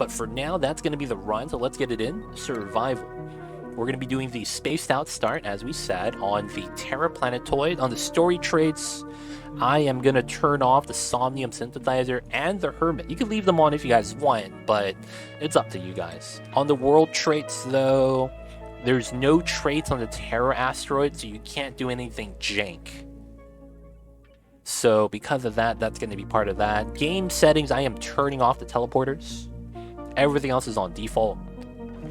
But for now, that's going to be the run, so let's get it in. Survival. We're going to be doing the spaced out start, as we said, on the Terra Planetoid. On the story traits, I am going to turn off the Somnium Synthesizer and the Hermit. You can leave them on if you guys want, but it's up to you guys. On the world traits, though, there's no traits on the Terra asteroid, so you can't do anything jank. So because of that, that's going to be part of that. Game settings, I am turning off the teleporters. Everything else is on default.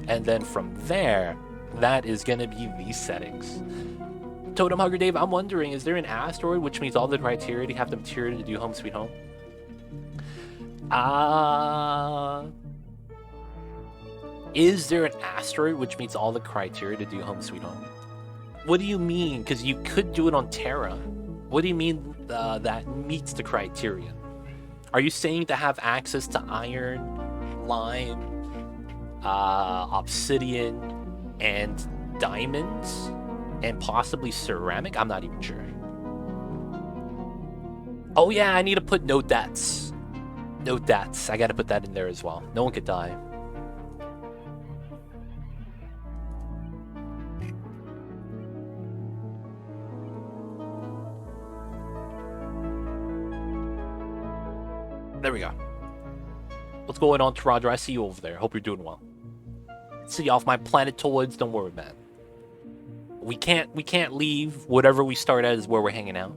And then from there, that is going to be these settings. Totem Hugger Dave, I'm wondering, is there an asteroid which meets all the criteria to have the material to do Home Sweet Home? Is there an asteroid which meets all the criteria to do Home Sweet Home? What do you mean? Because you could do it on Terra. What do you mean that meets the criteria? Are you saying to have access to iron, lime, obsidian, and diamonds, and possibly ceramic? I'm not even sure. Oh yeah, I need to put no deaths. No deaths. I gotta put that in there as well. No one could die. There we go. What's going on, Roger? I see you over there. Hope you're doing well. See you off my planetoids. Don't worry, man. We can't leave. Whatever we start at is where we're hanging out.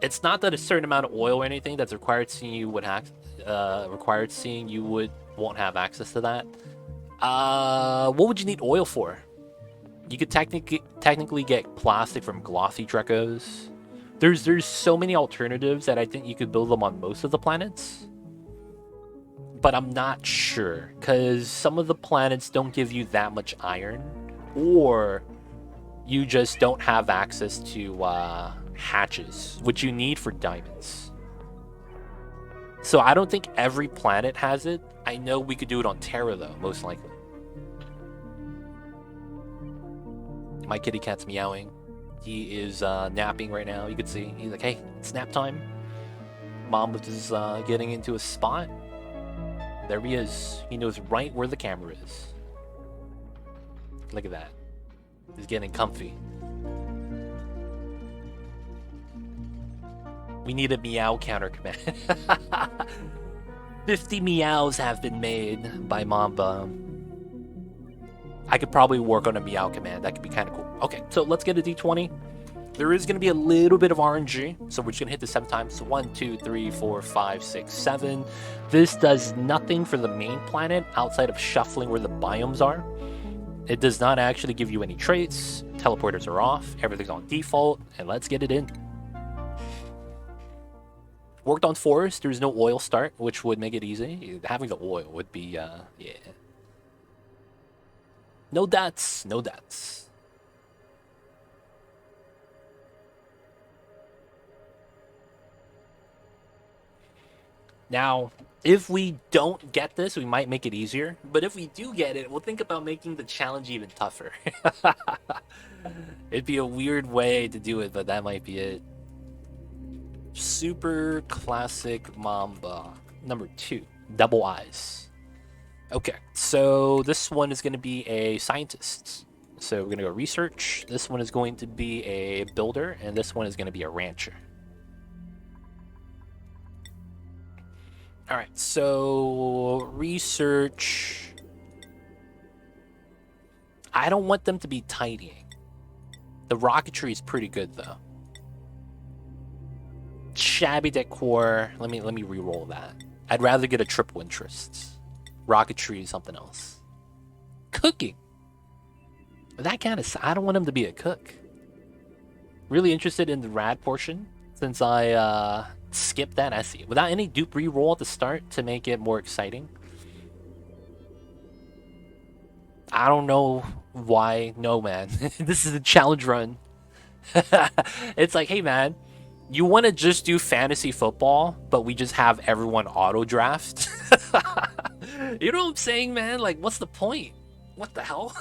It's not that a certain amount of oil or anything that's required seeing you won't have access to that. What would you need oil for? You could technically get plastic from glossy Drecos. There's so many alternatives that I think you could build them on most of the planets. But I'm not sure, because some of the planets don't give you that much iron, or you just don't have access to hatches, which you need for diamonds. So I don't think every planet has it. I know we could do it on Terra, though, most likely. My kitty cat's meowing. He is napping right now. You can see he's like, hey, it's nap time. Mom is getting into a spot. There he is. He knows right where the camera is. Look at that. He's getting comfy. We need a meow counter command. 50 meows have been made by Mamba. I could probably work on a meow command. That could be kind of cool. Okay, so let's get a D20. There is going to be a little bit of RNG, so we're just going to hit this 7 times. So 1, 2, 3, 4, 5, 6, 7. This does nothing for the main planet outside of shuffling where the biomes are. It does not actually give you any traits. Teleporters are off. Everything's on default, and let's get it in. Worked on forest. There's no oil start, which would make it easy. Having the oil would be, yeah. No deaths. No deaths. Now, if we don't get this, we might make it easier. But if we do get it, we'll think about making the challenge even tougher. It'd be a weird way to do it, but that might be it. Super classic Mamba. Number 2, double eyes. Okay, so this one is going to be a scientist. So we're going to go research. This one is going to be a builder, and this one is going to be a rancher. All right, so research. I don't want them to be tidying. The rocketry is pretty good, though. Shabby decor. Let me re-roll that. I'd rather get a triple interest. Rocketry is something else. Cooking. That kind of... I don't want him to be a cook. Really interested in the rad portion, since I skipped that. I see. Without any dupe re-roll at the start to make it more exciting. I don't know why. No, man. This is a challenge run. It's like, hey, man, you want to just do fantasy football, but we just have everyone auto draft? You know what I'm saying, man? Like, what's the point? What the hell?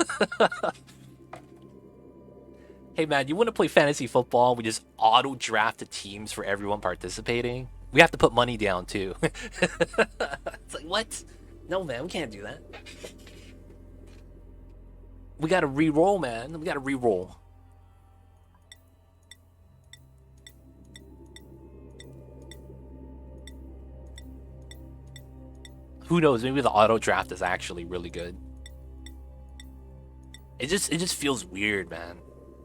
Hey, man, you want to play fantasy football? We just auto draft the teams for everyone participating. We have to put money down, too. It's What? No, man, we can't do that. We gotta re-roll, man. We gotta re-roll. Who knows? Maybe the auto draft is actually really good. It just feels weird, man.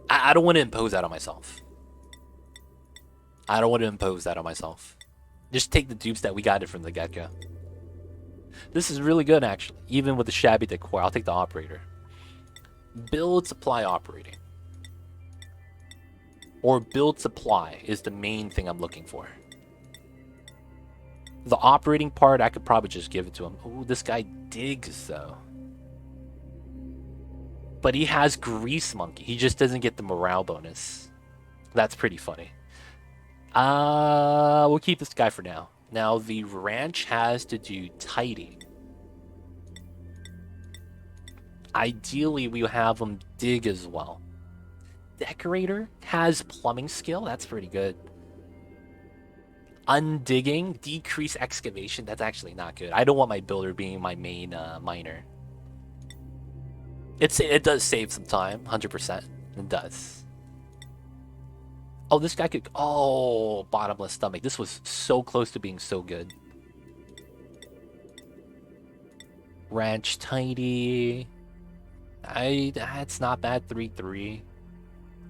I don't want to impose that on myself. I don't want to impose that on myself. Just take the dupes that we got it from the get-go. This is really good, actually. Even with the shabby decor, I'll take the operator. Build, supply, operating. Or build, supply is the main thing I'm looking for. The operating part, I could probably just give it to him. Oh, this guy digs, though. But he has Grease Monkey. He just doesn't get the morale bonus. That's pretty funny. We'll keep this guy for now. Now, the ranch has to do tidying. Ideally, we have him dig as well. Decorator has plumbing skill. That's pretty good. Undigging, decrease excavation. That's actually not good. I don't want my builder being my main miner. It does save some time, 100%. It does. Oh, this guy could... Oh, bottomless stomach. This was so close to being so good. Ranch tidy. It's not bad, 3-3.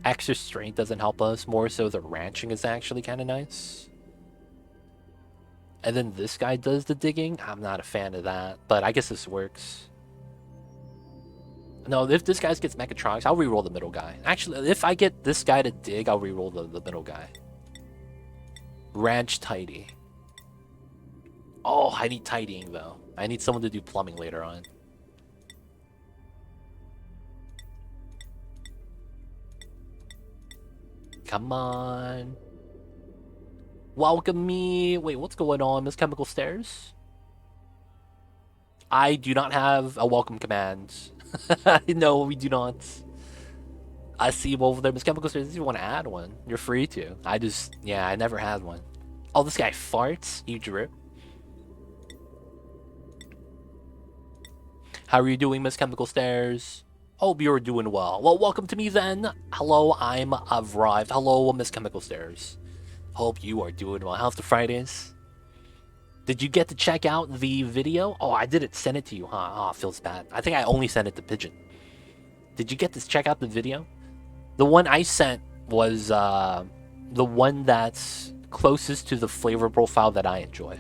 Extra strength doesn't help us. More so the ranching is actually kind of nice. And then this guy does the digging. I'm not a fan of that, but I guess this works. No, if this guy gets mechatronics, I'll reroll the middle guy. Actually, if I get this guy to dig, I'll reroll the middle guy. Ranch tidy. Oh, I need tidying, though. I need someone to do plumbing later on. Come on. Welcome me. Wait, what's going on, Miss Chemical Stairs? I do not have a welcome command. No, we do not. I see you over there, Miss Chemical Stairs. If you want to add one, you're free to. I never had one. Oh, this guy farts. You drip. How are you doing, Miss Chemical Stairs? Hope you're doing well. Well, welcome to me then. Hello, I've arrived. Hello, Miss Chemical Stairs. Hope you are doing well. How's the Fridays? Did you get to check out the video? Oh, I didn't send it to you, huh? Oh, feels bad. I think I only sent it to Pigeon. Did you get to check out the video? The one I sent was the one that's closest to the flavor profile that I enjoy.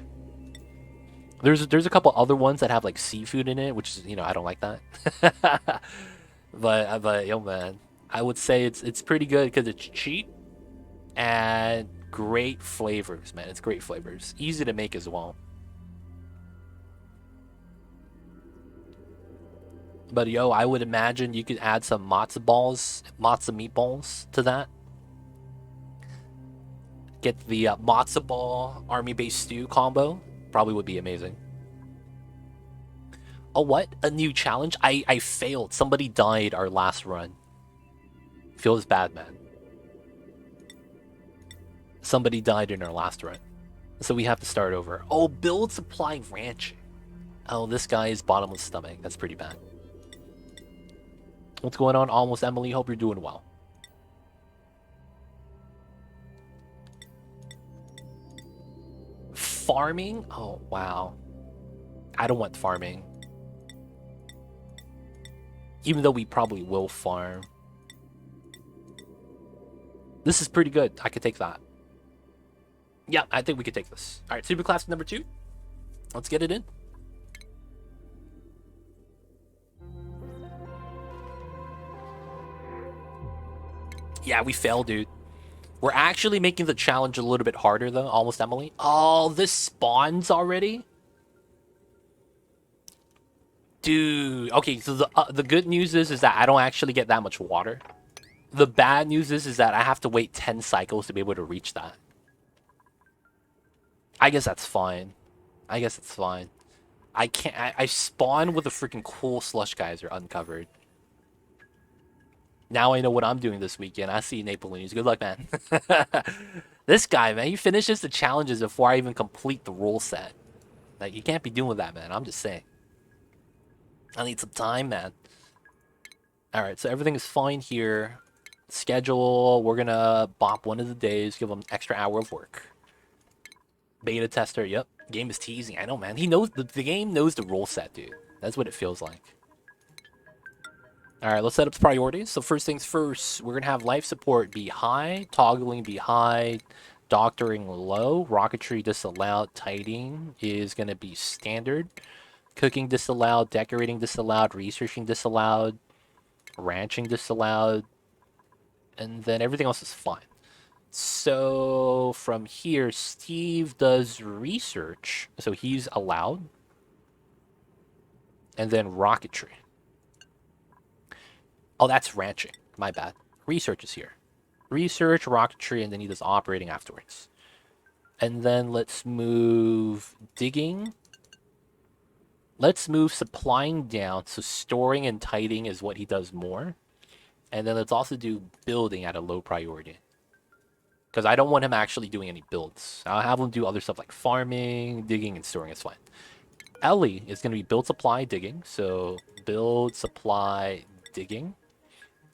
There's a couple other ones that have like seafood in it, which is, I don't like that. but yo man, I would say it's pretty good because it's cheap and great flavors, man. It's great flavors, easy to make as well. But yo, I would imagine you could add some matzo meatballs to that. Get the matzo ball army-based stew combo. Probably would be amazing. Oh, what? A new challenge? I failed. Somebody died our last run. Feels bad, man. Somebody died in our last run. So we have to start over. Oh, build, supply, ranching. Oh, this guy is bottomless stomach. That's pretty bad. What's going on, Almost Emily? Hope you're doing well. Farming? Oh, wow. I don't want farming. Even though we probably will farm. This is pretty good. I could take that. Yeah, I think we could take this. All right, Superclass number 2. Let's get it in. Yeah, we failed, dude. We're actually making the challenge a little bit harder, though. Almost Emily. Oh, this spawns already? Dude. Okay, so the good news is that I don't actually get that much water. The bad news is that I have to wait 10 cycles to be able to reach that. I guess that's fine. I guess it's fine. I can't... I spawn with a freaking cool slush geyser uncovered. Now I know what I'm doing this weekend. I see you, Napolonies. Good luck, man. This guy, man, he finishes the challenges before I even complete the rule set. Like, you can't be doing that, man. I'm just saying. I need some time, man. Alright, so everything is fine here. Schedule, we're gonna bop one of the days, give him an extra hour of work. Beta tester, yep. Game is teasing. I know, man. He knows, the game knows the rule set, dude. That's what it feels like. Alright, let's set up the priorities. So first things first, we're gonna have life support be high, toggling be high, doctoring low, rocketry disallowed, tidying is gonna be standard, cooking disallowed, decorating disallowed, researching disallowed, ranching disallowed, and then everything else is fine. So from here, Steve does research, so he's allowed, and then rocketry. Oh, that's ranching. My bad. Research is here. Research, rocketry, and then he does operating afterwards. And then let's move digging. Let's move supplying down, so storing and tidying is what he does more. And then let's also do building at a low priority. Because I don't want him actually doing any builds. I'll have him do other stuff like farming, digging, and storing is fine. Ellie is going to be build, supply, digging. So build, supply, digging.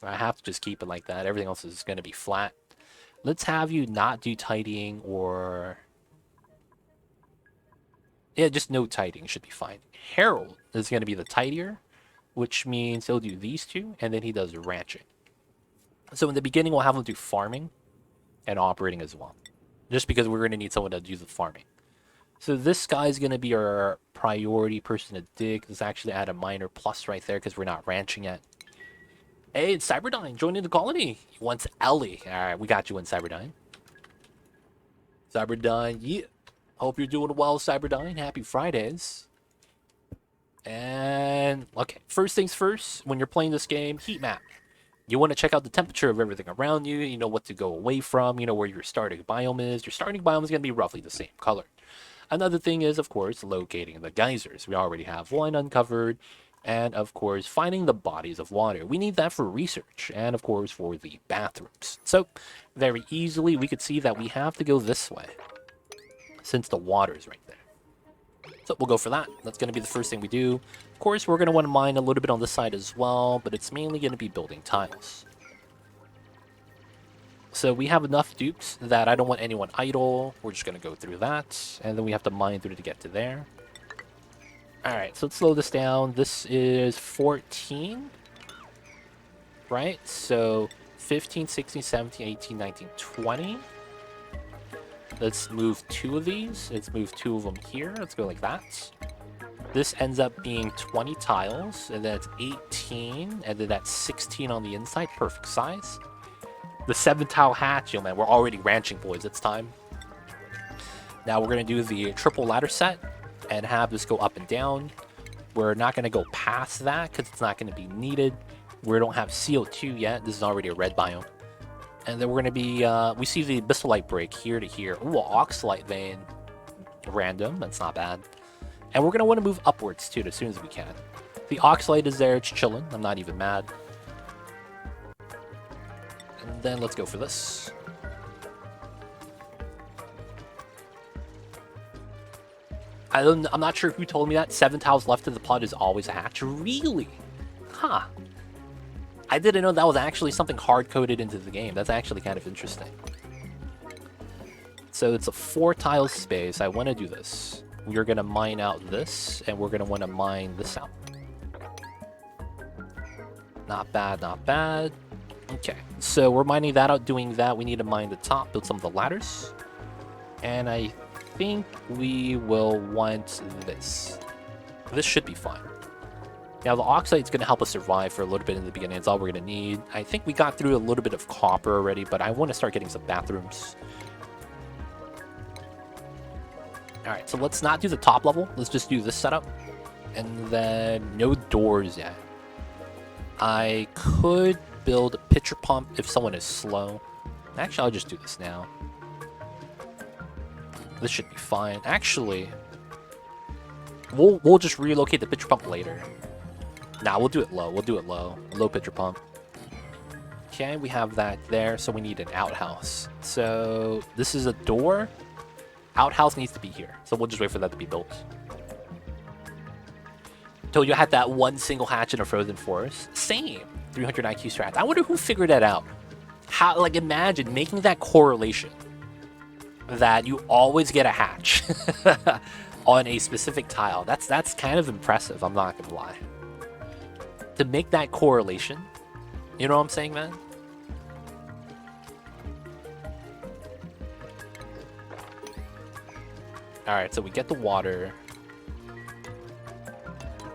I have to just keep it like that. Everything else is going to be flat. Let's have you not do tidying or... Yeah, just no tidying should be fine. Harold is going to be the tidier, which means he'll do these two, and then he does ranching. So in the beginning, we'll have him do farming and operating as well, just because we're going to need someone to do the farming. So this guy's going to be our priority person to dig. Let's actually add a minor plus right there because we're not ranching yet. Hey, it's Cyberdyne joining the colony. He wants Ellie. All right, we got you in, Cyberdyne. Cyberdyne, yeah. Hope you're doing well, Cyberdyne. Happy Fridays. And, okay, first things first, when you're playing this game, heat map. You want to check out the temperature of everything around you. You know what to go away from. You know where your starting biome is. Your starting biome is going to be roughly the same color. Another thing is, of course, locating the geysers. We already have one uncovered. And, of course, finding the bodies of water. We need that for research. And, of course, for the bathrooms. So, very easily, we could see that we have to go this way, since the water is right there. So we'll go for that. That's going to be the first thing we do. Of course, we're going to want to mine a little bit on this side as well, but it's mainly going to be building tiles. So we have enough dupes that I don't want anyone idle. We're just going to go through that, and then we have to mine through to get to there. Alright, so let's slow this down. This is 14, right? So 15, 16, 17, 18, 19, 20. Let's move 2 of these. Let's move 2 of them here. Let's go like that. This ends up being 20 tiles, and then it's 18, and then that's 16 on the inside. Perfect size. The 7-tile hatch, yo man, we're already ranching, boys. It's time. Now we're going to do the triple ladder set and have this go up and down. We're not going to go past that because it's not going to be needed. We don't have CO2 yet. This is already a red biome. And then we're going to be, we see the Abyssal break here to here. Ooh, Oxalite vein. Random, that's not bad. And we're going to want to move upwards too, as soon as we can. The Oxalite is there, it's chilling. I'm not even mad. And then let's go for this. I'm not sure who told me that. 7 tiles left in the pod is always a hatch. Really? Huh. I didn't know that was actually something hard-coded into the game. That's actually kind of interesting. So it's a 4-tile space. I want to do this. We're going to mine out this, and we're going to want to mine this out. Not bad, not bad. Okay, so we're mining that out. Doing that, we need to mine the top, build some of the ladders. And I think we will want this. This should be fine. Now, the Oxide is going to help us survive for a little bit in the beginning. It's all we're going to need. I think we got through a little bit of copper already, but I want to start getting some bathrooms. Alright, so let's not do the top level. Let's just do this setup. And then no doors yet. I could build a pitcher pump if someone is slow. Actually, I'll just do this now. This should be fine. Actually, we'll just relocate the pitcher pump later. Nah, we'll do it low. We'll do it low. Low pitcher pump. Okay, we have that there, so we need an outhouse. So this is a door. Outhouse needs to be here, so we'll just wait for that to be built. Told you I had that one single hatch in a frozen forest. Same. 300 IQ strat. I wonder who figured that out. How, like, imagine making that correlation that you always get a hatch on a specific tile. That's kind of impressive, I'm not gonna lie. To make that correlation, you know what I'm saying, man? Alright, so we get the water.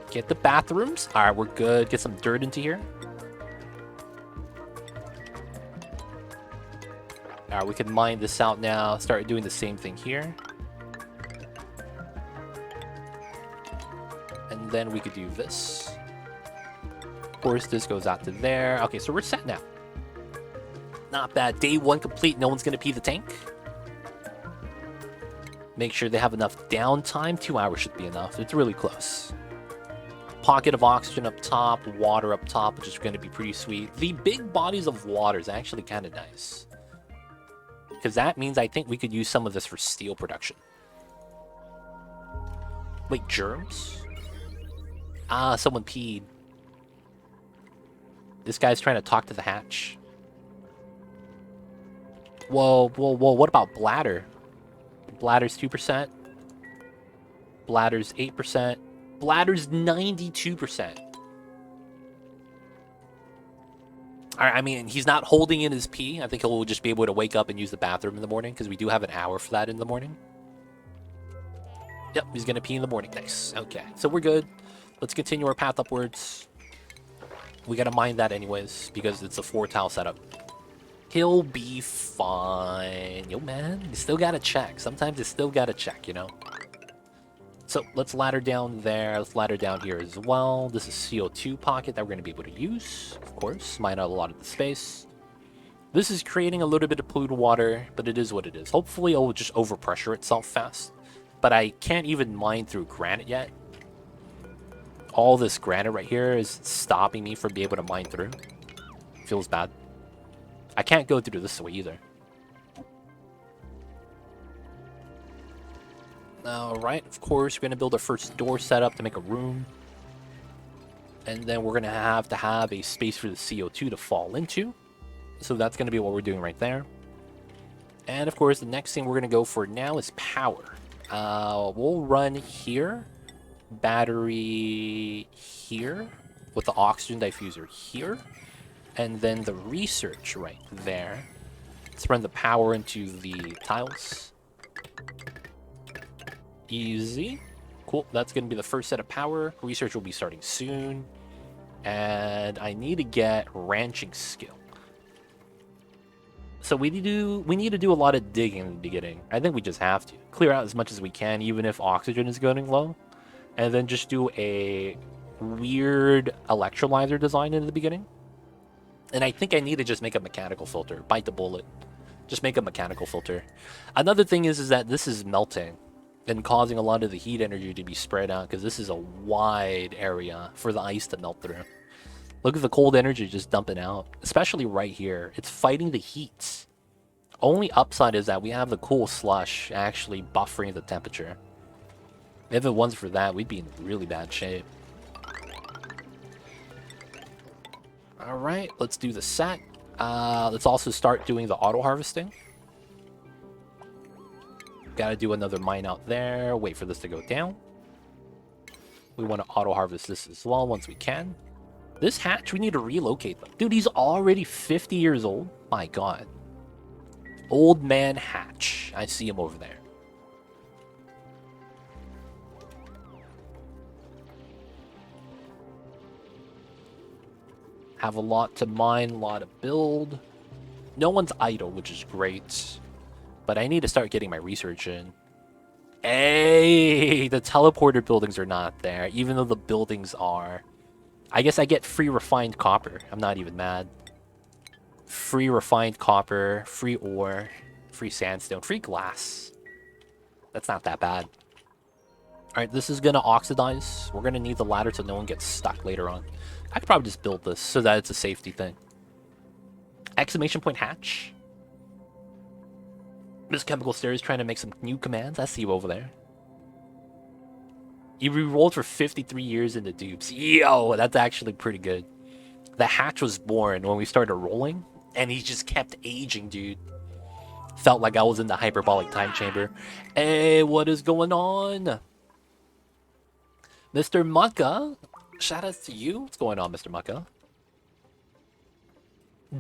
Get the bathrooms. Alright, we're good. Get some dirt into here. Alright, we can mine this out now. Start doing the same thing here. And then we could do this. Of course, this goes out to there. Okay, so we're set now. Not bad. Day 1 complete. No one's going to pee the tank. Make sure they have enough downtime. 2 hours should be enough. It's really close. Pocket of oxygen up top. Water up top, which is going to be pretty sweet. The big bodies of water is actually kind of nice. Because that means I think we could use some of this for steel production. Wait, germs? Ah, someone peed. This guy's trying to talk to the hatch. Whoa, whoa, whoa. What about bladder? Bladder's 2%. Bladder's 8%. Bladder's 92%. I mean, he's not holding in his pee. I think he'll just be able to wake up and use the bathroom in the morning, because we do have an hour for that in the morning. Yep, he's going to pee in the morning. Nice. Okay, so we're good. Let's continue our path upwards. We got to mine that anyways, because it's a 4-tile setup. He'll be fine. Yo, man, you still got to check. Sometimes you still got to check, you know? So let's ladder down there. Let's ladder down here as well. This is CO2 pocket that we're going to be able to use, of course. Mine out a lot of the space. This is creating a little bit of polluted water, but it is what it is. Hopefully it'll just overpressure itself fast. But I can't even mine through granite yet. All this granite right here is stopping me from being able to mine through. Feels bad. I can't go through this way either. Alright, of course, we're going to build our first door setup to make a room. And then we're going to have a space for the CO2 to fall into. So that's going to be what we're doing right there. And of course, the next thing we're going to go for now is power. We'll run here. Battery here. With the oxygen diffuser here. And then the research right there. Let's run the power into the tiles. Easy. Cool. That's going to be the first set of power. Research will be starting soon. And I need to get ranching skill. So we need to do a lot of digging in the beginning. I think we just have to. Clear out as much as we can, even if oxygen is going low. And then just do a weird electrolyzer design in the beginning. And I think I need to just make a mechanical filter. Bite the bullet. Just make a mechanical filter. Another thing is that this is melting and causing a lot of the heat energy to be spread out, because this is a wide area for the ice to melt through. Look at the cold energy just dumping out, especially right here. It's fighting the heat. Only upside is that we have the cool slush actually buffering the temperature. If it wasn't for that, we'd be in really bad shape. Alright, let's do the set. Let's also start doing the auto harvesting. Gotta do another mine out there. Wait for this to go down. We want to auto harvest this as well once we can. This hatch, we need to relocate them. Dude, he's already 50 years old. My god. Old man hatch. I see him over there. Have a lot to mine, a lot to build. No one's idle, which is great. But I need to start getting my research in. Hey, the teleporter buildings are not there, even though the buildings are. I guess I get free refined copper. I'm not even mad. Free refined copper, free ore, free sandstone, free glass. That's not that bad. Alright, this is going to oxidize. We're going to need the ladder so no one gets stuck later on. I could probably just build this so that it's a safety thing. Exclamation point hatch. Miss Chemical Stairs trying to make some new commands. I see you over there. You re-rolled for 53 years in the dupes. Yo, that's actually pretty good. The hatch was born when we started rolling, and he just kept aging, dude. Felt like I was in the hyperbolic time chamber. Hey, what is going on? Mr. Mucka, shout out to you. What's going on, Mr. Mucka?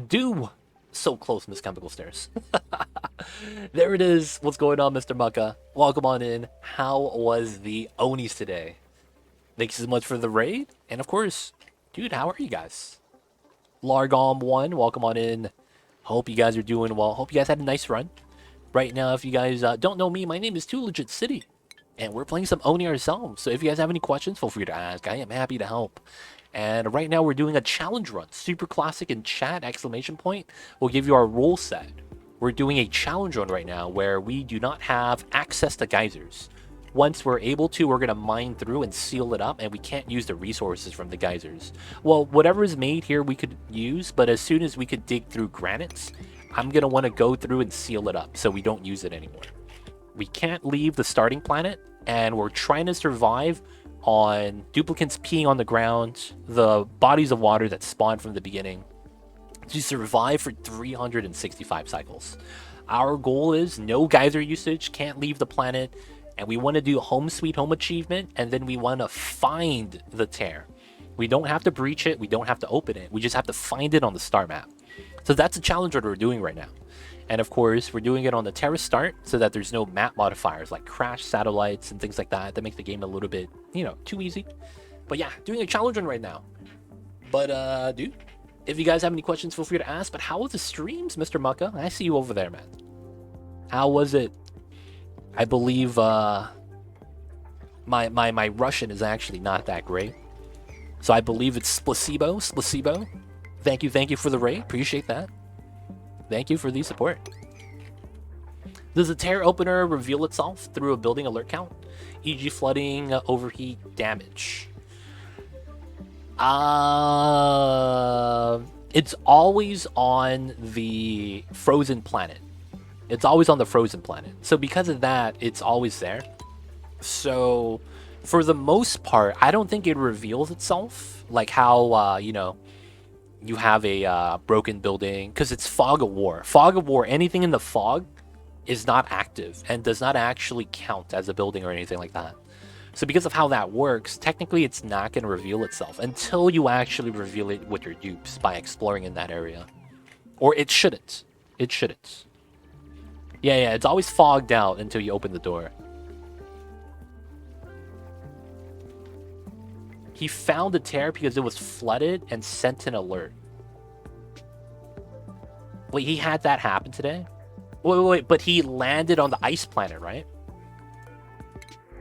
Do so close, Miss Chemical Stairs. There it is. What's going on, Mr. Mucka? Welcome on in. How was the Onis today? Thanks so much for the raid. And of course, dude, how are you guys? Largom1, welcome on in. Hope you guys are doing well. Hope you guys had a nice run. Right now, if you guys don't know me, my name is Too Legit City. And we're playing some Oni ourselves. So if you guys have any questions, feel free to ask. I am happy to help. And right now we're doing a challenge run. Super classic in chat, exclamation point. We'll give you our rule set. We're doing a challenge run right now where we do not have access to geysers. Once we're able to, we're going to mine through and seal it up, and we can't use the resources from the geysers. Well, whatever is made here we could use, but as soon as we could dig through granites, I'm going to want to go through and seal it up so we don't use it anymore. We can't leave the starting planet, and we're trying to survive on duplicates peeing on the ground, the bodies of water that spawn from the beginning, to survive for 365 cycles. Our goal is no geyser usage, can't leave the planet, and we want to do home sweet home achievement, and then we want to find the tear. We don't have to breach it, we don't have to open it, we just have to find it on the star map. So that's the challenge that we're doing right now. And of course, we're doing it on the Terra Start so that there's no map modifiers like crash satellites and things like that make the game a little bit, you know, too easy. But yeah, doing a challenge run right now. But dude, if you guys have any questions, feel free to ask. But how was the streams, Mr. Mucka? I see you over there, man. How was it? I believe my Russian is actually not that great. So I believe it's Splasibo. Thank you for the raid. Appreciate that. Thank you for the support. Does the tear opener reveal itself through a building alert count? E.g. flooding, overheat, damage. It's always on the frozen planet. It's always on the frozen planet. So because of that, it's always there. So for the most part, I don't think it reveals itself. Like how, you know, you have a broken building, because it's fog of war. Fog of war, anything in the fog is not active and does not actually count as a building or anything like that. So because of how that works, technically it's not going to reveal itself until you actually reveal it with your dupes by exploring in that area. Or it shouldn't. It shouldn't. Yeah, it's always fogged out until you open the door. He found the tear because it was flooded and sent an alert. Wait, he had that happen today? Wait, but he landed on the ice planet, right?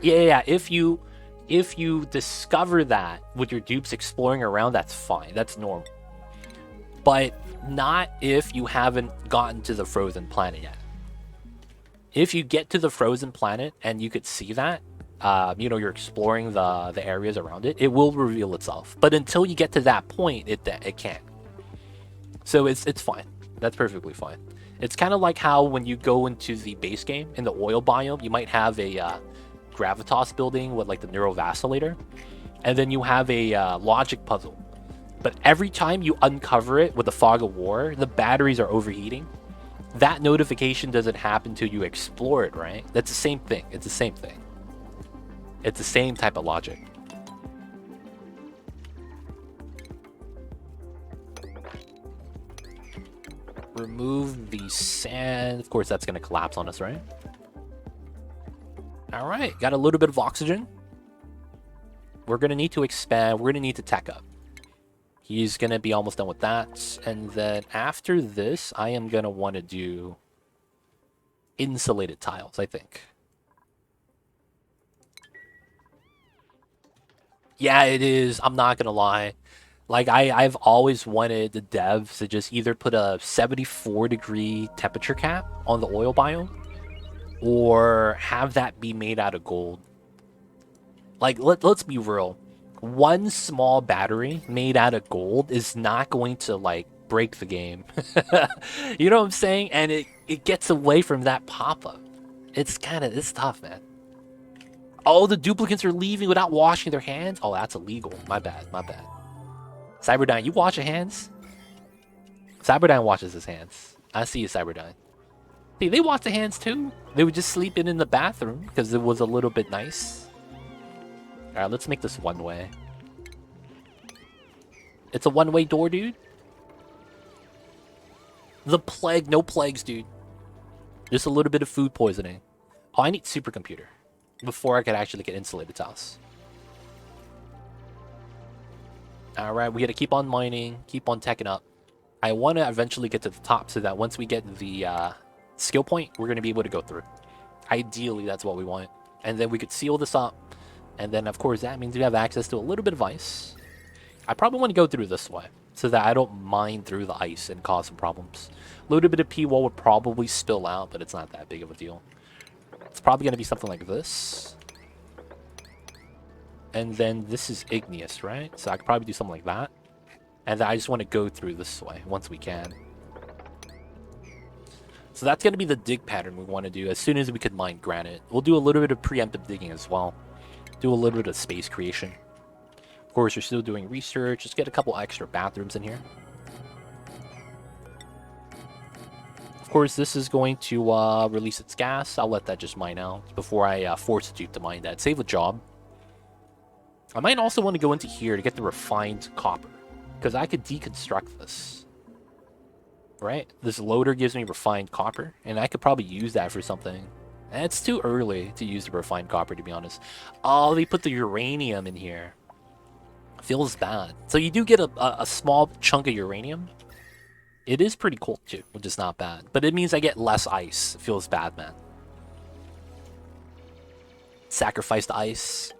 Yeah, if you discover that with your dupes exploring around, that's fine. That's normal. But not if you haven't gotten to the frozen planet yet. If you get to the frozen planet and you could see that, you know, you're exploring the areas around it, it will reveal itself. But until you get to that point, it can't. So it's fine. That's perfectly fine. It's kind of like how when you go into the base game in the oil biome, you might have a gravitas building with like the neurovacillator, and then you have a logic puzzle. But every time you uncover it with the fog of war, the batteries are overheating. That notification doesn't happen until you explore it, right? That's the same thing. It's the same thing. It's the same type of logic. Remove the sand. Of course, that's going to collapse on us, right? All right, got a little bit of oxygen. We're going to need to expand. We're going to need to tech up. He's going to be almost done with that. And then after this, I am going to want to do insulated tiles, I think. Yeah, it is. I'm not going to lie. Like, I've always wanted the devs to just either put a 74-degree temperature cap on the oil biome or have that be made out of gold. Like, let's be real. One small battery made out of gold is not going to, like, break the game. You know what I'm saying? And it gets away from that pop-up. It's tough, man. Oh, the duplicates are leaving without washing their hands? Oh, that's illegal. My bad, my bad. Cyberdyne, you wash your hands? Cyberdyne washes his hands. I see you, Cyberdyne. See, they wash their hands too. They were just sleeping in the bathroom because it was a little bit nice. Alright, let's make this one way. It's a one-way door, dude. The plague, no plagues, dude. Just a little bit of food poisoning. Oh, I need supercomputer before I could actually get insulated tiles. Alright, we gotta keep on mining, keep on teching up. I want to eventually get to the top so that once we get the skill point, we're going to be able to go through. Ideally, that's what we want. And then we could seal this up. And then, of course, that means we have access to a little bit of ice. I probably want to go through this way so that I don't mine through the ice and cause some problems. A little bit of P-wall would probably spill out, but it's not that big of a deal. It's probably going to be something like this. And then this is igneous, right? So I could probably do something like that. And then I just want to go through this way once we can. So that's going to be the dig pattern we want to do as soon as we could mine granite. We'll do a little bit of preemptive digging as well. Do a little bit of space creation. Of course, we're still doing research. Just get a couple extra bathrooms in here. Of course, this is going to release its gas. I'll let that just mine out before I force the dupe to mine that. Save the job. I might also want to go into here to get the refined copper, because I could deconstruct this. Right? This loader gives me refined copper, and I could probably use that for something. And it's too early to use the refined copper, to be honest. Oh, they put the uranium in here. Feels bad. So you do get a small chunk of uranium. It is pretty cool, too, which is not bad. But it means I get less ice. It feels bad, man. Sacrificed ice.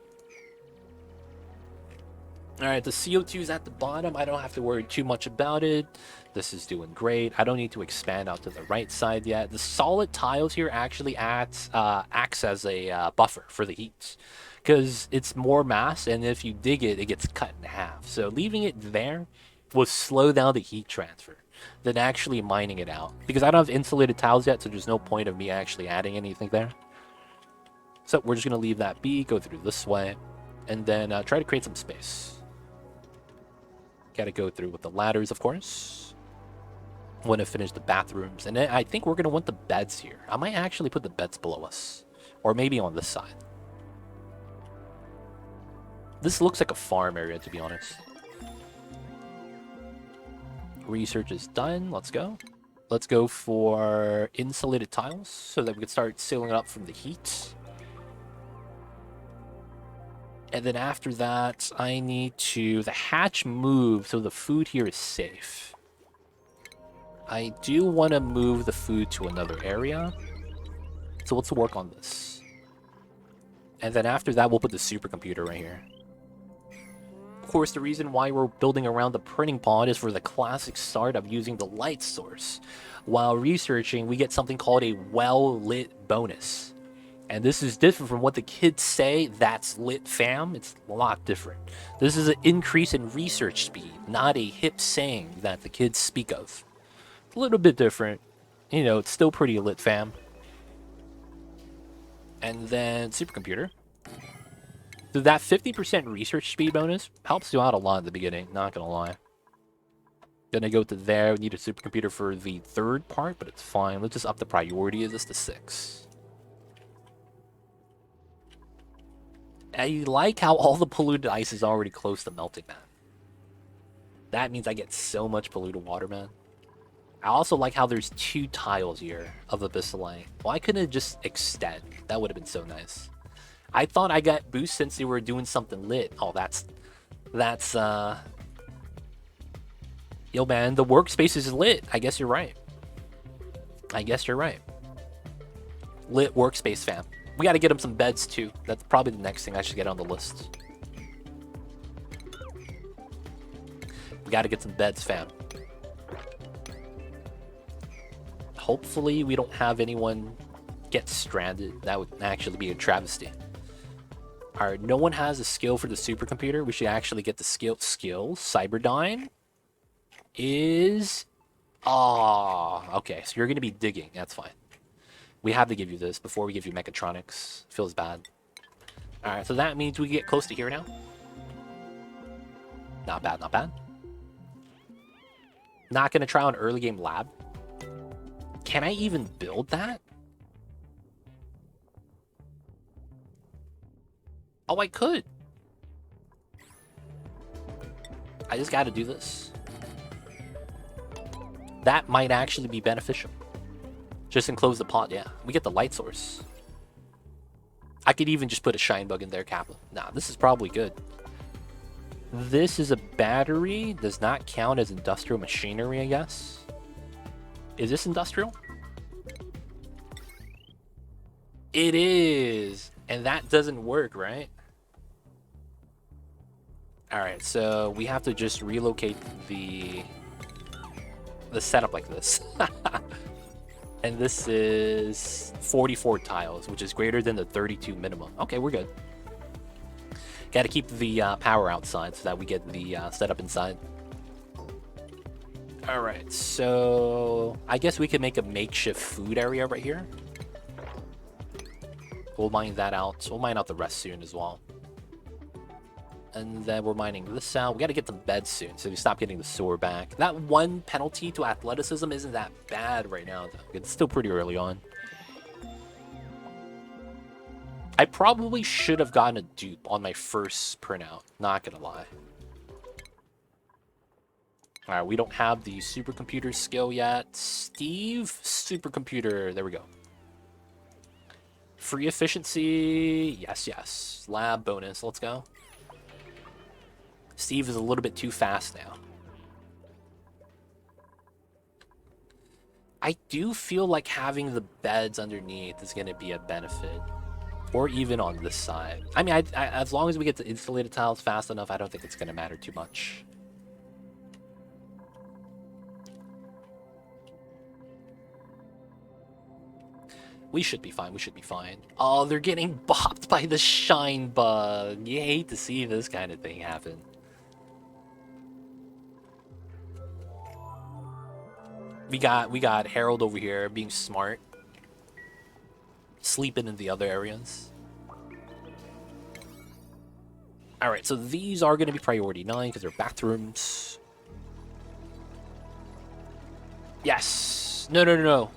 Alright, the CO2 is at the bottom. I don't have to worry too much about it. This is doing great. I don't need to expand out to the right side yet. The solid tiles here actually acts as a buffer for the heat, because it's more mass, and if you dig it, it gets cut in half. So leaving it there will slow down the heat transfer than actually mining it out, because I don't have insulated tiles yet, so there's no point of me actually adding anything there. So we're just going to leave that be, go through this way, and then try to create some space. Got to go through with the ladders, of course. Want to finish the bathrooms, and then I think we're going to want the beds here. I might actually put the beds below us, or maybe on this side. This looks like a farm area, to be honest. Research is done. Let's go. Let's go for insulated tiles so that we can start sealing it up from the heat. And then after that, I need to... The hatch move so the food here is safe. I do want to move the food to another area. So let's work on this. And then after that, we'll put the supercomputer right here. Of course, the reason why we're building around the printing pod is for the classic start of using the light source. While researching, we get something called a well-lit bonus. And this is different from what the kids say, that's lit fam. It's a lot different. This is an increase in research speed, not a hip saying that the kids speak of. A little bit different. You know, it's still pretty lit fam. And then supercomputer. So that 50% research speed bonus helps you out a lot in the beginning, not gonna lie. Gonna go to there, we need a supercomputer for the third part, but it's fine. Let's just up the priority of this to 6. I like how all the polluted ice is already close to melting, man. That means I get so much polluted water, man. I also like how there's 2 tiles here of abyssalite. Why couldn't it just extend? That would have been so nice. I thought I got boost since they were doing something lit. Oh, that's yo, man, the workspace is lit. I guess you're right. I guess you're right. Lit workspace, fam. We got to get him some beds, too. That's probably the next thing I should get on the list. We got to get some beds, fam. Hopefully, we don't have anyone get stranded. That would actually be a travesty. Alright, no one has a skill for the supercomputer. We should actually get the skill. Cyberdyne is... okay, so you're going to be digging. That's fine. We have to give you this before we give you mechatronics. Feels bad. Alright, so that means we get close to here now. Not bad, not bad. Not gonna try on early game lab. Can I even build that? Oh, I could. I just gotta do this. That might actually be beneficial. Just enclose the pot, yeah. We get the light source. I could even just put a shine bug in there, Kappa. Nah, this is probably good. This is a battery. Does not count as industrial machinery, I guess. Is this industrial? It is. And that doesn't work, right? Alright, so we have to just relocate the setup like this. And this is 44 tiles, which is greater than the 32 minimum. Okay, we're good. Got to keep the power outside so that we get the setup inside. Alright, so I guess we can make a makeshift food area right here. We'll mine that out. We'll mine out the rest soon as well. And then we're mining this out. We got to get the bed soon, so we stop getting the sewer back. That one penalty to athleticism isn't that bad right now, though. It's still pretty early on. I probably should have gotten a dupe on my first printout. Not gonna lie. Alright, we don't have the supercomputer skill yet. Steve, supercomputer. There we go. Free efficiency. Yes, yes. Lab bonus. Let's go. Steve is a little bit too fast now. I do feel like having the beds underneath is going to be a benefit. Or even on this side. I mean, as long as we get the insulated tiles fast enough, I don't think it's going to matter too much. We should be fine. We should be fine. Oh, they're getting bopped by the shine bug. You hate to see this kind of thing happen. We got Harold over here being smart. Sleeping in the other areas. Alright, so these are going to be priority 9 because they're bathrooms. Yes. No.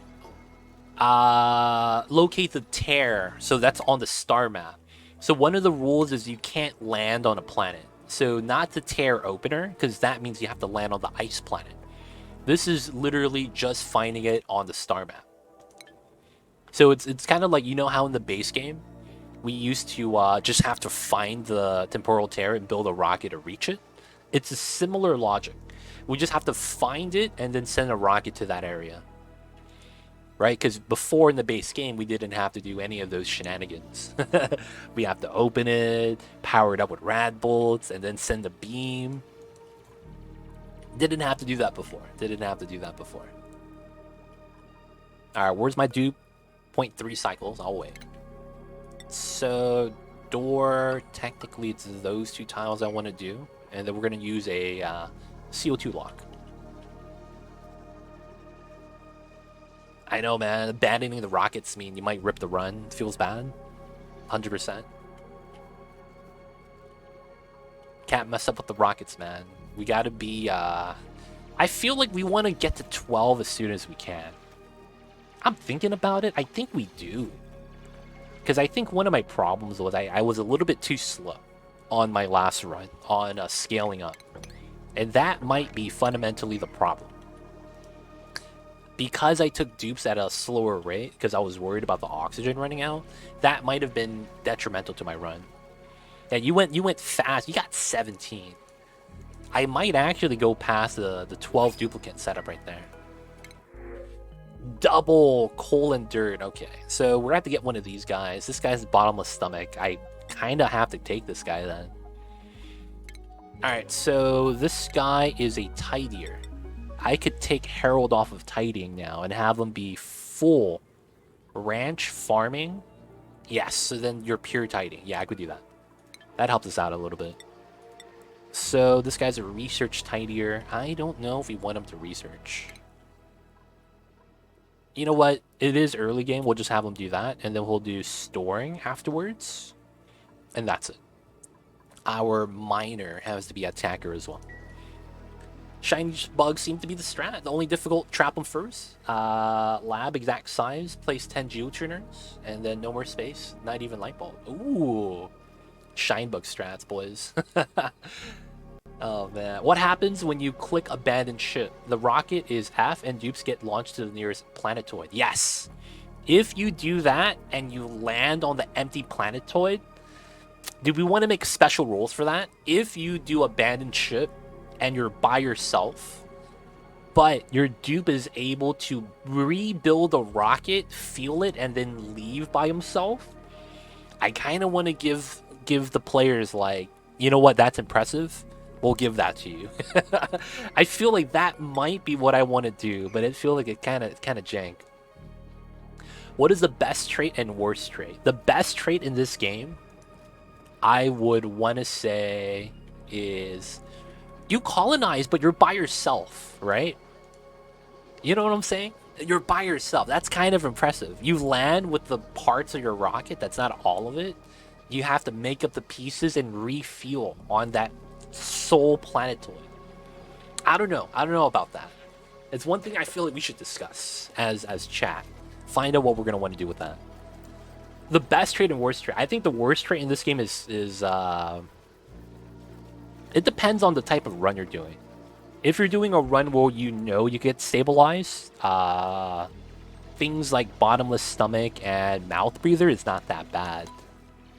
Locate the tear. So that's on the star map. So one of the rules is you can't land on a planet. So not the tear opener, because that means you have to land on the ice planet. This is literally just finding it on the star map. So it's kind of like, you know how in the base game, we used to just have to find the temporal tear and build a rocket to reach it? It's a similar logic. We just have to find it and then send a rocket to that area. Right? Because before in the base game, we didn't have to do any of those shenanigans. We have to open it, power it up with rad bolts, and then send a beam. Didn't have to do that before. Alright, where's my dupe? 0.3 cycles. I'll wait. So, door, technically it's those two tiles I want to do. And then we're going to use a CO2 lock. I know, man. Abandoning the rockets mean you might rip the run. It feels bad. 100%. Can't mess up with the rockets, man. We gotta be, I feel like we want to get to 12 as soon as we can. I'm thinking about it. I think we do. Because I think one of my problems was I was a little bit too slow on my last run on scaling up. And that might be fundamentally the problem. Because I took dupes at a slower rate, because I was worried about the oxygen running out, that might have been detrimental to my run. Yeah, you went fast. You got 17. I might actually go past the 12 duplicate setup right there. Double coal and dirt. Okay, so we're gonna have to get one of these guys. This guy's bottomless stomach. I kind of have to take this guy then. Alright, so this guy is a tidier. I could take Harold off of tidying now and have him be full ranch farming. Yes, so then you're pure tidying. Yeah, I could do that. That helps us out a little bit. So this guy's a research tidier. I don't know if we want him to research. You know what? It is early game. We'll just have him do that. And then we'll do storing afterwards. And that's it. Our miner has to be attacker as well. Shiny bugs seem to be the strat. The only difficult, trap them first. Lab, exact size. Place 10 geotuners. And then no more space. Not even light bulb. Ooh. Shine bug strats, boys. Oh, man. What happens when you click abandoned ship? The rocket is F and dupes get launched to the nearest planetoid. Yes. If you do that and you land on the empty planetoid, do we want to make special rules for that? If you do abandoned ship and you're by yourself, but your dupe is able to rebuild a rocket, fuel it, and then leave by himself, I kind of want to give the players, like, you know what, that's impressive. We'll give that to you. I feel like that might be what I want to do, but it feels like it kind of jank. What is the best trait and worst trait? The best trait in this game, I would want to say, is you colonize, but you're by yourself, right? You know what I'm saying? You're by yourself. That's kind of impressive. You land with the parts of your rocket. That's not all of it. You have to make up the pieces and refuel on that sole planetoid. I don't know. I don't know about that. It's one thing I feel like we should discuss as chat. Find out what we're going to want to do with that. The best trait and worst trait. I think the worst trait in this game is it depends on the type of run you're doing. If you're doing a run where you know you get stabilized, things like bottomless stomach and mouth breather is not that bad.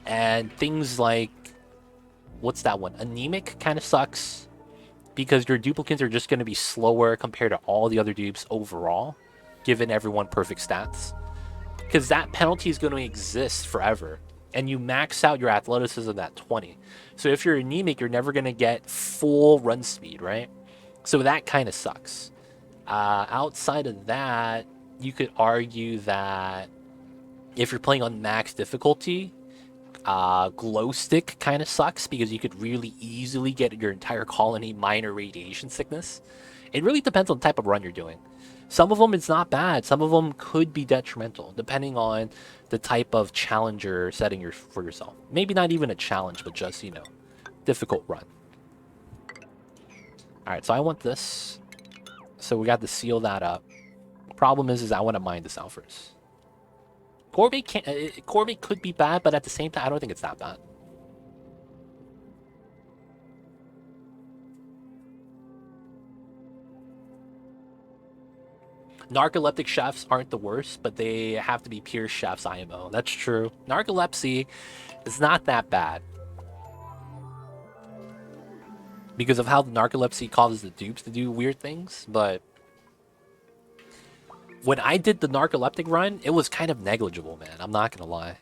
And things like, what's that one? Anemic kind of sucks because your duplicates are just going to be slower compared to all the other dupes overall, given everyone perfect stats. Because that penalty is going to exist forever. And you max out your athleticism at 20. So if you're anemic, you're never going to get full run speed, right? So that kind of sucks. Outside of that, you could argue that if you're playing on max difficulty, glow stick kind of sucks because you could really easily get your entire colony minor radiation sickness. It really depends on the type of run you're doing. Some of them it's not bad. Some of them could be detrimental depending on the type of challenger setting for yourself. Maybe not even a challenge, but just, you know, difficult run. All right, so I want this. So we got to seal that up. Problem is I want to mine this out first. Corby could be bad, but at the same time, I don't think it's that bad. Narcoleptic chefs aren't the worst, but they have to be pure chefs IMO. That's true. Narcolepsy is not that bad. Because of how the narcolepsy causes the dupes to do weird things, but when I did the narcoleptic run, it was kind of negligible, man. I'm not gonna lie.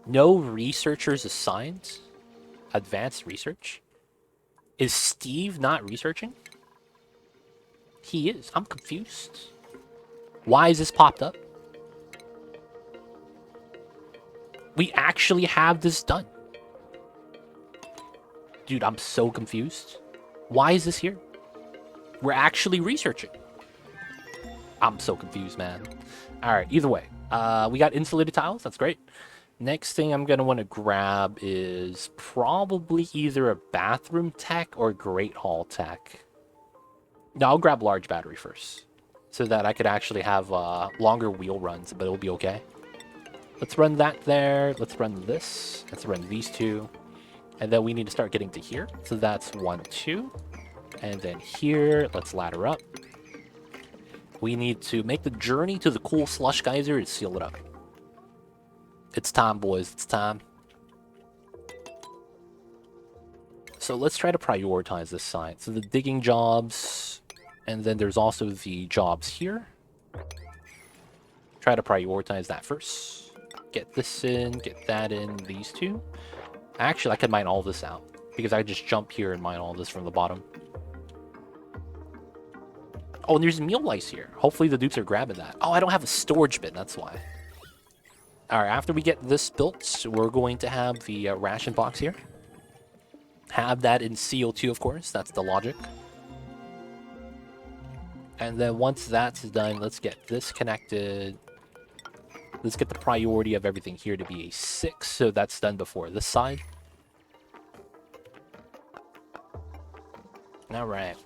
No researchers assigned. Advanced research. Is Steve not researching? He is. I'm confused. Why is this popped up? We actually have this done. Dude, I'm so confused. Why is this here? We're actually researching. I'm so confused, man. All right, either way. We got insulated tiles. That's great. Next thing I'm going to want to grab is probably either a bathroom tech or Great Hall tech. No, I'll grab large battery first so that I could actually have longer wheel runs, but it'll be okay. Let's run that there. Let's run this. Let's run these two. And then we need to start getting to here. So that's 1, 2. And then here, let's ladder up. We need to make the journey to the cool slush geyser and seal it up. It's time, boys. It's time. So let's try to prioritize this side. So the digging jobs, and then there's also the jobs here. Try to prioritize that first. Get this in, get that in, these two. Actually, I could mine all this out because I just jump here and mine all this from the bottom. Oh, and there's meal lice here. Hopefully the dupes are grabbing that. Oh, I don't have a storage bin, that's why. All right, after we get this built, we're going to have the ration box here. Have that in CO2, of course. That's the logic. And then once that's done, let's get this connected. Let's get the priority of everything here to be a 6, so that's done before this side. Alright.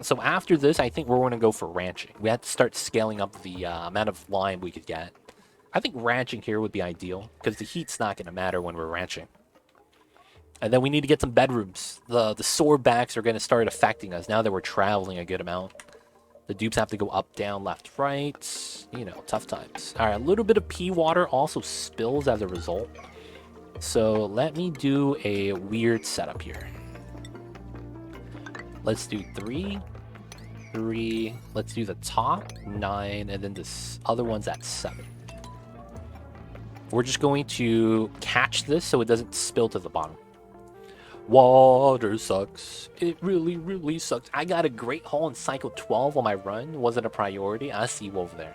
So after this, I think we're going to go for ranching. We have to start scaling up the amount of lime we could get. I think ranching here would be ideal, because the heat's not going to matter when we're ranching. And then we need to get some bedrooms. The sword backs are going to start affecting us now that we're traveling a good amount. The dupes have to go up, down, left, right. You know, tough times. Alright, a little bit of pea water also spills as a result. So let me do a weird setup here. Let's do 3, 3. Let's do the top, 9, and then this other one's at 7. We're just going to catch this so it doesn't spill to the bottom. Water sucks. It really, really sucks. I got a great haul in cycle 12 on my run. Wasn't a priority. I see you over there.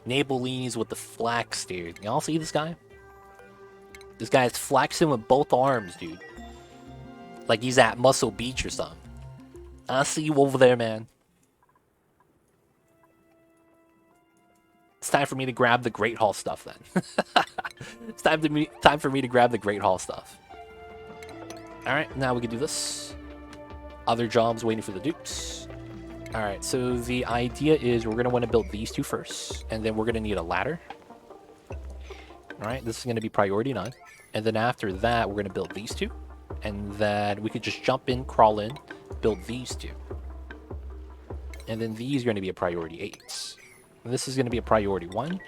Nabelese with the flex, dude. Y'all see this guy? This guy is flexing with both arms, dude. Like he's at Muscle Beach or something. I see you over there, man. It's time for me to grab the Great Hall stuff, then. It's time for me to grab the Great Hall stuff. Alright, now we can do this. Other jobs waiting for the dupes. Alright, so the idea is we're going to want to build these two first. And then we're going to need a ladder. Alright, this is going to be priority 9. And then after that, we're going to build these two. And then we could just jump in, crawl in, build these two. And then these are going to be a priority 8. And this is going to be a priority 1.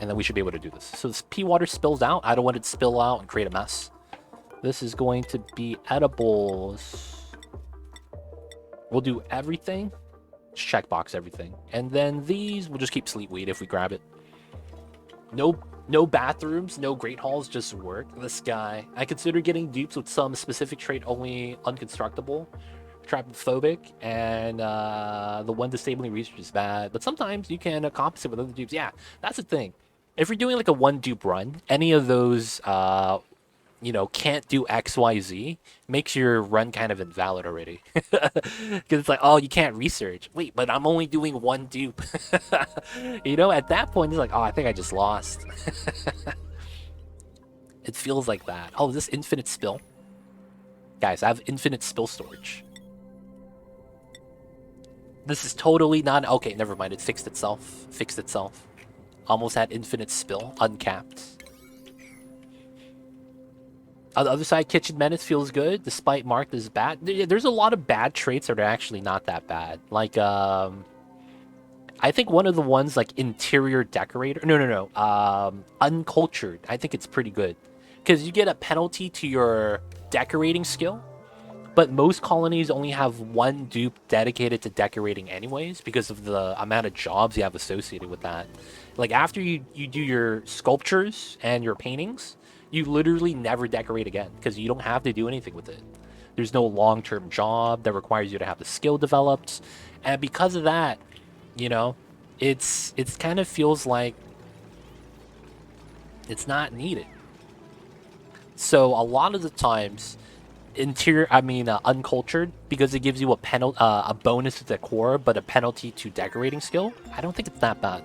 And then we should be able to do this. So this pea water spills out. I don't want it to spill out and create a mess. This is going to be edibles. We'll do everything. Just checkbox everything. And then these, we'll just keep sleepweed if we grab it. No bathrooms, no great halls, just work. This guy. I consider getting dupes with some specific trait only unconstructable. Troubleshooting, and the one disabling research is bad. But sometimes you can accomplish it with other dupes. Yeah, that's the thing. If you're doing like a 1 dupe run, any of those you know, can't do XYZ, makes your run kind of invalid already. Because it's like, oh, you can't research. Wait, but I'm only doing 1 dupe. You know, at that point, it's like, oh, I think I just lost. It feels like that. Oh, is this infinite spill? Guys, I have infinite spill storage. This is totally not... Okay, never mind. It fixed itself. Fixed itself. Almost had infinite spill. Uncapped. On the other side, Kitchen Menace feels good, despite marked as bad. There's a lot of bad traits that are actually not that bad. Like, I think one of the ones, like, interior decorator... No. Uncultured. I think it's pretty good. Because you get a penalty to your decorating skill. But most colonies only have 1 dupe dedicated to decorating anyways, because of the amount of jobs you have associated with that. Like, after you do your sculptures and your paintings, you literally never decorate again, because you don't have to do anything with it. There's no long-term job that requires you to have the skill developed. And because of that, you know, it's kind of feels like it's not needed. So a lot of the times... uncultured, because it gives you a bonus to decor, but a penalty to decorating skill. I don't think it's that bad.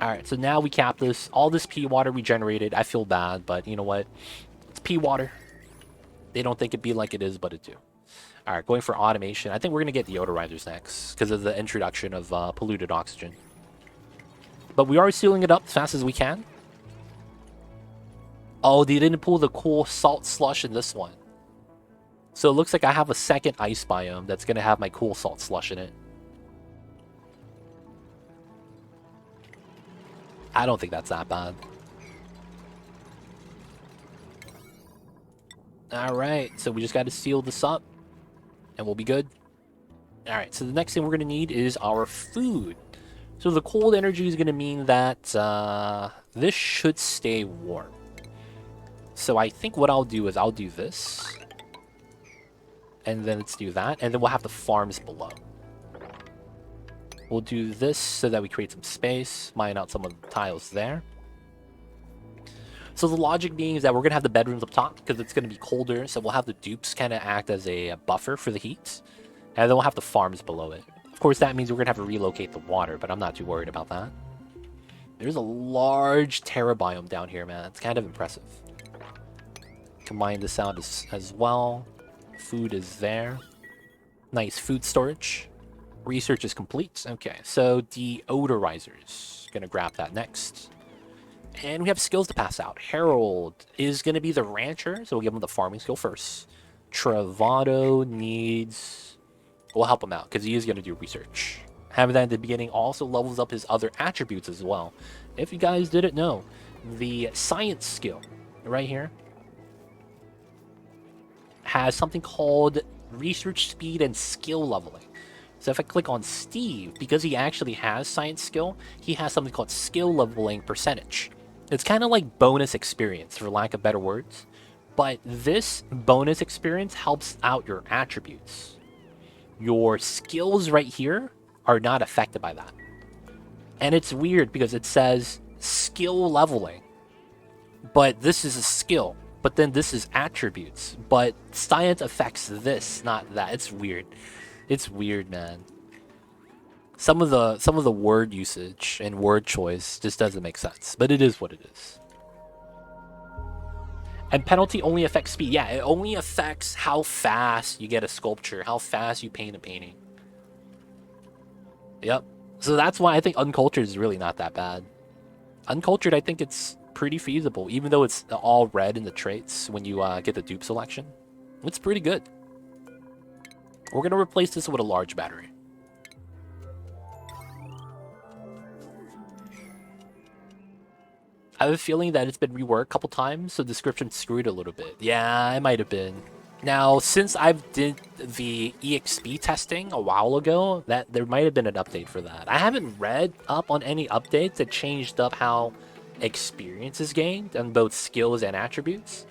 Alright, so now we cap this. All this pea water we generated. I feel bad, but you know what? It's pea water. They don't think it be like it is, but it do. Alright, going for automation. I think we're going to get deodorizers next, because of the introduction of polluted oxygen. But we are sealing it up as fast as we can. Oh, they didn't pull the cool salt slush in this one. So it looks like I have a second ice biome that's going to have my cool salt slush in it. I don't think that's that bad. Alright, so we just got to seal this up. And we'll be good. Alright, so the next thing we're going to need is our food. So the cold energy is going to mean that this should stay warm. So I think what I'll do is I'll do this. And then let's do that. And then we'll have the farms below. We'll do this so that we create some space. Mine out some of the tiles there. So the logic being is that we're going to have the bedrooms up top because it's going to be colder. So we'll have the dupes kind of act as a buffer for the heat. And then we'll have the farms below it. Of course, that means we're going to have to relocate the water, but I'm not too worried about that. There's a large Terra biome down here, man. It's kind of impressive. Combine this out as well. Food is there. Nice food storage. Research is complete. Okay, so deodorizers. Gonna grab that next. And we have skills to pass out. Harold is gonna be the rancher, so we'll give him the farming skill first. Travado needs... We'll help him out, because he is gonna do research. Having that at the beginning also levels up his other attributes as well. If you guys didn't know, the science skill right here has something called research speed and skill leveling. So if I click on Steve, because he actually has science skill, he has something called skill leveling percentage. It's kind of like bonus experience, for lack of better words. But this bonus experience helps out your attributes. Your skills right here are not affected by that. And it's weird because it says skill leveling. But this is a skill. But then this is attributes. But science affects this, not that. It's weird. It's weird, man. Some of the word usage and word choice just doesn't make sense. But it is what it is. And penalty only affects speed. Yeah, it only affects how fast you get a sculpture, how fast you paint a painting. Yep. So that's why I think uncultured is really not that bad. Uncultured, I think it's pretty feasible, even though it's all red in the traits when you get the dupe selection. It's pretty good. We're going to replace this with a large battery. I have a feeling that it's been reworked a couple times, so the description screwed a little bit. Yeah, it might have been. Now, since I've did the EXP testing a while ago, that there might have been an update for that. I haven't read up on any updates that changed up how experience is gained on both skills and attributes.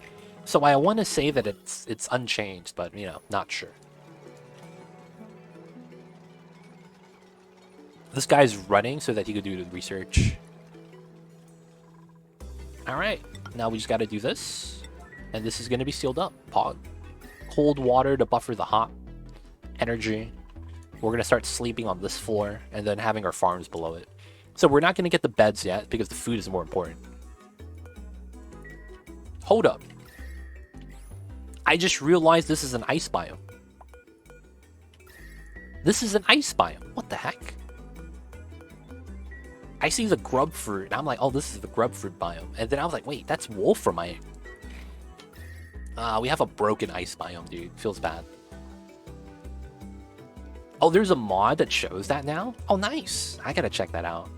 So I want to say that it's unchanged, but, you know, not sure. This guy's running so that he could do the research. Alright, now we just got to do this. And this is going to be sealed up. Pog. Cold water to buffer the hot. Energy. We're going to start sleeping on this floor and then having our farms below it. So we're not going to get the beds yet because the food is more important. Hold up. I just realized this is an ice biome. This is an ice biome. What the heck? I see the grub fruit, and I'm like, oh, this is the grub fruit biome. And then I was like, wait, that's wolframite. We have a broken ice biome, dude. Feels bad. Oh, there's a mod that shows that now? Oh, nice. I gotta check that out.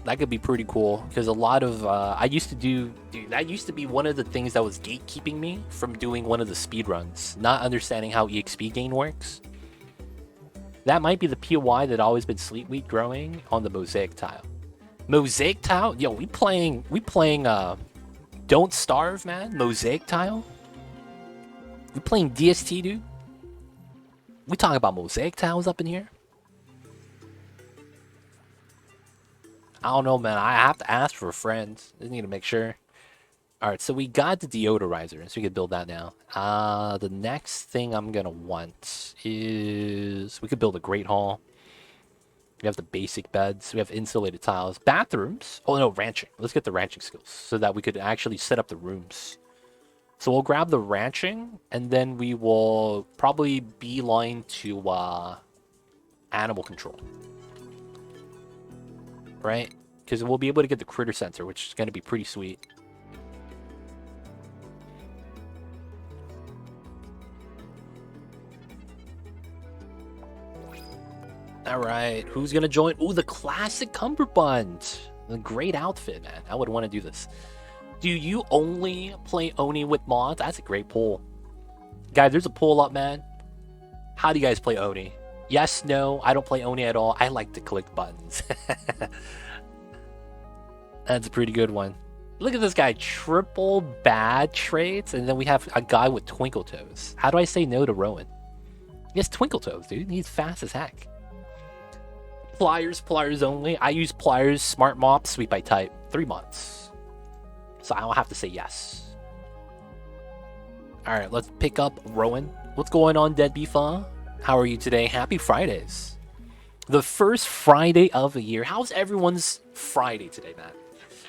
That could be pretty cool, because a lot of, I used to do, dude, that used to be one of the things that was gatekeeping me from doing one of the speedruns, not understanding how EXP gain works. That might be the POI that always been sleep-wheat growing on the mosaic tile. Mosaic tile? Yo, we playing, Don't Starve, man? Mosaic tile? We playing DST, dude? We talking about mosaic tiles up in here? I don't know, man. I have to ask for a friend. I need to make sure. Alright, so we got the deodorizer, so we can build that now. The next thing I'm gonna want is... We could build a great hall. We have the basic beds. We have insulated tiles. Bathrooms. Oh, no, ranching. Let's get the ranching skills so that we could actually set up the rooms. So we'll grab the ranching, and then we will probably beeline to animal control. Right? Because we'll be able to get the critter center, which is going to be pretty sweet. Alright, who's gonna join? Ooh, the classic cummerbund. The great outfit, man. I would want to do this. Do you only play Oni with mods? That's a great poll. Guys, there's a poll up, man. How do you guys play Oni? Yes, no, I don't play Oni at all. I like to click buttons. That's a pretty good one. Look at this guy. Triple bad traits, and then we have a guy with twinkle toes. How do I say no to Rowan? He has twinkle toes, dude. He's fast as heck. Pliers only. I use pliers, smart mop, sweep by type. 3 months. So I don't have to say yes. Alright, let's pick up Rowan. What's going on, Dead Beefa? How are you today? Happy Fridays. The first Friday of the year. How's everyone's Friday today, man?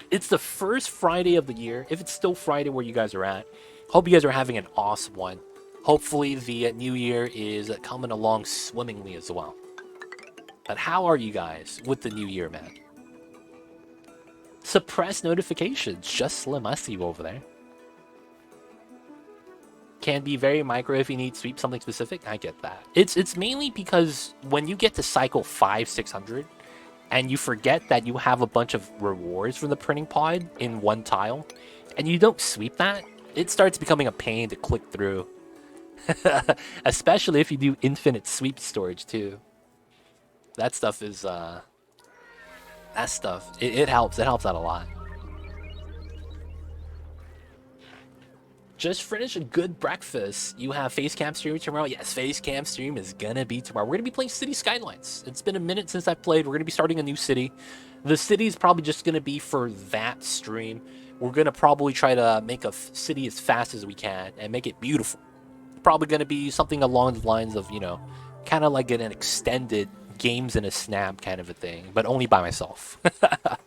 It's the first Friday of the year. If it's still Friday where you guys are at, hope you guys are having an awesome one. Hopefully the new year is coming along swimmingly as well. But how are you guys with the new year, man? Suppress notifications. Just Slim, I see you over there. Can be very micro if you need to sweep something specific. I get that. It's mainly because when you get to cycle 500-600 and you forget that you have a bunch of rewards from the printing pod in one tile and you don't sweep that, it starts becoming a pain to click through. Especially if you do infinite sweep storage too. That stuff is it helps. It helps out a lot. Just finish a good breakfast. You have face cam stream tomorrow? Yes, face cam stream is gonna be tomorrow. We're gonna be playing City Skylines. It's been a minute since I've played. We're gonna be starting a new city. The city is probably just gonna be for that stream. We're gonna probably try to make a city as fast as we can and make it beautiful. Probably gonna be something along the lines of, you know, kind of like an extended games in a snap kind of a thing, but only by myself. But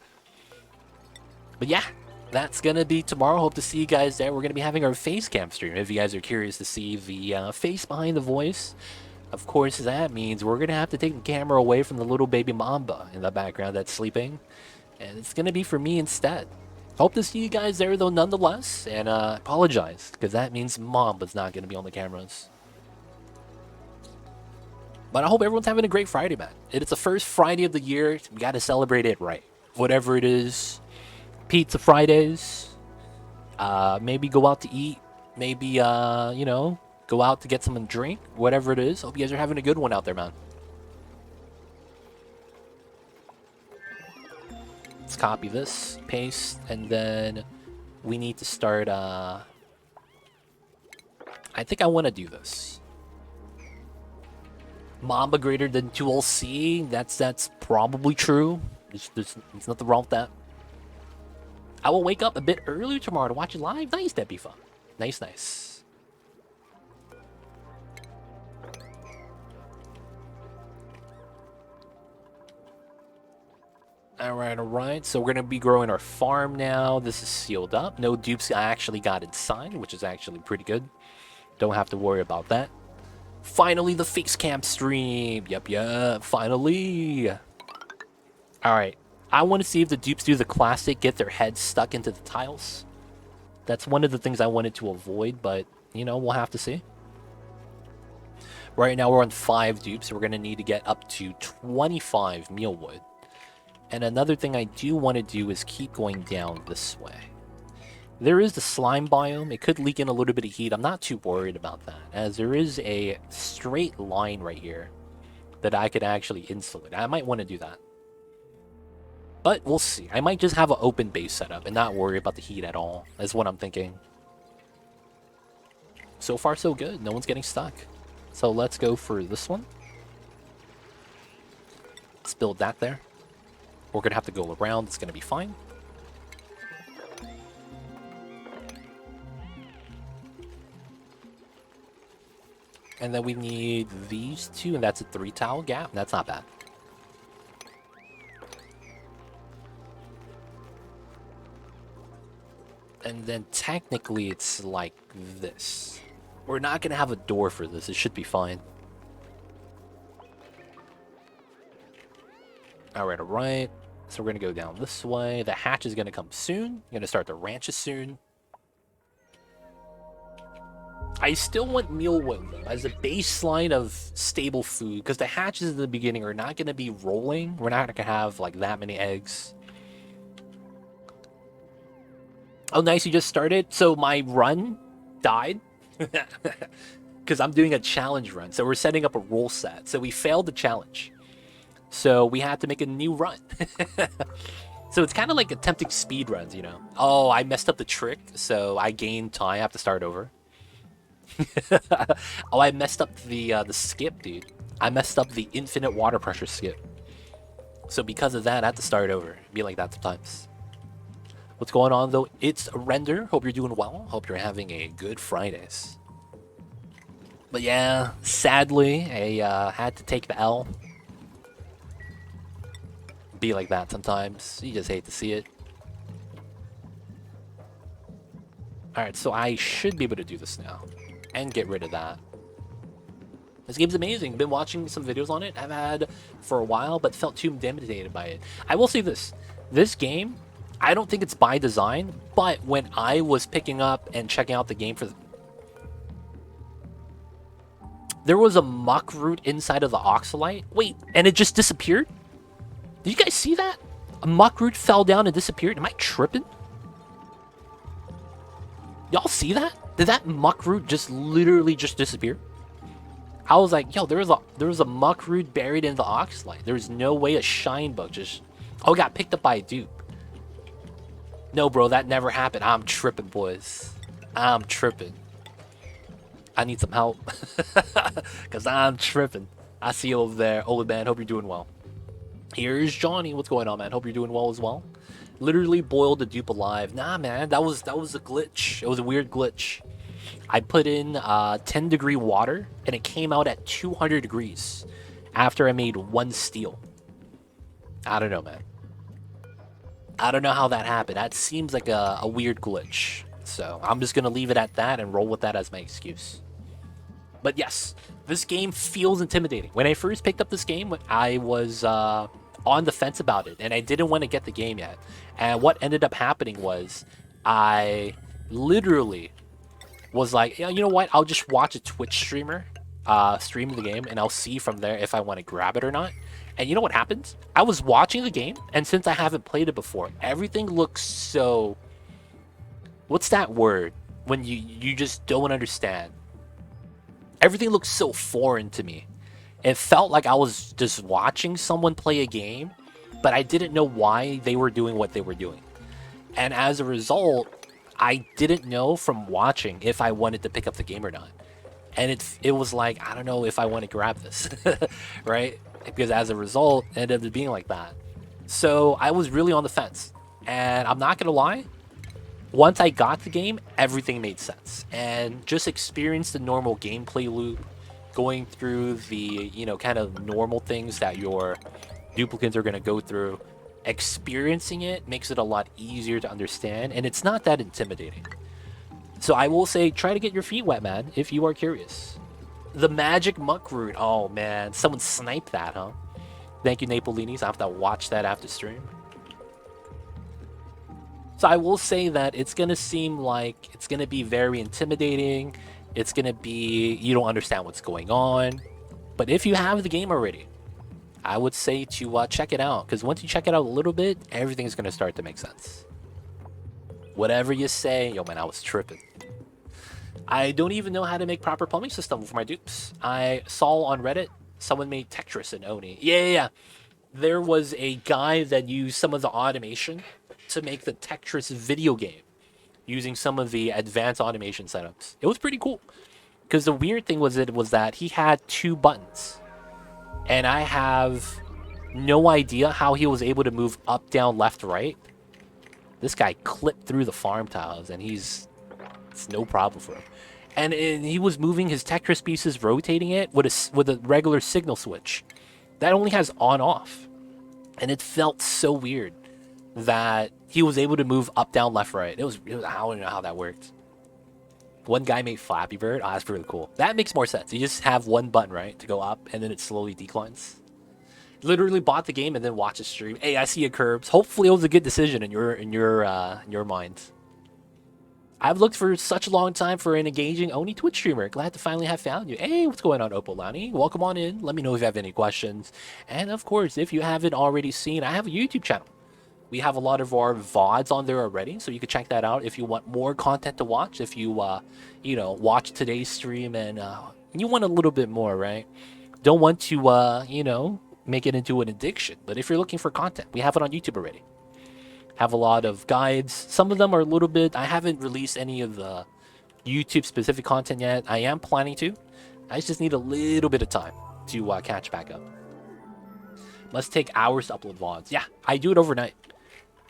yeah. That's going to be tomorrow. Hope to see you guys there. We're going to be having our face cam stream. If you guys are curious to see the face behind the voice, of course, that means we're going to have to take the camera away from the little baby Mamba in the background that's sleeping. And it's going to be for me instead. Hope to see you guys there, though, nonetheless. And apologize, because that means Mamba's not going to be on the cameras. But I hope everyone's having a great Friday, man. It's the first Friday of the year. We got to celebrate it right. Whatever it is. Pizza Fridays, maybe go out to eat, maybe, you know, go out to get something to drink, whatever it is. Hope you guys are having a good one out there, man. Let's copy this, paste, and then we need to start, I think I want to do this. Mamba greater than 2LC, that's probably true. There's nothing wrong with that. I will wake up a bit earlier tomorrow to watch it live. Nice, that'd be fun. Nice, nice. Alright. So we're going to be growing our farm now. This is sealed up. No dupes actually got inside, which is actually pretty good. Don't have to worry about that. Finally, the face cam stream. Yep. Finally. Alright. I want to see if the dupes do the classic, get their heads stuck into the tiles. That's one of the things I wanted to avoid, but, you know, we'll have to see. Right now we're on 5 dupes, so we're going to need to get up to 25 mealwood. And another thing I do want to do is keep going down this way. There is the slime biome. It could leak in a little bit of heat. I'm not too worried about that, as there is a straight line right here that I could actually insulate. I might want to do that. But we'll see. I might just have an open base setup and not worry about the heat at all. That's what I'm thinking. So far, so good. No one's getting stuck. So let's go for this one. Let's build that there. We're going to have to go around. It's going to be fine. And then we need these two, and that's a 3 tile gap. That's not bad. And then technically it's like this. We're not going to have a door for this. It should be fine. Alright. So we're going to go down this way. The hatch is going to come soon. I'm going to start the ranches soon. I still want mealwood, though, as a baseline of stable food. Because the hatches at the beginning are not going to be rolling. We're not going to have, like, that many eggs. Oh, nice, you just started? So my run died? Because I'm doing a challenge run. So we're setting up a rule set. So we failed the challenge. So we had to make a new run. So it's kind of like attempting speed runs, you know? Oh, I messed up the trick, so I gained time. I have to start over. Oh, I messed up the skip, dude. I messed up the infinite water pressure skip. So because of that, I have to start over. It'd be like that sometimes. What's going on, though? It's Render. Hope you're doing well. Hope you're having a good Fridays. But yeah, sadly, I had to take the L. be like that sometimes. You just hate to see it. Alright, so I should be able to do this now. And get rid of that. This game's amazing. Been watching some videos on it. I've had for a while, but felt too intimidated by it. I will say this. This game, I don't think it's by design, but when I was picking up and checking out the game for... There was a muck root inside of the oxalite. Wait, and it just disappeared? Did you guys see that? A muck root fell down and disappeared? Am I tripping? Y'all see that? Did that muck root just literally just disappear? I was like, yo, there was a muck root buried in the oxalite. There's no way a shine bug just... Oh, got picked up by a dupe. No, bro, that never happened. I'm tripping, boys. I'm tripping. I need some help. Because I'm tripping. I see you over there. Old man, hope you're doing well. Here's Johnny. What's going on, man? Hope you're doing well as well. Literally boiled the dupe alive. Nah, man, that was a glitch. It was a weird glitch. I put in 10-degree water, and it came out at 200 degrees after I made one steel. I don't know, man. I don't know how that happened. That seems like a weird glitch. So I'm just going to leave it at that and roll with that as my excuse. But yes, this game feels intimidating. When I first picked up this game, I was on the fence about it, and I didn't want to get the game yet. And what ended up happening was I literally was like, yeah, you know what? I'll just watch a Twitch streamer stream the game, and I'll see from there if I want to grab it or not. And you know what happened? I was watching the game, and since I haven't played it before, everything looks so... What's that word? When you just don't understand. Everything looks so foreign to me. It felt like I was just watching someone play a game, but I didn't know why they were doing what they were doing. And as a result, I didn't know from watching if I wanted to pick up the game or not. And it was like, I don't know if I want to grab this, right? Because as a result, it ended up being like that. So I was really on the fence. And I'm not going to lie, once I got the game, everything made sense. And just experience the normal gameplay loop, going through the, you know, kind of normal things that your duplicates are going to go through. Experiencing it makes it a lot easier to understand, and it's not that intimidating. So I will say, try to get your feet wet, man, if you are curious. The magic muck root. Oh, man. Someone sniped that, huh? Thank you, Napolinis. I have to watch that after stream. So I will say that it's going to seem like it's going to be very intimidating. It's going to be, you don't understand what's going on. But if you have the game already, I would say to check it out. Because once you check it out a little bit, everything's going to start to make sense. Whatever you say, yo, man, I was tripping. I don't even know how to make proper plumbing system for my dupes. I saw on Reddit, someone made Tetris and Oni. Yeah. There was a guy that used some of the automation to make the Tetris video game using some of the advanced automation setups. It was pretty cool. Because the weird thing was that he had 2 buttons. And I have no idea how he was able to move up, down, left, right. This guy clipped through the farm tiles, and it's no problem for him. And he was moving his Tetris pieces, rotating it with a regular signal switch that only has on-off. And it felt so weird that he was able to move up, down, left, right. I don't know how that worked. One guy made Flappy Bird. Oh, that's pretty cool. That makes more sense. You just have one button, right, to go up, and then it slowly declines. Literally bought the game and then watched the stream. Hey, I see you, Curbs. Hopefully, it was a good decision in your mind. I've looked for such a long time for an engaging Oni Twitch streamer. Glad to finally have found you. Hey, what's going on, Opolani? Welcome on in. Let me know if you have any questions. And of course, if you haven't already seen, I have a YouTube channel. We have a lot of our VODs on there already, so you can check that out if you want more content to watch. If you, watch today's stream and you want a little bit more, right? Don't want to, make it into an addiction. But if you're looking for content, we have it on YouTube already. Have a lot of guides. Some of them are a little bit... I haven't released any of the YouTube-specific content yet. I am planning to. I just need a little bit of time to catch back up. Must take hours to upload VODs. Yeah, I do it overnight.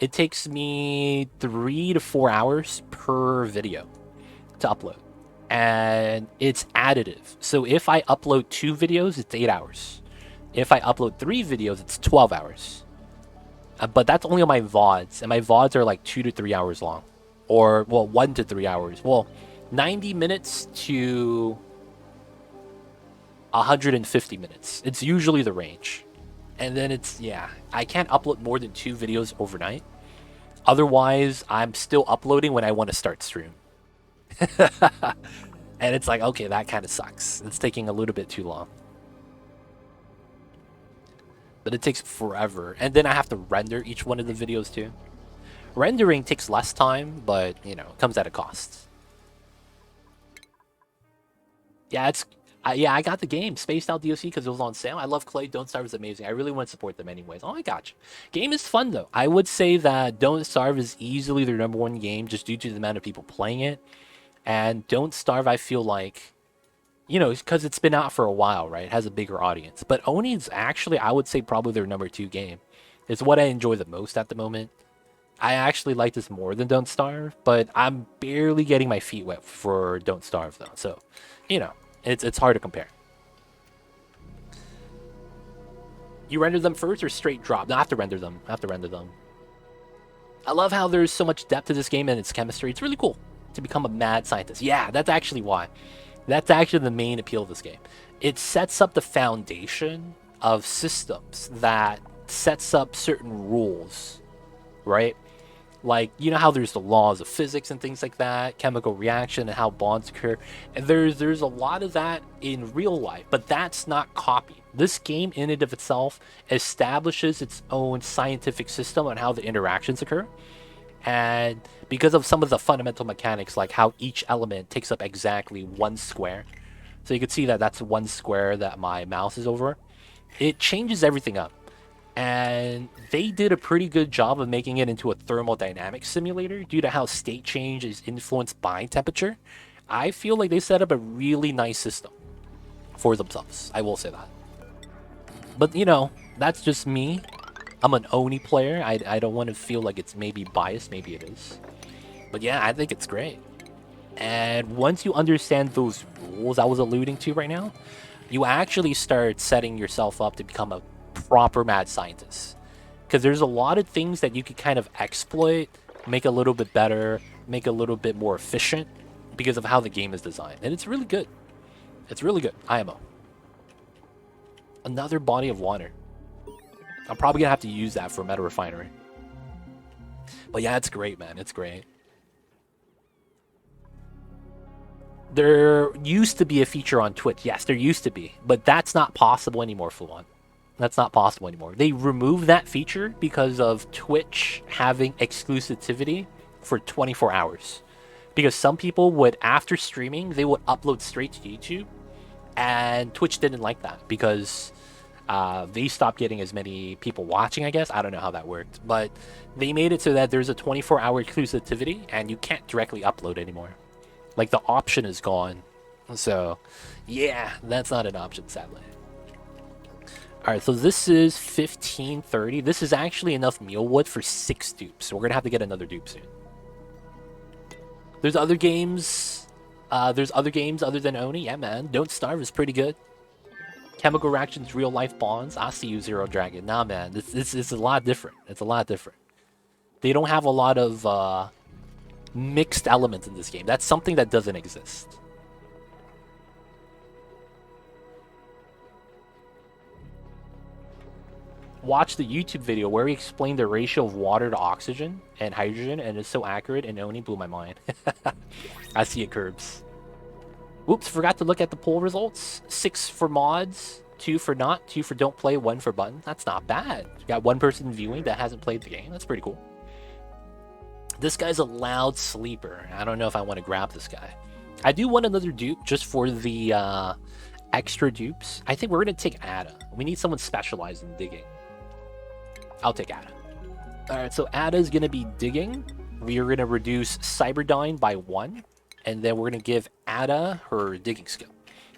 It takes me 3 to 4 hours per video to upload. And it's additive. So if I upload 2 videos, it's 8 hours. If I upload 3 videos, it's 12 hours. But that's only on my VODs, and my VODs are like 2 to 3 hours long, or well, 1 to 3 hours. Well, 90 minutes to 150 minutes. It's usually the range. And then it's, yeah, I can't upload more than 2 videos overnight. Otherwise, I'm still uploading when I want to start stream. And it's like, okay, that kind of sucks. It's taking a little bit too long. But it takes forever. And then I have to render each one of the videos too. Rendering takes less time, but, you know, it comes at a cost. Yeah, yeah, I got the game, Spaced Out DLC, because it was on sale. I love Clay. Don't Starve is amazing. I really want to support them anyways. Oh, I got you. Game is fun, though. I would say that Don't Starve is easily their #1 game, just due to the amount of people playing it. And Don't Starve, I feel like, you know, because it's been out for a while, right? It has a bigger audience. But Oni is actually, I would say, probably their #2 game. It's what I enjoy the most at the moment. I actually like this more than Don't Starve, but I'm barely getting my feet wet for Don't Starve, though. So, you know, it's hard to compare. You render them first or straight drop? No, I have to render them. I have to render them. I love how there's so much depth to this game and its chemistry. It's really cool to become a mad scientist. Yeah, that's actually why. That's actually the main appeal of this game. It sets up the foundation of systems that sets up certain rules, right? Like, you know how there's the laws of physics and things like that, chemical reaction and how bonds occur. And there's a lot of that in real life, but that's not copied. This game in and of itself establishes its own scientific system on how the interactions occur. And because of some of the fundamental mechanics, like how each element takes up exactly 1 square. So you can see that that's 1 square that my mouse is over. It changes everything up. And they did a pretty good job of making it into a thermodynamic simulator due to how state change is influenced by temperature. I feel like they set up a really nice system for themselves. I will say that. But, you know, that's just me. I'm an Oni player. I don't want to feel like it's maybe biased. Maybe it is. But yeah, I think it's great. And once you understand those rules I was alluding to right now, you actually start setting yourself up to become a proper mad scientist. Because there's a lot of things that you could kind of exploit, make a little bit better, make a little bit more efficient because of how the game is designed. And it's really good. It's really good. IMO. Another body of water. I'm probably going to have to use that for Meta Refinery. But yeah, it's great, man. It's great. There used to be a feature on Twitch. Yes, there used to be. But that's not possible anymore, Fluon. That's not possible anymore. They removed that feature because of Twitch having exclusivity for 24 hours. Because some people would, after streaming, they would upload straight to YouTube. And Twitch didn't like that because they stopped getting as many people watching, I guess. I don't know how that worked. But they made it so that there's a 24-hour exclusivity and you can't directly upload anymore. Like, the option is gone. So, yeah, that's not an option, sadly. Alright, so this is 1530. This is actually enough mealwood for 6 dupes. So we're going to have to get another dupe soon. There's other games. There's other games other than Oni. Yeah, man. Don't Starve is pretty good. Chemical reactions, real life bonds. I see you, Zero Dragon. Nah, man. It's a lot different. It's a lot different. They don't have a lot of mixed elements in this game. That's something that doesn't exist. Watch the YouTube video where he explained the ratio of water to oxygen and hydrogen, and it's so accurate, and Oni blew my mind. I see it, Curbs. Whoops, forgot to look at the poll results. 6 for mods, 2 for not, 2 for don't play, 1 for button. That's not bad. You got 1 person viewing that hasn't played the game. That's pretty cool. This guy's a loud sleeper. I don't know if I want to grab this guy. I do want another dupe just for the extra dupes. I think we're going to take Ada. We need someone specialized in digging. I'll take Ada. Alright, so Ada is going to be digging. We are going to reduce Cyberdyne by 1. And then we're going to give Ada her digging skill.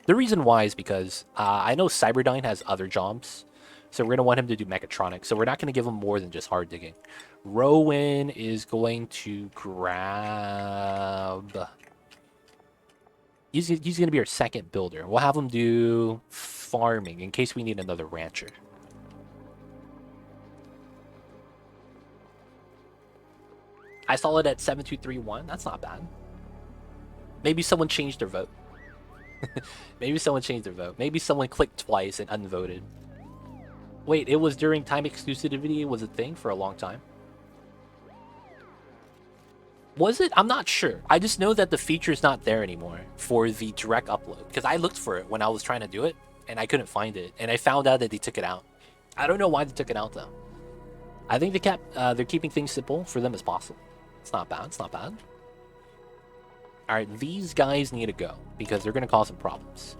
The reason why is because I know Cyberdyne has other jobs. So we're going to want him to do mechatronics. So we're not going to give him more than just hard digging. Rowan is going to grab... He's going to be our second builder. We'll have him do farming in case we need another rancher. I saw it at 7231. That's not bad. Maybe someone changed their vote. Maybe someone changed their vote. Maybe someone clicked twice and unvoted. Wait, it was during time exclusivity was a thing for a long time. Was it? I'm not sure. I just know that the feature is not there anymore for the direct upload. Because I looked for it when I was trying to do it, and I couldn't find it. And I found out that they took it out. I don't know why they took it out, though. I think they're keeping things simple for them as possible. It's not bad. It's not bad. All right, these guys need to go because they're going to cause some problems.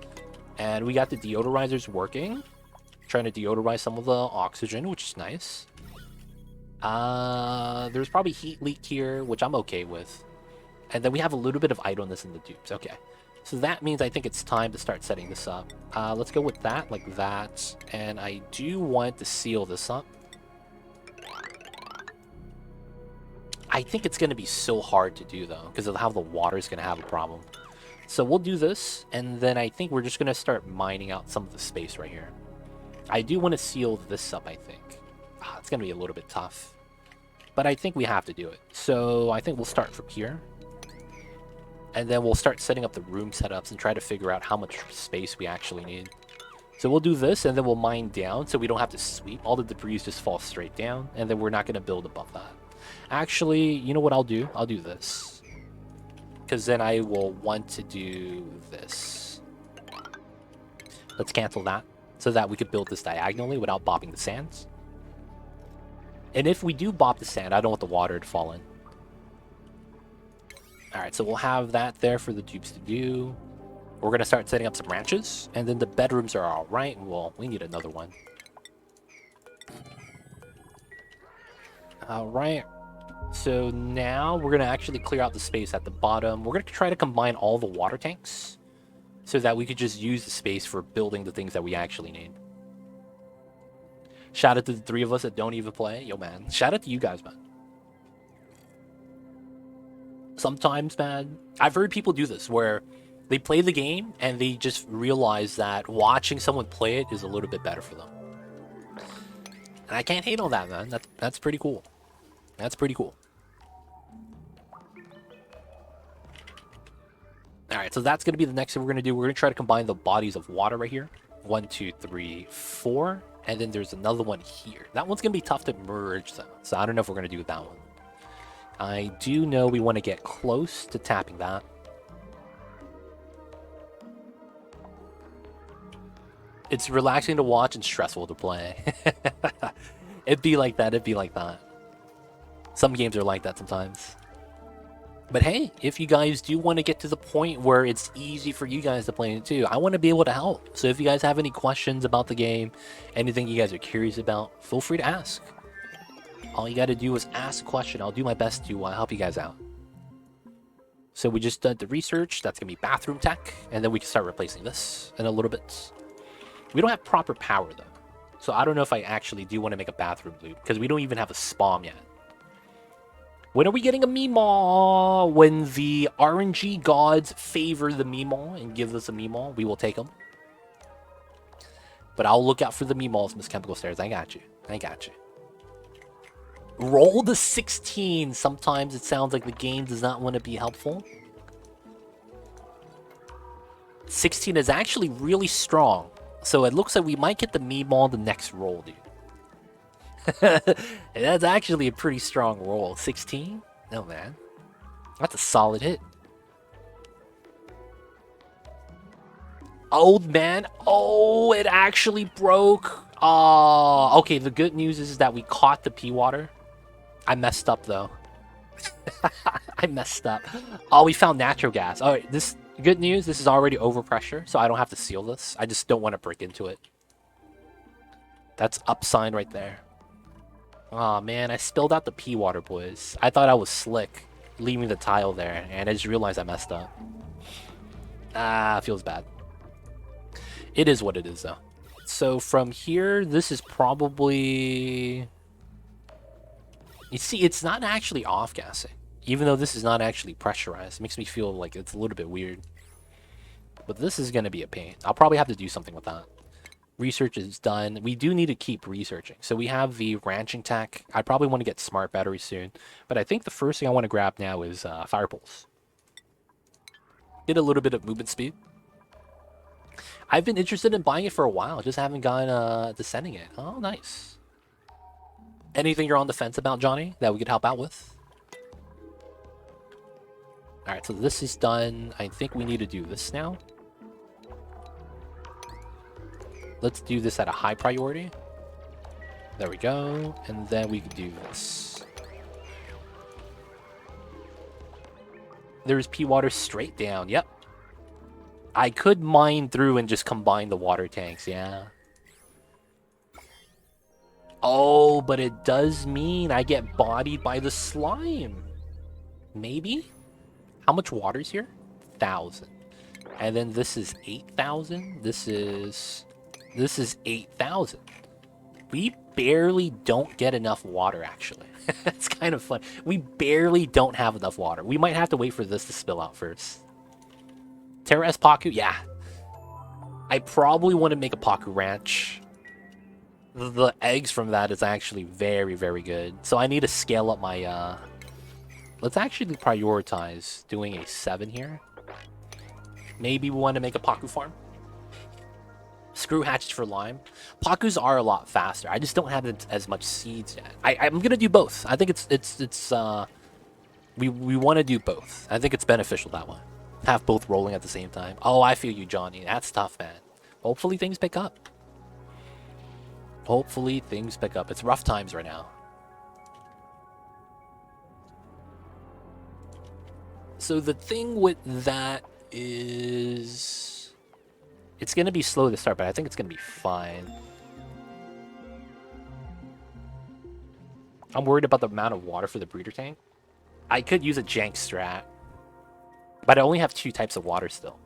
And we got the deodorizers working. Trying to deodorize some of the oxygen, which is nice. There's probably heat leak here, which I'm okay with. And then we have a little bit of idleness in the dupes. Okay. So that means I think it's time to start setting this up. Let's go with that, like that. And I do want to seal this up. I think it's going to be so hard to do, though, because of how the water is going to have a problem. So we'll do this, and then I think we're just going to start mining out some of the space right here. I do want to seal this up, I think. It's going to be a little bit tough. But I think we have to do it. So I think we'll start from here. And then we'll start setting up the room setups and try to figure out how much space we actually need. So we'll do this, and then we'll mine down so we don't have to sweep. All the debris just fall straight down, and then we're not going to build above that. Actually, you know what I'll do? I'll do this. Because then I will want to do this. Let's cancel that so that we could build this diagonally without bopping the sands. And if we do bop the sand, I don't want the water to fall in. Alright, so we'll have that there for the dupes to do. We're going to start setting up some ranches. And then the bedrooms are alright. Well, we need another one. Alright. So now we're going to actually clear out the space at the bottom. We're going to try to combine all the water tanks so that we could just use the space for building the things that we actually need. Shout out to the three of us that don't even play. Yo, man. Shout out to you guys, man. Sometimes, man, I've heard people do this where they play the game and they just realize that watching someone play it is a little bit better for them. And I can't hate on that, man. That's pretty cool. That's pretty cool. Alright, so that's going to be the next thing we're going to do. We're going to try to combine the bodies of water right here. 1, 2, 3, 4. And then there's another one here. That one's going to be tough to merge, though. So I don't know if we're going to do that one. I do know we want to get close to tapping that. It's relaxing to watch and stressful to play. It'd be like that. It'd be like that. Some games are like that sometimes. But hey, if you guys do want to get to the point where it's easy for you guys to play it too, I want to be able to help. So if you guys have any questions about the game, anything you guys are curious about, feel free to ask. All you got to do is ask a question. I'll do my best to help you guys out. So we just did the research. That's going to be bathroom tech. And then we can start replacing this in a little bit. We don't have proper power though. So I don't know if I actually do want to make a bathroom loop because we don't even have a spawn yet. When are we getting a Meemaw? When the RNG gods favor the Meemaw and give us a Meemaw, we will take them. But I'll look out for the Meemaws, Miss Chemical Stairs. I got you. I got you. Roll the 16. Sometimes it sounds like the game does not want to be helpful. 16 is actually really strong. So it looks like we might get the Meemaw the next roll, dude. That's actually a pretty strong roll. 16? No, man. That's a solid hit. Old man. Oh, it actually broke. Okay, the good news is that we caught the pea water. I messed up, though. I messed up. Oh, we found natural gas. All right, this good news. This is already overpressure, so I don't have to seal this. I just don't want to break into it. That's up sign right there. Oh man, I spilled out the pea water, boys. I thought I was slick, leaving the tile there, and I just realized I messed up. Feels bad. It is what it is, though. So from here, this is probably... You see, it's not actually off-gassing, even though this is not actually pressurized. It makes me feel like it's a little bit weird. But this is going to be a pain. I'll probably have to do something with that. Research is done. We do need to keep researching. So we have the ranching tech. I probably want to get smart batteries soon. But I think the first thing I want to grab now is fire poles. Get a little bit of movement speed. I've been interested in buying it for a while. Just haven't gotten to sending it. Oh, nice. Anything you're on the fence about, Johnny, that we could help out with? Alright, so this is done. I think we need to do this now. Let's do this at a high priority. There we go. And then we can do this. There's P water straight down. Yep. I could mine through and just combine the water tanks. Yeah. Oh, but it does mean I get bodied by the slime. Maybe? How much water is here? 1,000. And then this is 8,000. This is 8,000. We barely don't get enough water, actually. It's kind of fun. We barely don't have enough water. We might have to wait for this to spill out first. Terra Paku? Yeah. I probably want to make a Paku Ranch. The eggs from that is actually very, very good. So I need to scale up my... Let's actually prioritize doing a 7 here. Maybe we want to make a Paku farm. Screw hatches for lime. Pakus are a lot faster. I just don't have as much seeds yet. I'm gonna do both. I think we want to do both. I think it's beneficial that way. Have both rolling at the same time. Oh, I feel you, Johnny. That's tough, man. Hopefully things pick up. Hopefully things pick up. It's rough times right now. So the thing with that is... It's going to be slow to start, but I think it's going to be fine. I'm worried about the amount of water for the breeder tank. I could use a jank strat, but I only have 2 types of water still.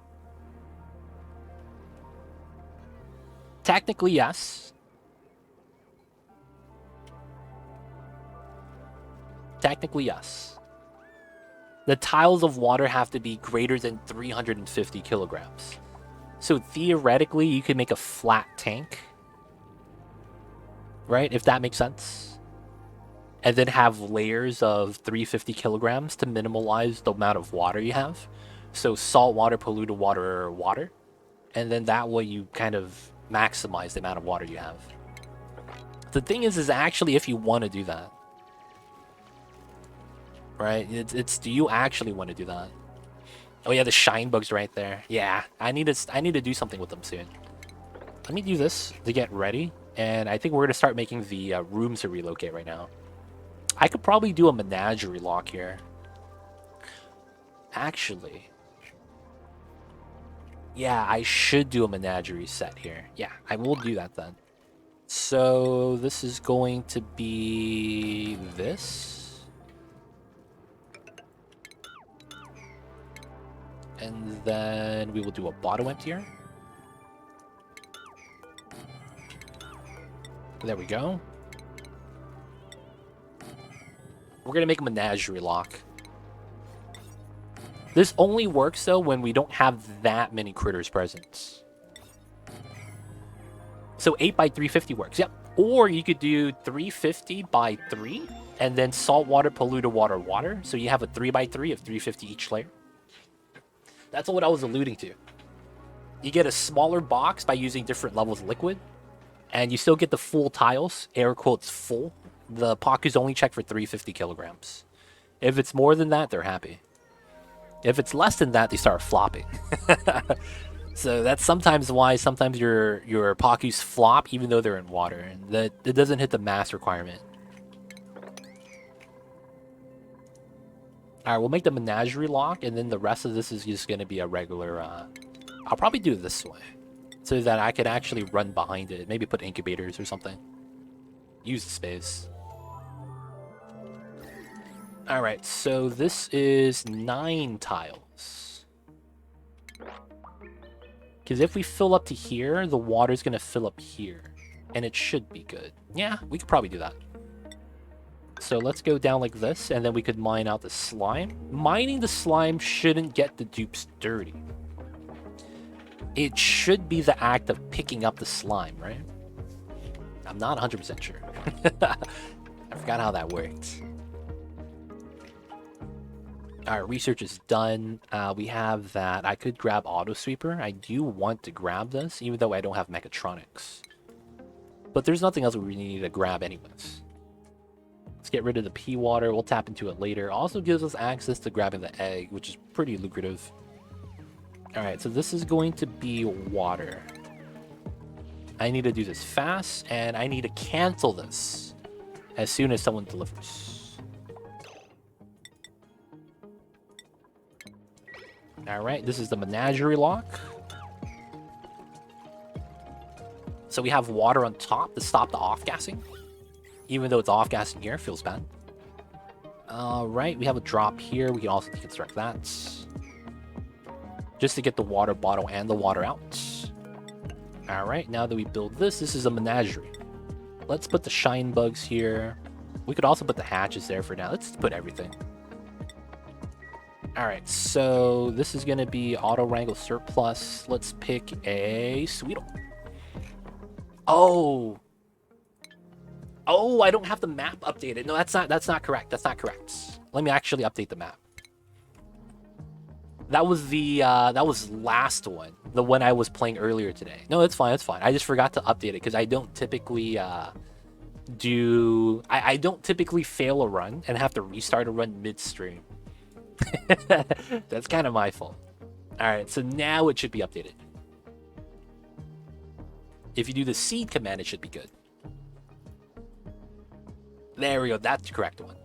Technically, yes. Technically, yes. The tiles of water have to be greater than 350 kilograms. So theoretically, you could make a flat tank, right? If that makes sense. And then have layers of 350 kilograms to minimalize the amount of water you have. So salt water, polluted water, water. And then that way you kind of maximize the amount of water you have. The thing is actually if you want to do that. Right? It's do you actually want to do that? Oh yeah, the shine bug's right there. Yeah, I need to do something with them soon. Let me do this to get ready, and I think we're gonna start making the rooms to relocate right now. I could probably do a menagerie lock here. Actually, yeah, I should do a menagerie set here. Yeah, I will do that then. So this is going to be this. And then we will do a bottom emptier. There we go. We're going to make a menagerie lock. This only works, though, when we don't have that many critters present. So 8 by 350 works, yep. Or you could do 350 by 3, and then salt water, polluted water, water. So you have a 3 by 3 of 350 each layer. That's what I was alluding to. You get a smaller box by using different levels of liquid, and you still get the full tiles, air quotes full. The Pakus only check for 350 kilograms. If it's more than that, they're happy. If it's less than that, they start flopping. So that's sometimes why sometimes your Pakus flop even though they're in water, and that it doesn't hit the mass requirement. Alright, we'll make the menagerie lock, and then the rest of this is just going to be a regular... I'll probably do it this way, so that I could actually run behind it. Maybe put incubators or something. Use the space. Alright, so this is 9 tiles. Because if we fill up to here, the water's going to fill up here. And it should be good. Yeah, we could probably do that. So let's go down like this, and then we could mine out the slime. Mining the slime shouldn't get the dupes dirty. It should be the act of picking up the slime, right? I'm not 100% sure. I forgot how that worked. Our research is done. We have that. I could grab Auto Sweeper. I do want to grab this, even though I don't have Mechatronics. But there's nothing else we need to grab anyways. Let's get rid of the pea water. We'll tap into it later. Also gives us access to grabbing the egg, which is pretty lucrative. Alright, so this is going to be water. I need to do this fast, and I need to cancel this as soon as someone delivers. Alright, this is the Menagerie lock. So we have water on top to stop the off-gassing. Even though it's off-gassing here, feels bad. Alright, we have a drop here. We can also deconstruct that. Just to get the water bottle and the water out. Alright, now that we build this, this is a Menagerie. Let's put the shine bugs here. We could also put the hatches there for now. Let's put everything. Alright, so this is going to be Auto Wrangle Surplus. Let's pick a Sweetle. Oh, I don't have the map updated. No, that's not correct. That's not correct. Let me actually update the map. That was the that was last one, the one I was playing earlier today. No, it's fine. It's fine. I just forgot to update it because I don't typically I don't typically fail a run and have to restart a run midstream. That's kind of my fault. All right, so now it should be updated. If you do the seed command, it should be good. There we go. That's the correct one.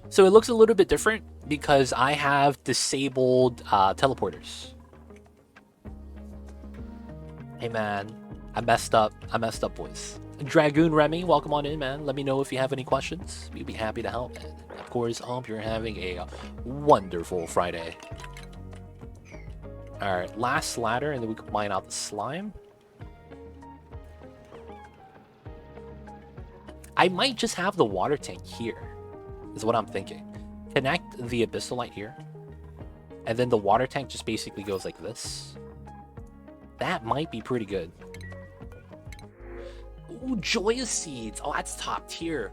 So it looks a little bit different because I have disabled teleporters. Hey, man. I messed up. Boys. Dragoon Remy, welcome on in, man. Let me know if you have any questions. We'd be happy to help. And of course, hope you're having a wonderful Friday. All right, last ladder, and then we can mine out the slime. I might just have the water tank here, is what I'm thinking. Connect the Abyssalite here, and then the water tank just basically goes like this. That might be pretty good. Ooh, Joya seeds. Oh, that's top tier.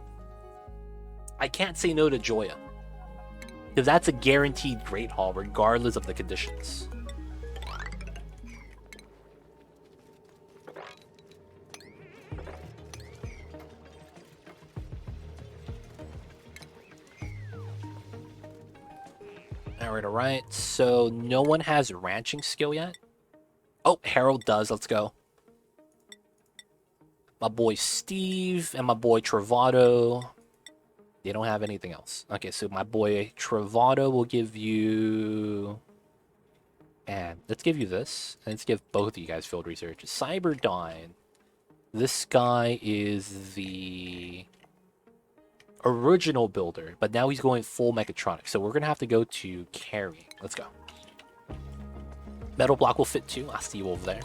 I can't say no to Joya, because that's a guaranteed great haul regardless of the conditions. Alright. So no one has ranching skill yet. Oh, Harold does. Let's go. My boy Steve and my boy Travado. They don't have anything else. Okay, so my boy Travado will give you... And let's give you this. And let's give both of you guys field research. Cyberdyne. This guy is the original builder, but now he's going full mechatronics. So we're going to have to go to carrying. Let's go. Metal block will fit too. I see you over there.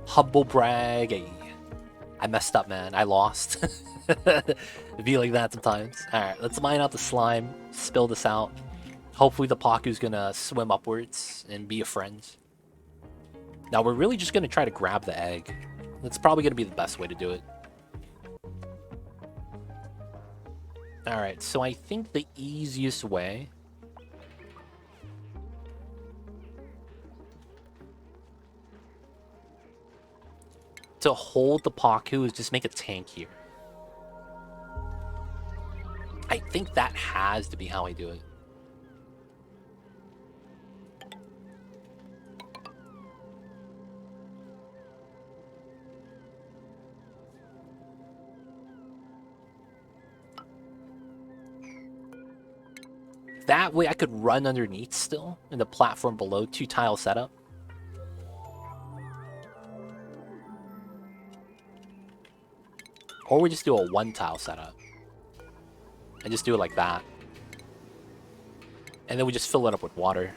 Humble brag. Hey. I messed up, man. I lost. It'd be like that sometimes. Alright, let's mine out the slime. Spill this out. Hopefully the Paku's gonna swim upwards and be a friend. Now we're really just gonna try to grab the egg. That's probably gonna be the best way to do it. Alright, so I think the easiest way... to hold the Paku is just make a tank here. I think that has to be how I do it. That way I could run underneath still in the platform below, 2-tile setup. Or we just do a 1-tile setup. And just do it like that. And then we just fill it up with water.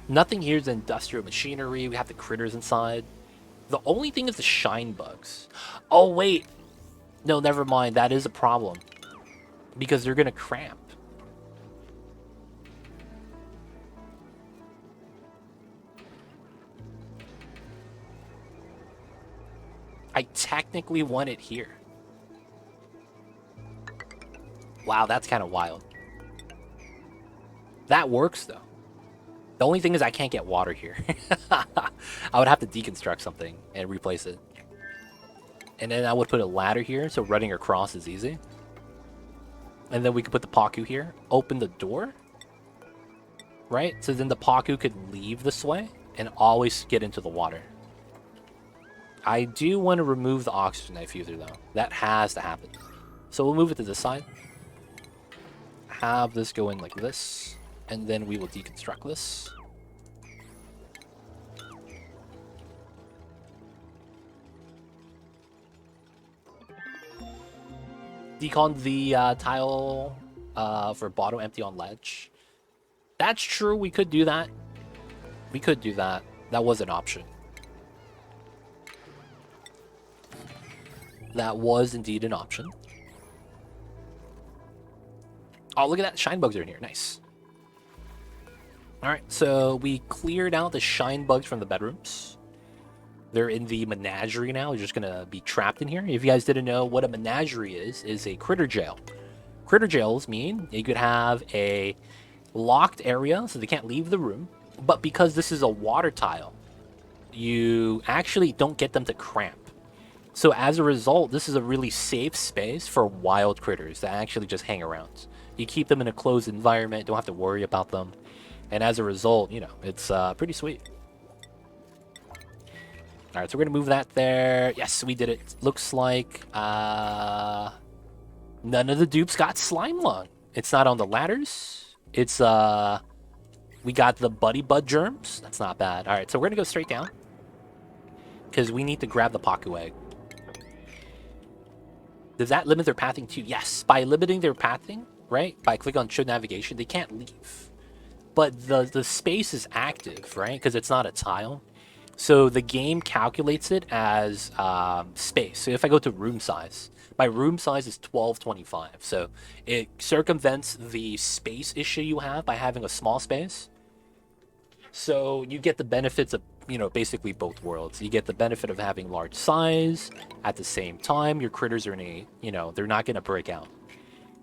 Nothing here is industrial machinery. We have the critters inside. The only thing is the shine bugs. Oh, wait. No, never mind. That is a problem. Because they're going to cramp. I technically want it here. Wow, that's kind of wild. That works, though. The only thing is I can't get water here. I would have to deconstruct something and replace it. And then I would put a ladder here, so running across is easy. And then we could put the Paku here, open the door. Right? So then the Paku could leave this way and always get into the water. I do want to remove the oxygen diffuser, though. That has to happen. So we'll move it to this side. Have this go in like this. And then we will deconstruct this. Decon the tile for bottom empty on ledge. That's true, we could do that. We could do that. That was an option. That was indeed an option. Oh, look at that. Shine bugs are in here. Nice. Alright, so we cleared out the shine bugs from the bedrooms. They're in the Menagerie now. They're just going to be trapped in here. If you guys didn't know what a Menagerie is a critter jail. Critter jails mean you could have a locked area so they can't leave the room. But because this is a water tile, you actually don't get them to cramp. So as a result, this is a really safe space for wild critters that actually just hang around. You keep them in a closed environment, don't have to worry about them. And as a result, you know, it's pretty sweet. Alright, so we're going to move that there. Yes, we did it. Looks like none of the dupes got slime lung. It's not on the ladders. It's, we got the buddy bud germs. That's not bad. Alright, so we're going to go straight down. Because we need to grab the Paku egg. Does that limit their pathing too? Yes. By limiting their pathing, right? By clicking on show navigation, they can't leave. But the space is active, right? Because it's not a tile. So the game calculates it as space. So if I go to room size, my room size is 1225. So it circumvents the space issue you have by having a small space. So you get the benefits of, you know, basically both worlds. You get the benefit of having large size. At the same time, your critters are in a, you know, they're not going to break out.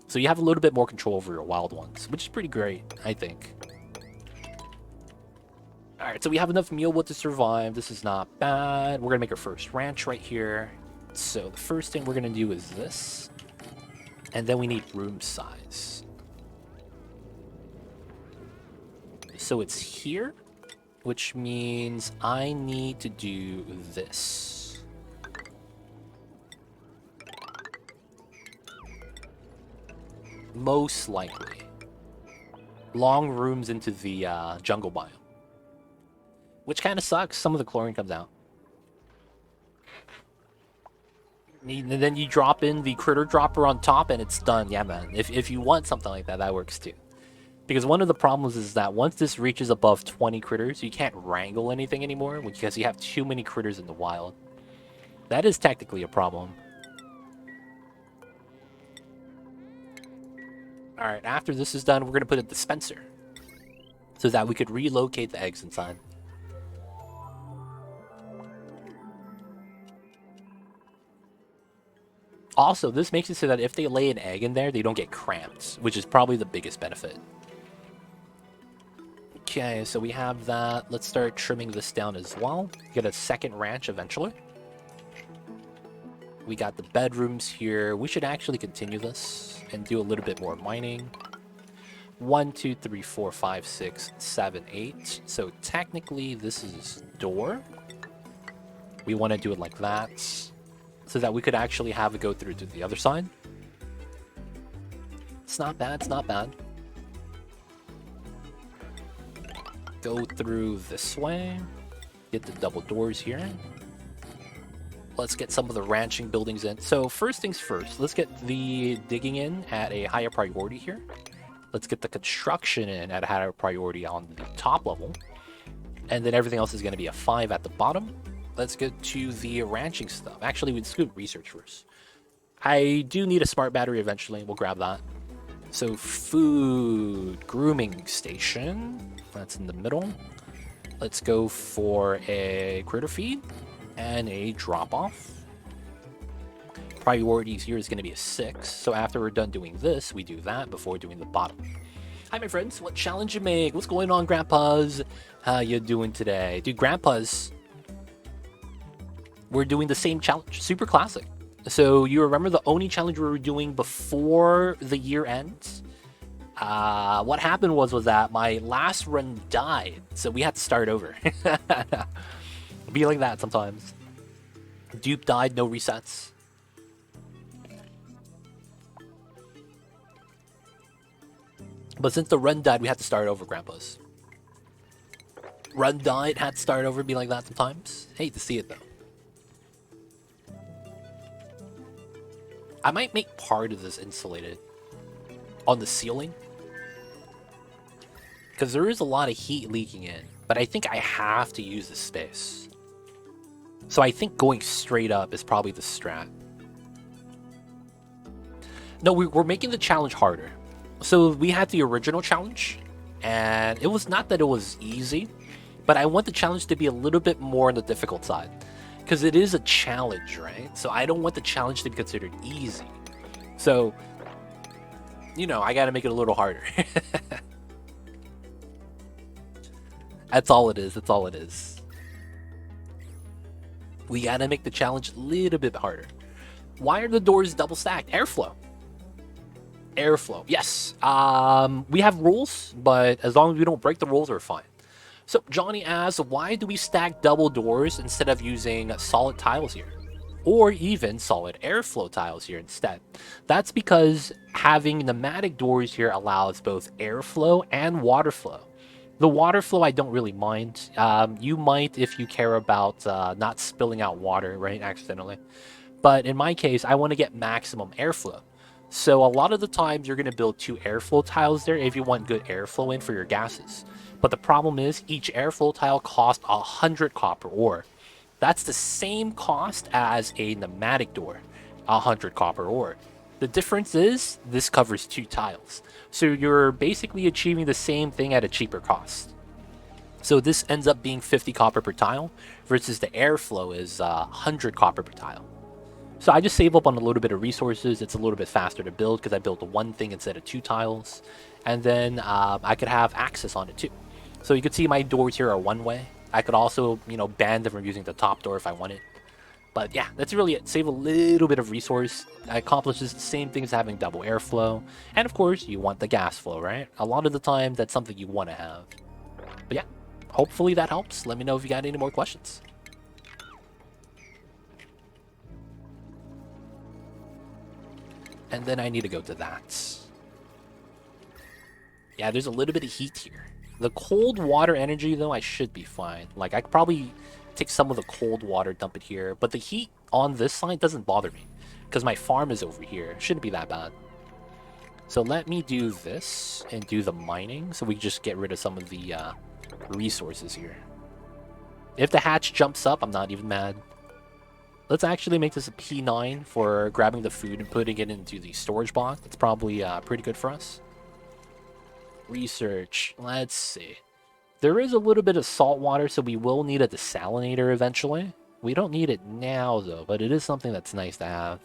So you have a little bit more control over your wild ones, which is pretty great, I think. Alright, so we have enough mealwood to survive. This is not bad. We're going to make our first ranch right here. So the first thing we're going to do is this. And then we need room size. So it's here, which means I need to do this. Most likely. Long rooms into the jungle biome. Which kind of sucks. Some of the chlorine comes out. And then you drop in the critter dropper on top and it's done. Yeah, man. If you want something like that, that works too. Because one of the problems is that once this reaches above 20 critters, you can't wrangle anything anymore because you have too many critters in the wild. That is technically a problem. Alright, after this is done, we're going to put a dispenser. So that we could relocate the eggs inside. Also, this makes it so that if they lay an egg in there, they don't get cramped, which is probably the biggest benefit. Okay, so we have that. Let's start trimming this down as well. Get a second ranch eventually. We got the bedrooms here. We should actually continue this and do a little bit more mining. 1, 2, 3, 4, 5, 6, 7, 8. So technically this is door. We want to do it like that, so that we could actually have it go through to the other side. It's not bad, it's not bad. Go through this way. Get the double doors here. Let's get some of the ranching buildings in. So first things first, let's get the digging in at a higher priority here. Let's get the construction in at a higher priority on the top level. And then everything else is going to be a 5 at the bottom. Let's get to the ranching stuff. Actually, let's do research first. I do need a smart battery eventually. We'll grab that. So food, grooming station. That's in the middle. Let's go for a critter feed and a drop off. priorities here is going to be a 6. So after we're done doing this, we do that before doing the bottom. Hi, my friends. What challenge you make? What's going on, grandpas? How you doing today? Dude, grandpas, we're doing the same challenge. Super classic. So you remember the Oni challenge we were doing before the year ends? What happened was that my last run died, so we had to start over. Be like that sometimes. Dupe died, no resets. But since the run died, we had to start over, grandpas. Run died, had to start over, be like that sometimes. Hate to see it, though. I might make part of this insulated on the ceiling, because there is a lot of heat leaking in, but I think I have to use this space. So I think going straight up is probably the strat. No, we're making the challenge harder. So we had the original challenge, and it was not that it was easy, but I want the challenge to be a little bit more on the difficult side. Because it is a challenge, right? So I don't want the challenge to be considered easy. So, you know, I gotta make it a little harder. That's all it is. That's all it is. We gotta make the challenge a little bit harder. Why are the doors double stacked? Airflow. Airflow. Yes. We have rules, but as long as we don't break the rules, we're fine. So Johnny asks, why do we stack double doors instead of using solid tiles here? Or even solid airflow tiles here instead? That's because having pneumatic doors here allows both airflow and water flow. The water flow I don't really mind. You might if you care about not spilling out water, right, accidentally. But in my case, I want to get maximum airflow. So a lot of the times you're going to build 2 airflow tiles there if you want good airflow in for your gases. But the problem is each airflow tile costs 100 copper ore. That's the same cost as a pneumatic door, 100 copper ore. The difference is this covers 2 tiles. So you're basically achieving the same thing at a cheaper cost. So this ends up being 50 copper per tile versus the airflow is 100 copper per tile. So I just save up on a little bit of resources. It's a little bit faster to build because I built 1 thing instead of 2 tiles. And then I could have access on it too. So you can see my doors here are one way. I could also, you know, ban them from using the top door if I wanted. But yeah, that's really it. Save a little bit of resource. It accomplishes the same thing as having double airflow. And of course, you want the gas flow, right? A lot of the time, that's something you want to have. But yeah, hopefully that helps. Let me know if you got any more questions. And then I need to go to that. Yeah, there's a little bit of heat here. The cold water energy, though, I should be fine. Like, I could probably take some of the cold water, dump it here. But the heat on this side doesn't bother me, because my farm is over here. It shouldn't be that bad. So let me do this and do the mining, so we can just get rid of some of the resources here. If the hatch jumps up, I'm not even mad. Let's actually make this a P9 for grabbing the food and putting it into the storage box. That's probably pretty good for us. Research. Let's see. There is a little bit of salt water, so we will need a desalinator eventually. We don't need it now, though, but it is something that's nice to have.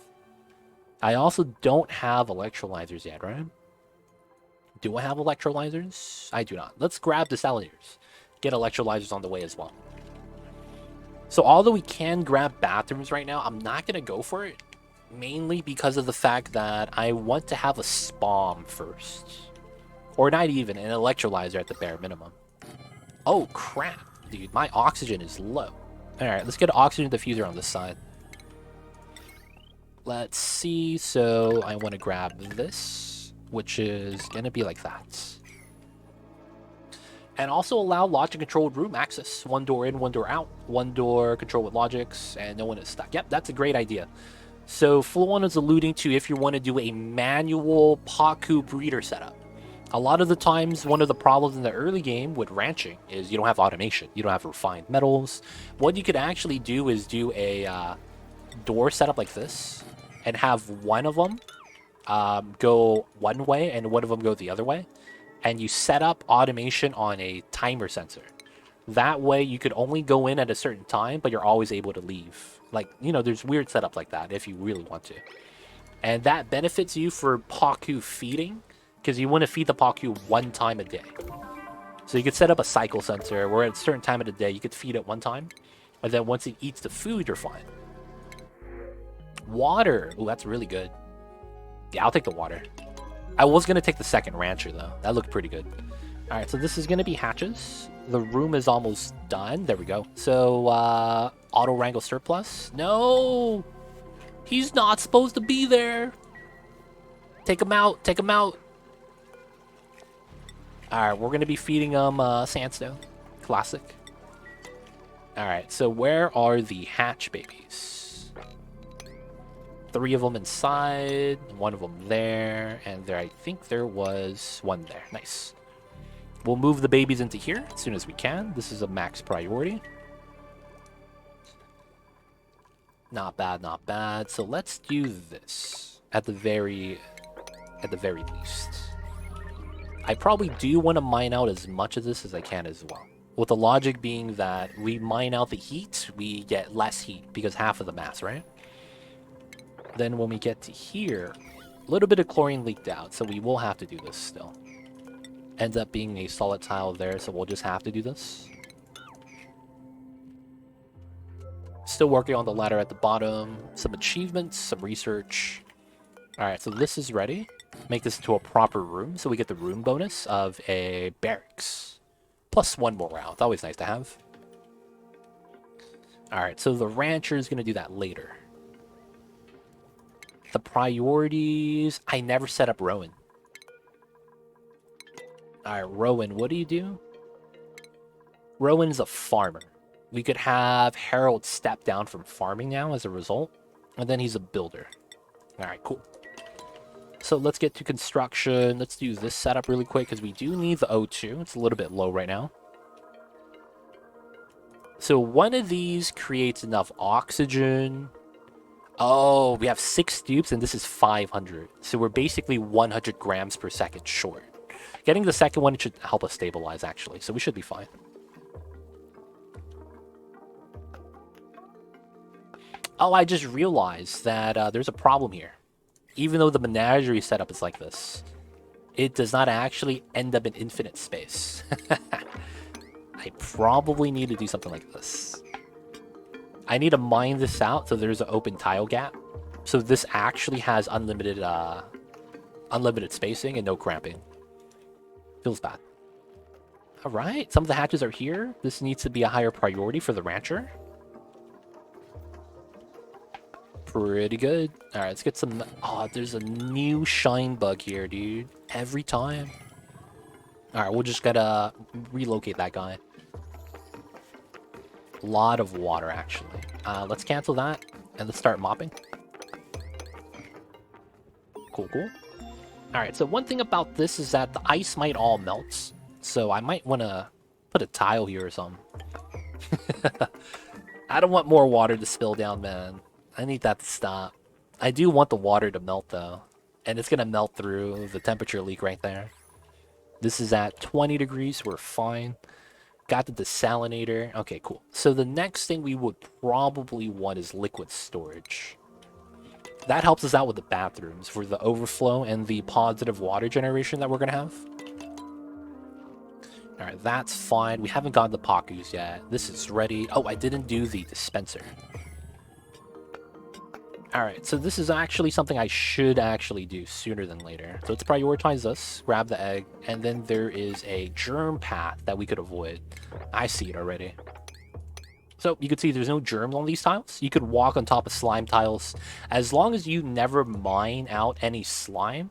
I also don't have electrolyzers yet, right? Do I have electrolyzers? I do not. Let's grab desalinators. Get electrolyzers on the way as well. So although we can grab bathrooms right now, I'm not going to go for it. Mainly because of the fact that I want to have a spawn first. Or not even, an electrolyzer at the bare minimum. Oh, crap. Dude, my oxygen is low. Alright, let's get an oxygen diffuser on this side. Let's see. So I want to grab this, which is going to be like that. And also allow logic-controlled room access. 1 door in, 1 door out. 1 door control with logics, and no one is stuck. Yep, that's a great idea. So Fluon is alluding to if you want to do a manual Paku breeder setup. A lot of the times, one of the problems in the early game with ranching is you don't have automation. You don't have refined metals. What you could actually do is do a door setup like this and have one of them go one way and one of them go the other way. And you set up automation on a timer sensor. That way you could only go in at a certain time, but you're always able to leave. Like, you know, there's weird setup like that if you really want to. And that benefits you for Paku feeding, because you want to feed the Paku one time a day. So you could set up a cycle sensor where at a certain time of the day you could feed it one time, and then once it eats the food, you're fine. Water. Ooh, that's really good. Yeah, I'll take the water. I was going to take the second rancher, though. That looked pretty good. All right, so this is going to be hatches. The room is almost done. There we go. So, auto wrangle surplus. No! He's not supposed to be there. Take him out. Take him out. All right, we're going to be feeding him sandstone. Classic. All right, so where are the hatch babies? 3 of them inside, 1 of them there, and there, I think there was 1 there. Nice. We'll move the babies into here as soon as we can. This is a max priority. Not bad, not bad. So let's do this at the very least. I probably do want to mine out as much of this as I can as well. With the logic being that we mine out the heat, we get less heat because half of the mass, right? Then when we get to here, a little bit of chlorine leaked out, so we will have to do this still. Ends up being a solid tile there, so we'll just have to do this. Still working on the ladder at the bottom. Some achievements, some research. Alright, so this is ready. Make this into a proper room, so we get the room bonus of a barracks. Plus 1 more round. Always nice to have. Alright, so the rancher is going to do that later. The priorities... I never set up Rowan. Alright, Rowan, what do you do? Rowan's a farmer. We could have Harold step down from farming now as a result. And then he's a builder. Alright, cool. So let's get to construction. Let's do this setup really quick because we do need the O2. It's a little bit low right now. So one of these creates enough oxygen. Oh, we have 6 dupes and this is 500. So we're basically 100 grams per second short. Getting the second one should help us stabilize, actually, so we should be fine. Oh, I just realized that there's a problem here. Even though the Menagerie setup is like this, it does not actually end up in infinite space. I probably need to do something like this. I need to mine this out so there's an open tile gap. So this actually has unlimited spacing and no cramping. Feels bad. Alright, some of the hatches are here. This needs to be a higher priority for the rancher. Pretty good. Alright, let's get some... Oh, there's a new shine bug here, dude. Every time. Alright, we'll just gotta relocate that guy. A lot of water, actually. Let's cancel that, and let's start mopping. Cool, cool. Alright, so one thing about this is that the ice might all melt. So I might want to put a tile here or something. I don't want more water to spill down, man. I need that to stop. I do want the water to melt, though. And it's going to melt through the temperature leak right there. This is at 20 degrees. We're fine. Got the desalinator. Okay, cool. So the next thing we would probably want is liquid storage. That helps us out with the bathrooms for the overflow and the positive water generation that we're going to have. Alright, that's fine. We haven't gotten the Pakus yet. This is ready. Oh, I didn't do the dispenser. Alright, so this is actually something I should actually do sooner than later. So let's prioritize this, grab the egg, and then there is a germ path that we could avoid. I see it already. So you can see there's no germs on these tiles. You could walk on top of slime tiles. As long as you never mine out any slime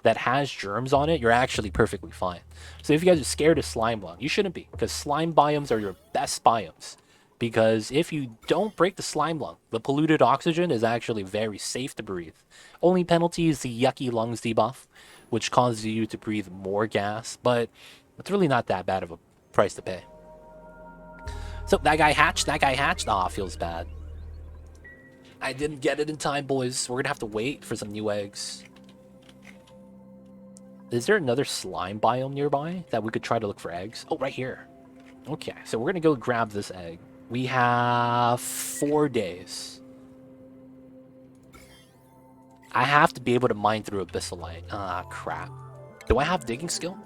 that has germs on it, you're actually perfectly fine. So if you guys are scared of slime lung, you shouldn't be, because slime biomes are your best biomes. Because if you don't break the slime lung, the polluted oxygen is actually very safe to breathe. Only penalty is the yucky lungs debuff, which causes you to breathe more gas, but it's really not that bad of a price to pay. So that guy hatched, Aw, feels bad. I didn't get it in time, boys. We're gonna have to wait for some new eggs. Is there another slime biome nearby that we could try to look for eggs? Oh, right here. Okay, so we're gonna go grab this egg. We have 4 days. I have to be able to mine through abyssalite. Ah, crap. Do I have digging skill?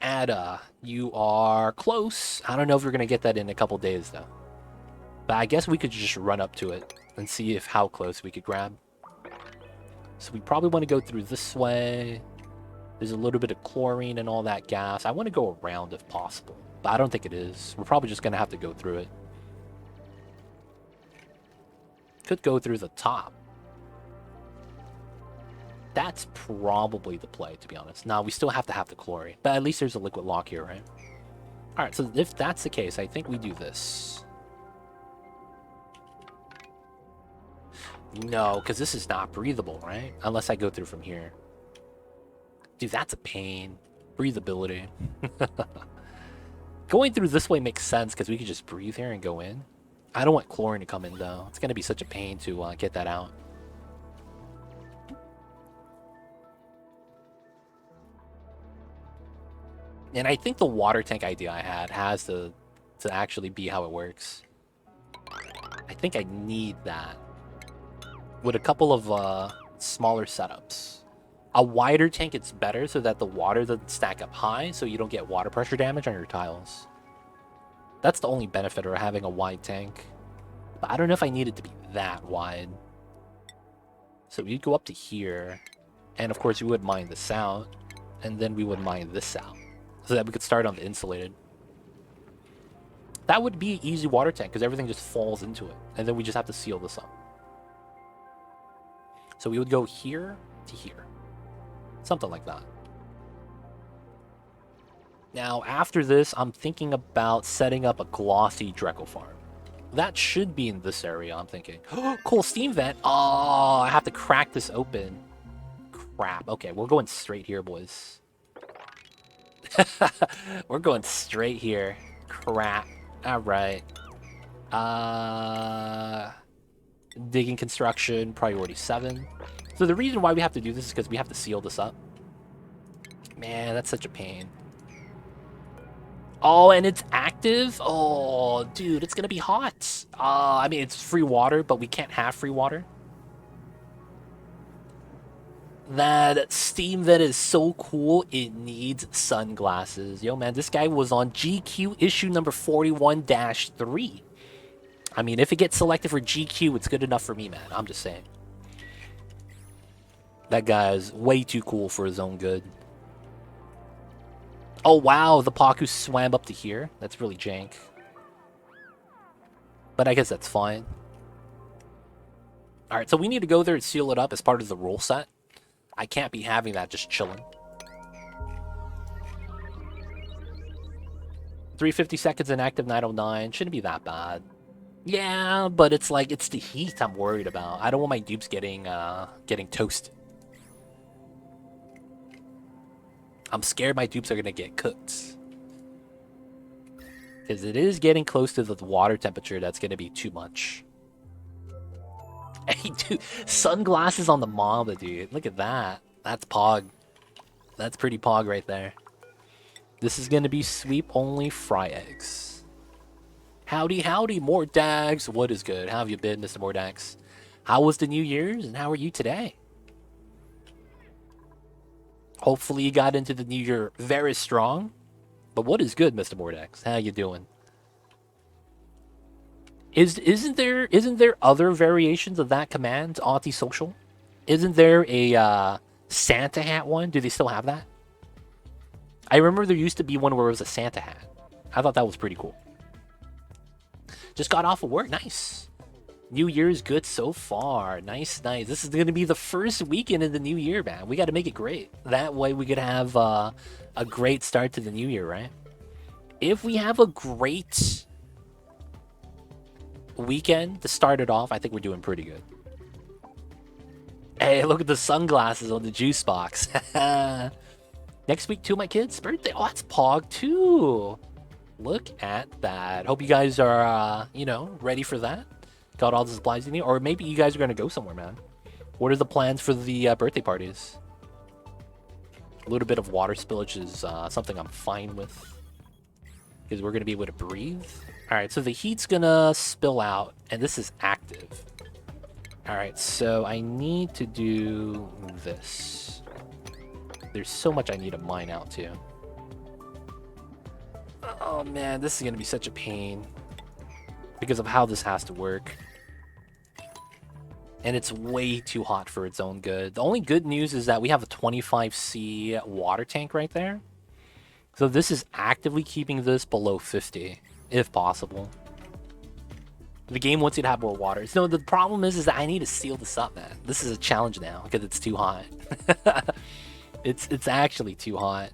Ada, you are close. I don't know if we're gonna get that in a couple days though. But I guess we could just run up to it and see if how close we could grab. So we probably want to go through this way. There's a little bit of chlorine and all that gas. I want to go around if possible, but I don't think it is. We're probably just gonna have to go through it. Could go through the top. That's probably the play, to be honest. Now, we still have to have the chlorine, but at least there's a liquid lock here, right? Alright, so if that's the case, I think we do this. No, because this is not breathable, right? Unless I go through from here. Dude, that's a pain. Breathability. Going through this way makes sense, because we could just breathe here and go in. I don't want chlorine to come in, though. It's going to be such a pain to get that out. And I think the water tank idea I had has to actually be how it works. I think I need that. With a couple of smaller setups. A wider tank, it's better so that the water doesn't stack up high, so you don't get water pressure damage on your tiles. That's the only benefit of having a wide tank. But I don't know if I need it to be that wide. So we'd go up to here. And of course we would mine this out. And then we would mine this out. So that we could start on the insulated. That would be an easy water tank because everything just falls into it. And then we just have to seal this up. So we would go here to here. Something like that. Now, after this, I'm thinking about setting up a glossy Dreckle farm. That should be in this area, I'm thinking. Cool, steam vent. Oh, I have to crack this open. Crap. Okay, we're going straight here, boys. We're going straight here. Crap. Alright. Digging construction, priority 7. So the reason why we have to do this is because we have to seal this up. Man, that's such a pain. Oh, and it's active? Oh, dude, it's gonna be hot. I mean, it's free water, but we can't have free water. That steam vent is so cool, it needs sunglasses. Yo, man, this guy was on GQ issue number 41-3. I mean, if it gets selected for GQ, it's good enough for me, man. I'm just saying. That guy is way too cool for his own good. Oh, wow, the Paku swam up to here. That's really jank. But I guess that's fine. Alright, so we need to go there and seal it up as part of the rule set. I can't be having that just chilling. 350 seconds inactive 909. Shouldn't be that bad. Yeah, but it's like, it's the heat I'm worried about. I don't want my dupes getting toasted. I'm scared my dupes are going to get cooked. Because it is getting close to the water temperature that's going to be too much. Hey, dude, sunglasses on the Mamba, dude. Look at that. That's pog. That's pretty pog right there. This is going to be sweep only fry eggs. Howdy, howdy, Mordax. What is good? How have you been, Mr. Mordax? How was the New Year's, and how are you today? Hopefully you got into the New Year very strong. But what is good, Mr. Mordax? How you doing? Isn't there other variations of that command, anti-social? Isn't there a Santa hat one? Do they still have that? I remember there used to be one where it was a Santa hat. I thought that was pretty cool. Just got off of work. Nice. New Year's good so far. Nice, nice. This is going to be the first weekend of the new year, man. We got to make it great. That way we could have a great start to the new year, right? If we have a great weekend to start it off, I think we're doing pretty good. Hey, look at the sunglasses on the juice box. Next week, too, my kid's birthday. Oh, that's Pog, too. Look at that. Hope you guys are, ready for that. Got all the supplies you need. Or maybe you guys are going to go somewhere, man. What are the plans for the birthday parties? A little bit of water spillage is something I'm fine with. because we're going to be able to breathe. All right, so the heat's going to spill out, and this is active. All right, so I need to do this. There's so much I need to mine out, too. Oh, man, this is going to be such a pain because of how this has to work. And it's way too hot for its own good. The only good news is that we have a 25C water tank right there. So this is actively keeping this below 50, if possible. The game wants you to have more water. So the problem is that I need to seal this up, man. This is a challenge now because it's too hot. It's actually too hot.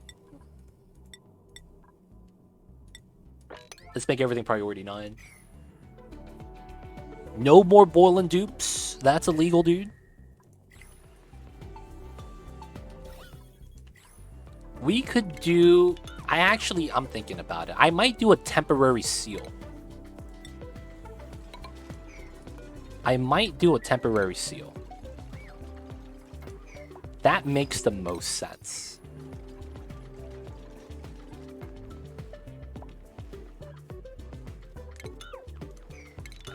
Let's make everything priority 9. No more boiling dupes. That's illegal, dude. We could do... I'm thinking about it. I might do a temporary seal. That makes the most sense.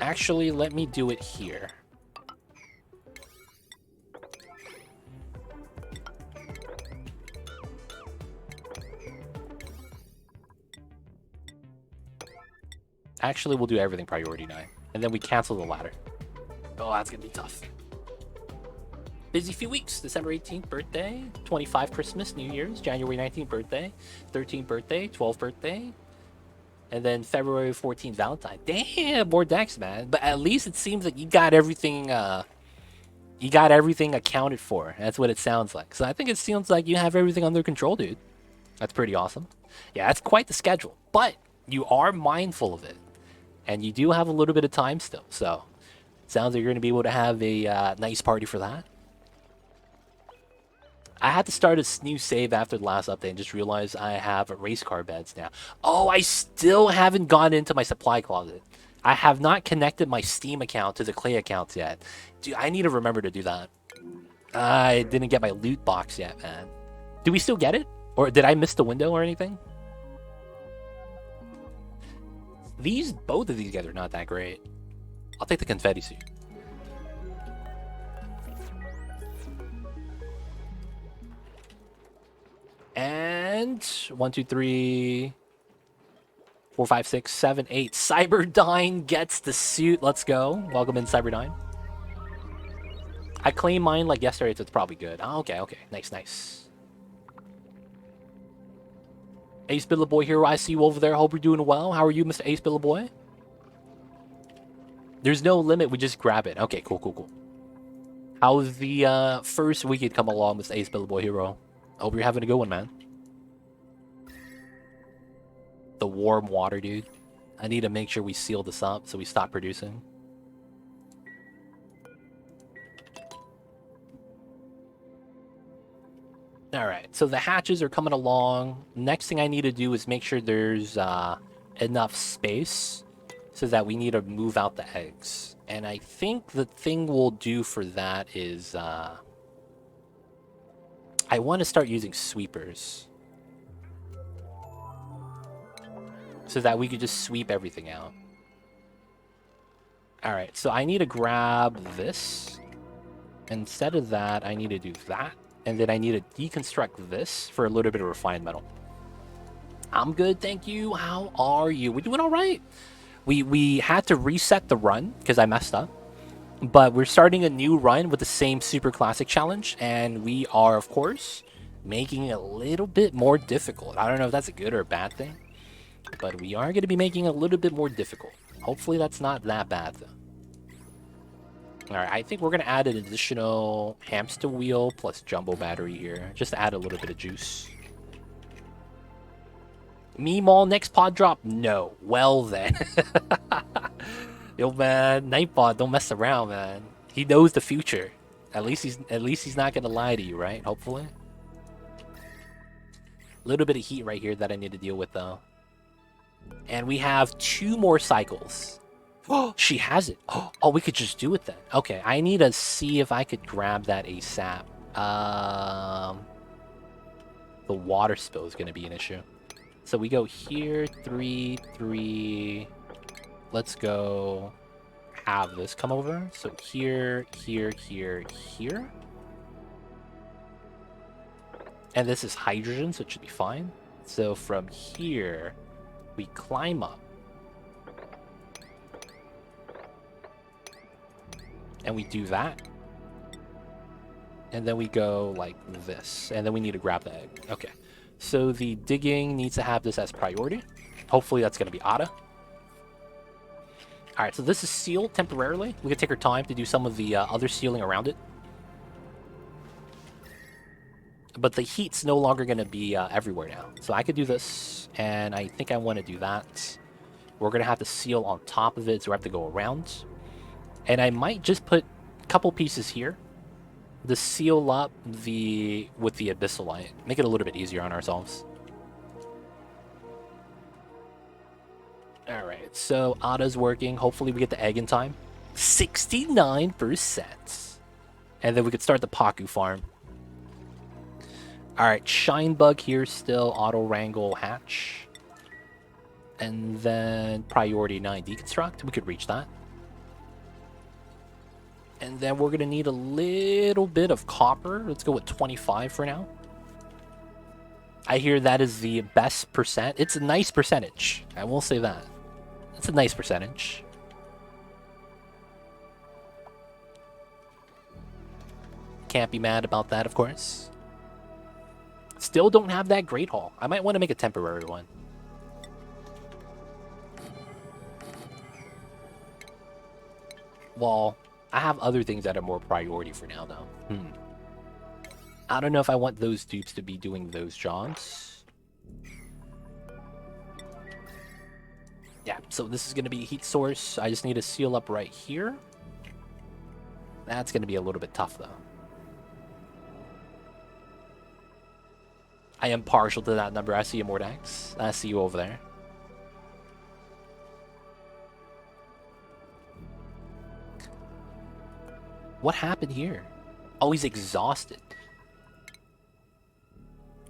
Actually, let me do it here. Actually, we'll do everything priority 9. And then we cancel the ladder. Oh, that's going to be tough. Busy few weeks. December 18th, birthday. 25, Christmas, New Year's. January 19th, birthday. 13th, birthday. 12th, birthday. And then February 14th, Valentine. Damn, more decks, man. But at least it seems like you got everything accounted for. That's what it sounds like. So I think it seems like you have everything under control, dude. That's pretty awesome. Yeah, that's quite the schedule. But you are mindful of it. And you do have a little bit of time still. So it sounds like you're going to be able to have a nice party for that. I had to start a new save after the last update and just realized I have race car beds now. Oh, I still haven't gone into my supply closet. I have not connected my Steam account to the Clay account yet. Dude, I need to remember to do that. I didn't get my loot box yet, man. Do we still get it? Or did I miss the window or anything? Both of these guys are not that great. I'll take the confetti suit. And 1, 2, 3, 4, 5, 6, 7, 8. Cyberdyne gets the suit. Let's go. Welcome in, Cyberdyne. I claimed mine like yesterday, so it's probably good. Oh, okay. Nice. Ace Billa Boy Hero, I see you over there. Hope you're doing well. How are you, Mr. Ace Billa Boy? There's no limit. We just grab it. Okay, cool. How's the first weekend come along, Mr. Ace Billa Boy Hero? Hope you're having a good one, man. The warm water, dude. I need to make sure we seal this up so we stop producing. Alright, so the hatches are coming along. Next thing I need to do is make sure there's enough space so that we need to move out the eggs. And I think the thing we'll do for that is... I want to start using sweepers. So that we could just sweep everything out. Alright, so I need to grab this. Instead of that, I need to do that. And then I need to deconstruct this for a little bit of refined metal. I'm good, thank you. How are you? We're doing alright. We had to reset the run because I messed up. But we're starting a new run with the same Super Classic challenge. And we are, of course, making it a little bit more difficult. I don't know if that's a good or a bad thing. But we are going to be making it a little bit more difficult. Hopefully that's not that bad, though. Alright, I think we're going to add an additional hamster wheel plus jumbo battery here. Just to add a little bit of juice. Meemaw, next pod drop? No. Well then. Yo, man, Nightbot, don't mess around, man. He knows the future. At least he's not going to lie to you, right? Hopefully. A little bit of heat right here that I need to deal with, though. And we have 2 more cycles. Oh, she has it. Oh, we could just do it then. Okay, I need to see if I could grab that ASAP. The water spill is going to be an issue. So we go here, 3, 3. Let's go have this come over. So here, here, here, here. And this is hydrogen, so it should be fine. So from here, we climb up. And we do that. And then we go like this. And then we need to grab the egg. Okay. So the digging needs to have this as priority. Hopefully that's going to be Ada. Alright, so this is sealed temporarily. We can take our time to do some of the other sealing around it. But the heat's no longer going to be everywhere now. So I could do this, and I think I want to do that. We're going to have to seal on top of it, so we have to go around. And I might just put a couple pieces here to seal up with the abyssalite. Make it a little bit easier on ourselves. Alright, so Ada's working. Hopefully we get the egg in time. 69%. And then we could start the Paku farm. Alright, Shine Bug here still. Auto Wrangle Hatch. And then Priority 9 Deconstruct. We could reach that. And then we're going to need a little bit of copper. Let's go with 25 for now. I hear that is the best percent. It's a nice percentage. I will say that. It's a nice percentage. Can't be mad about that, of course. Still don't have that Great Hall. I might want to make a temporary one. Well, I have other things that are more priority for now, though. I don't know if I want those dupes to be doing those jobs. Yeah, so this is going to be a heat source. I just need to seal up right here. That's going to be a little bit tough, though. I am partial to that number. I see you, Mordax. I see you over there. What happened here? Oh, he's exhausted.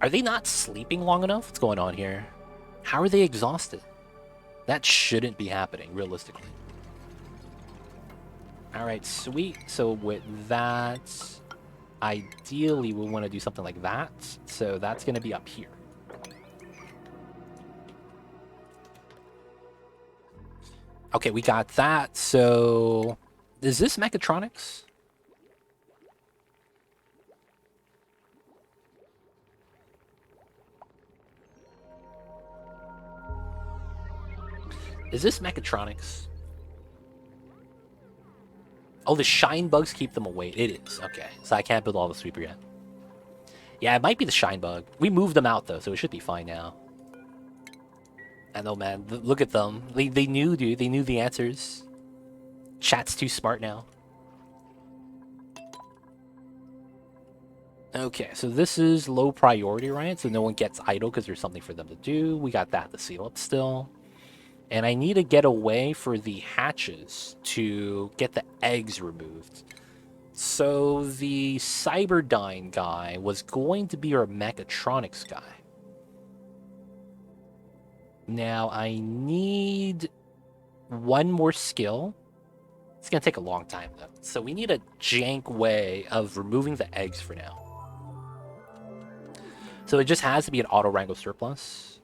Are they not sleeping long enough? What's going on here? How are they exhausted? That shouldn't be happening, realistically. Alright, sweet. So with that, ideally we want to do something like that. So that's going to be up here. Okay, we got that. So is this mechatronics? Is this mechatronics? Oh, the shine bugs keep them away. It is. Okay, so I can't build all the sweeper yet. Yeah, it might be the shine bug. We moved them out, though, so it should be fine now. I know, man. Look at them. They knew, dude. They knew the answers. Chat's too smart now. Okay, so this is low priority, right? So no one gets idle because there's something for them to do. We got that to seal up still. And I need to get away for the hatches to get the eggs removed. So the Cyberdyne guy was going to be our mechatronics guy. Now I need one more skill. It's going to take a long time, though. So we need a jank way of removing the eggs for now. So it just has to be an auto wrangle surplus.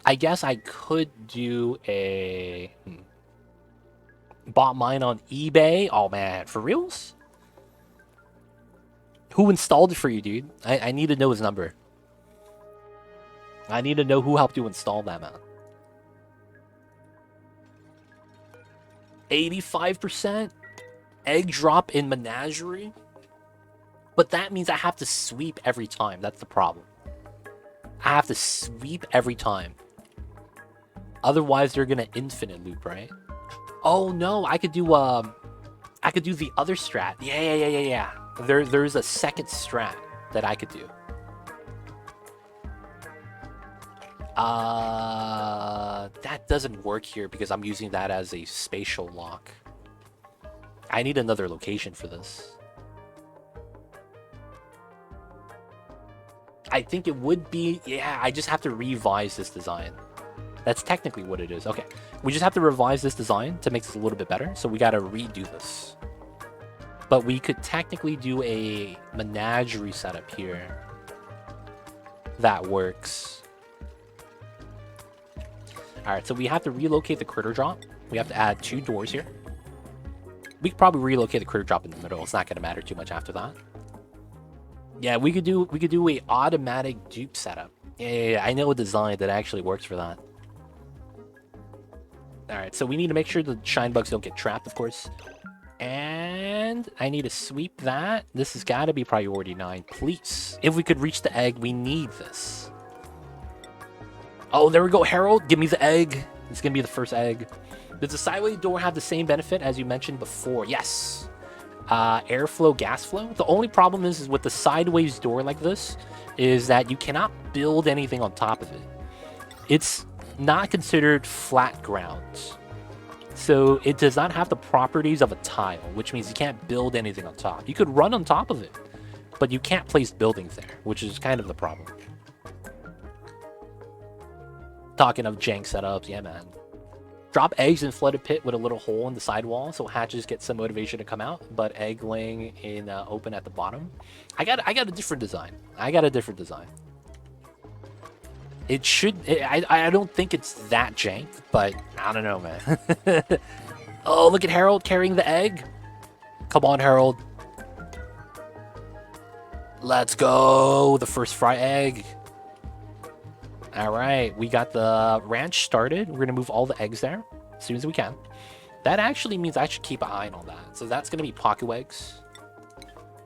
I guess I could do a... Bought mine on eBay? Oh, man. For reals? Who installed it for you, dude? I need to know his number. I need to know who helped you install that, man. 85%? Egg drop in Menagerie? But that means I have to sweep every time. That's the problem. I have to sweep every time. Otherwise, they're gonna infinite loop, right? Oh no, I could do the other strat. Yeah. There's a second strat that I could do. That doesn't work here because I'm using that as a spatial lock. I need another location for this. I think it would be... Yeah, I just have to revise this design. That's technically what it is. Okay, we just have to revise this design to make this a little bit better. So we got to redo this. But we could technically do a menagerie setup here. That works. Alright, so we have to relocate the critter drop. We have to add 2 doors here. We could probably relocate the critter drop in the middle. It's not going to matter too much after that. Yeah, we could do a automatic dupe setup. Yeah, I know a design that actually works for that. Alright, so we need to make sure the shine bugs don't get trapped, of course. And I need to sweep that. This has got to be priority 9, please. If we could reach the egg, we need this. Oh, there we go, Harold. Give me the egg. It's going to be the first egg. Does the sideway door have the same benefit as you mentioned before? Yes. Airflow, gas flow. The only problem is with the sideways door like this is that you cannot build anything on top of it. It's not considered flat ground. So it does not have the properties of a tile, which means you can't build anything on top. You could run on top of it, but you can't place buildings there, which is kind of the problem. Talking of jank setups, yeah, man. Drop eggs in flooded pit with a little hole in the sidewall so hatches get some motivation to come out, but egg laying in open at the bottom. I got a different design. It should... I don't think it's that jank, but I don't know, man. Oh, look at Harold carrying the egg. Come on, Harold. Let's go. The first fry egg. All right, we got the ranch started. We're going to move all the eggs there as soon as we can. That actually means I should keep an eye on all that. So that's going to be pocket eggs.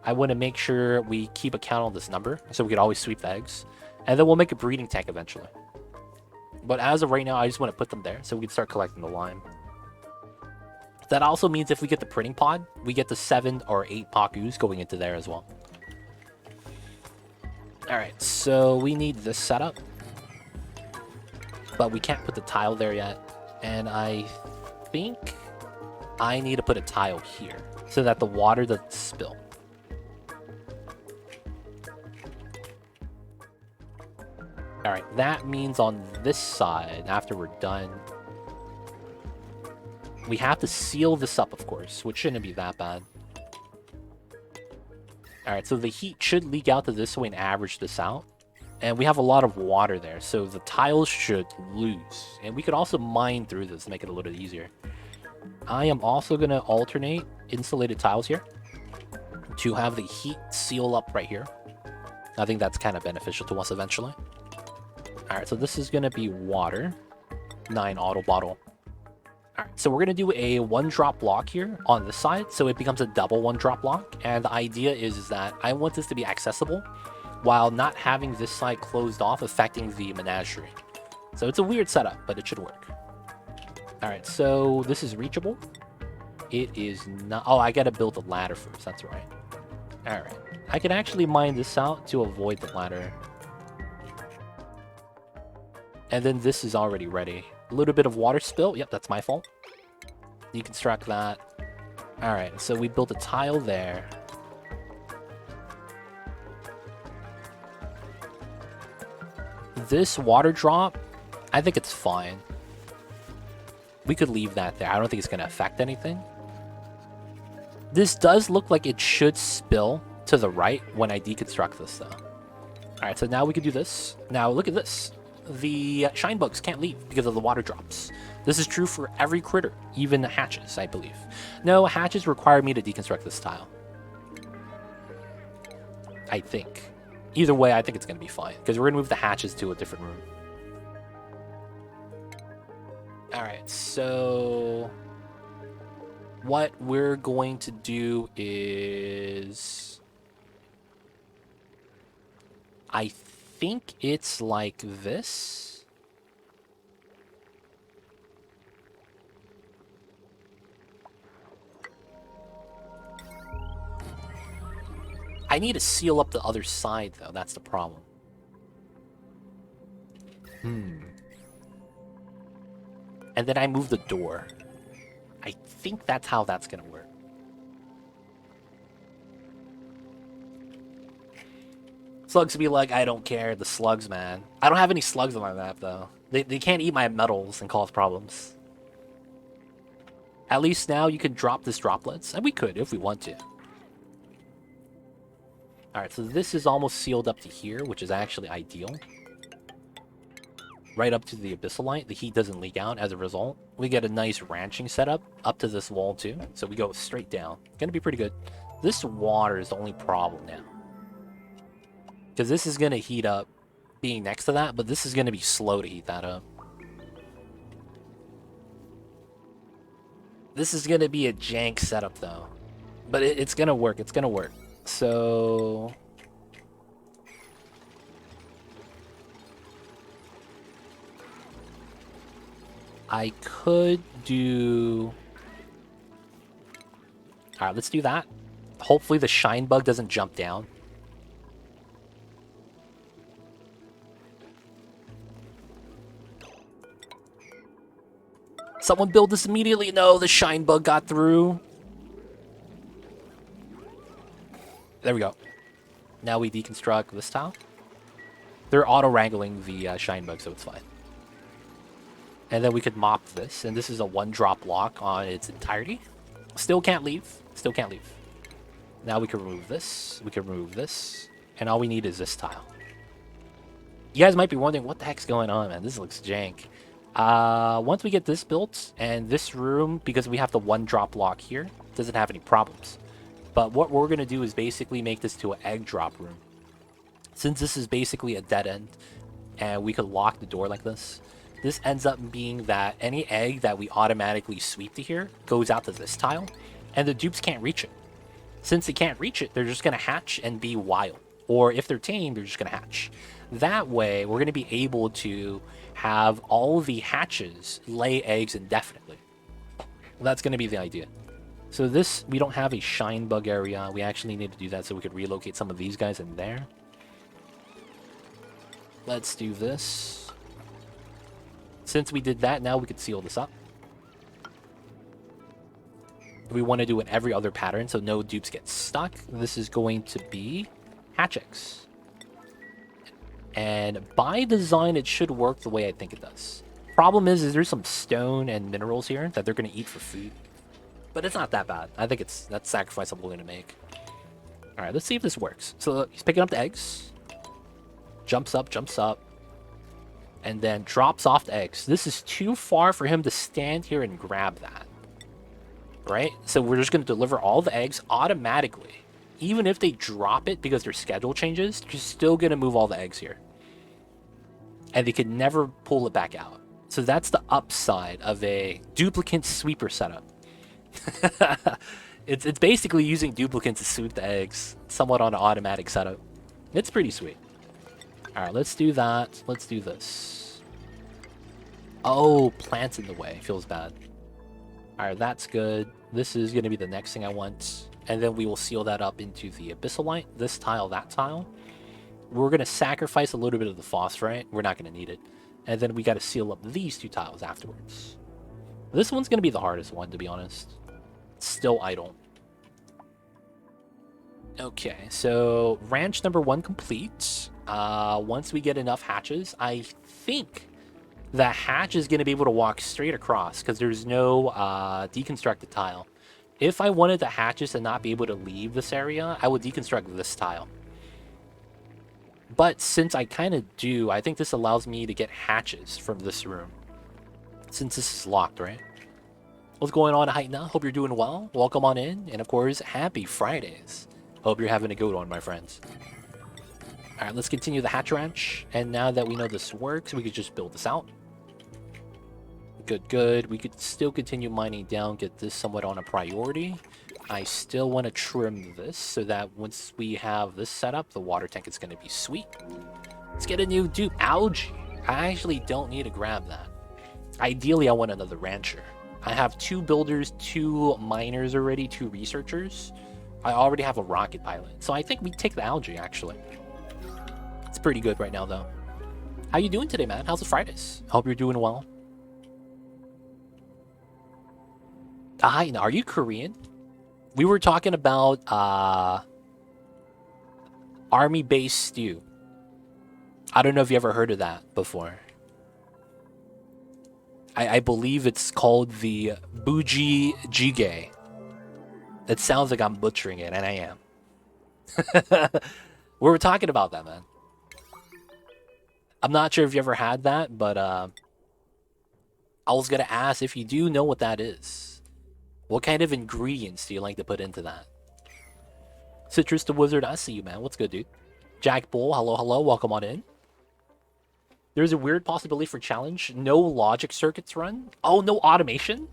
I want to make sure we keep a count on this number so we can always sweep the eggs. And then we'll make a breeding tank eventually. But as of right now, I just want to put them there so we can start collecting the lime. That also means if we get the printing pod, we get the 7 or 8 pacus going into there as well. All right, so we need this setup. But we can't put the tile there yet. And I think I need to put a tile here so that the water doesn't spill. All right, that means on this side, after we're done, we have to seal this up, of course, which shouldn't be that bad. All right, so the heat should leak out to this way and average this out. And we have a lot of water there, so the tiles should lose. And we could also mine through this to make it a little easier. I am also going to alternate insulated tiles here to have the heat seal up right here. I think that's kind of beneficial to us eventually. Alright, so this is going to be water. 9 auto bottle. Alright, so we're going to do a 1-drop block here on this side, so it becomes a double 1-drop block. And the idea is that I want this to be accessible while not having this side closed off, affecting the menagerie. So it's a weird setup, but it should work. Alright, so this is reachable. It is not... Oh, I gotta build a ladder first, that's right. Alright, I can actually mine this out to avoid the ladder. And then this is already ready. A little bit of water spill. Yep, that's my fault. Deconstruct that. Alright, so we built a tile there. This water drop, I think it's fine. We could leave that there. I don't think it's going to affect anything. This does look like it should spill to the right when I deconstruct this, though. Alright, so now we can do this. Now, look at this. The shine bugs can't leave because of the water drops. This is true for every critter, even the hatches, I believe. No, hatches require me to deconstruct this tile. I think. Either way, I think it's going to be fine, because we're going to move the hatches to a different room. Alright, so... what we're going to do is... I think it's like this. I need to seal up the other side, though. That's the problem. And then I move the door. I think that's how that's going to work. Slugs be like, I don't care. The slugs, man. I don't have any slugs on my map, though. They can't eat my metals and cause problems. At least now you can drop this droplets. And we could if we want to. Alright, so this is almost sealed up to here, which is actually ideal. Right up to the abyssal light. The heat doesn't leak out as a result. We get a nice ranching setup up to this wall, too. So we go straight down. Gonna be pretty good. This water is the only problem now. Because this is going to heat up being next to that, but this is going to be slow to heat that up. This is going to be a jank setup, though. But it's going to work. It's going to work. So... I could do... Alright, let's do that. Hopefully the shine bug doesn't jump down. Someone build this immediately. No, the shine bug got through. There we go. Now we deconstruct this tile. They're auto-wrangling the shine bug, so it's fine. And then we could mop this, and this is a one-drop lock on its entirety. Still can't leave. Still can't leave. Now we can remove this. We can remove this. And all we need is this tile. You guys might be wondering, what the heck's going on, man? This looks jank. Once we get this built, and this room, because we have the one-drop lock here, doesn't have any problems. But what we're going to do is basically make this to an egg drop room. Since this is basically a dead end, and we could lock the door like this, this ends up being that any egg that we automatically sweep to here goes out to this tile, and the dupes can't reach it. Since they can't reach it, they're just going to hatch and be wild. Or if they're tame, they're just going to hatch. That way, we're going to be able to have all the hatches lay eggs indefinitely. That's going to be the idea. So this, we don't have a shine bug area. We actually need to do that so we could relocate some of these guys in there. Let's do this. Since we did that, now we could seal this up. We want to do it every other pattern so no dupes get stuck. This is going to be hatch eggs. And by design, it should work the way I think it does. Problem is there's some stone and minerals here that they're going to eat for food. But it's not that bad. I think that's sacrifice I'm willing to make. All right, let's see if this works. So he's picking up the eggs. Jumps up, and then drops off the eggs. This is too far for him to stand here and grab that. Right? So we're just going to deliver all the eggs automatically. Even if they drop it because their schedule changes, they're still going to move all the eggs here. And they can never pull it back out. So that's the upside of a duplicate sweeper setup. It's basically using duplicates to sweep the eggs, somewhat on an automatic setup. It's pretty sweet. Alright, let's do that. Let's do this. Oh, plants in the way. Feels bad. Alright, that's good. This is going to be the next thing I want. And then we will seal that up into the abyssal light. This tile, that tile. We're going to sacrifice a little bit of the phosphorite. We're not going to need it. And then we got to seal up these two tiles afterwards. This one's going to be the hardest one, to be honest. It's still idle. Okay, so ranch number 1 complete. Once we get enough hatches, I think the hatch is going to be able to walk straight across because there's no deconstructed tile. If I wanted the hatches to not be able to leave this area, I would deconstruct this tile. But since I kind of do, I think this allows me to get hatches from this room. Since this is locked, right? What's going on, Haitna? Hope you're doing well. Welcome on in. And of course, happy Fridays. Hope you're having a good one, my friends. Alright, let's continue the hatch ranch. And now that we know this works, we could just build this out. Good, good. We could still continue mining down, get this somewhat on a priority. I still want to trim this so that once we have this set up, the water tank is going to be sweet. Let's get a new dupe. Algae. I actually don't need to grab that. Ideally, I want another rancher. I have 2 builders, 2 miners already, 2 researchers. I already have a rocket pilot. So I think we take the algae, actually. It's pretty good right now, though. How you doing today, man? How's the Fridays? Hope you're doing well. Hi, are you Korean? We were talking about Army base stew. I don't know if you ever heard of that before. I believe it's called the Buji Jjigae. It sounds like I'm butchering it, and I am. We were talking about that, man. I'm not sure if you ever had that, but I was gonna ask if you do know what that is. What kind of ingredients do you like to put into that? Citrus the Wizard, I see you, man. What's good, dude? Jack Bull, hello, welcome on in. There's a weird possibility for challenge. No logic circuits run. Oh, no automation?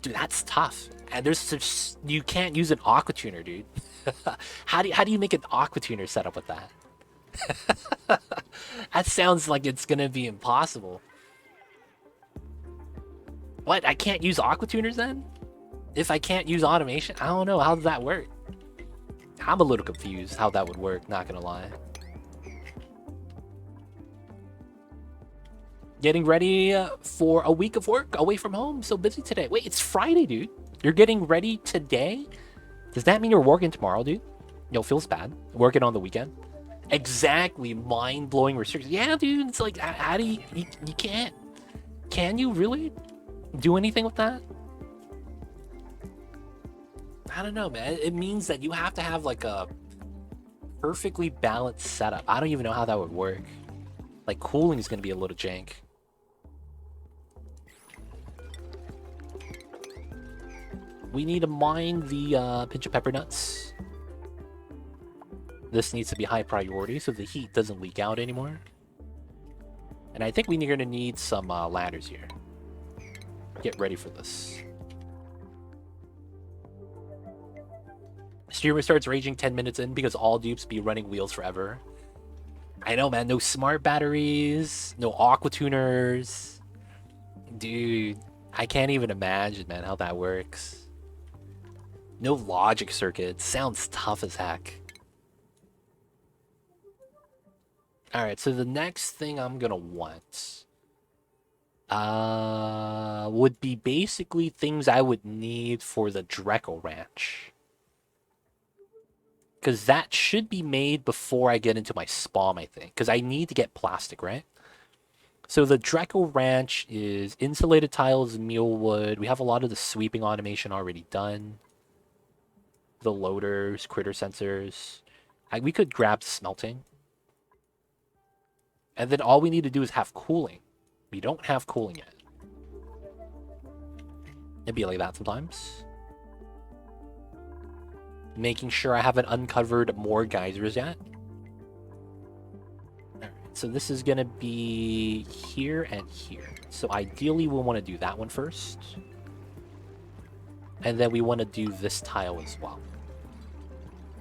Dude, that's tough. And there's such, you can't use an aqua tuner, dude. How do you make an aqua tuner setup with that? That sounds like it's gonna be impossible. What? I can't use aqua tuners then? If I can't use automation? I don't know. How does that work? I'm a little confused how that would work, not gonna lie. Getting ready for a week of work away from home. So busy today. Wait, it's Friday, dude. You're getting ready today? Does that mean you're working tomorrow, dude? Yo, feels bad. Working on the weekend? Exactly. Mind-blowing restrictions. Yeah, dude. It's like, how do you can't. Can you really do anything with that? I don't know, man. It means that you have to have like a perfectly balanced setup. I don't even know how that would work. Like, cooling is going to be a little jank. We need to mine the pinch of pepper nuts. This needs to be high priority so the heat doesn't leak out anymore. And I think we're going to need some ladders here. Get ready for this. Streamer starts raging 10 minutes in because all dupes be running wheels forever. I know, man. No smart batteries. No aqua tuners. Dude, I can't even imagine, man, how that works. No logic circuits. Sounds tough as heck. Alright, so the next thing I'm gonna want would be basically things I would need for the Dreco Ranch. Because that should be made before I get into my spawn, I think. Because I need to get plastic, right? So the Dreco Ranch is insulated tiles, mealwood. We have a lot of the sweeping automation already done. The loaders, critter sensors. We could grab smelting. And then all we need to do is have cooling. We don't have cooling yet. It'd be like that sometimes. Making sure I haven't uncovered more geysers yet. Alright, so this is going to be here and here. So ideally we'll want to do that one first. And then we want to do this tile as well.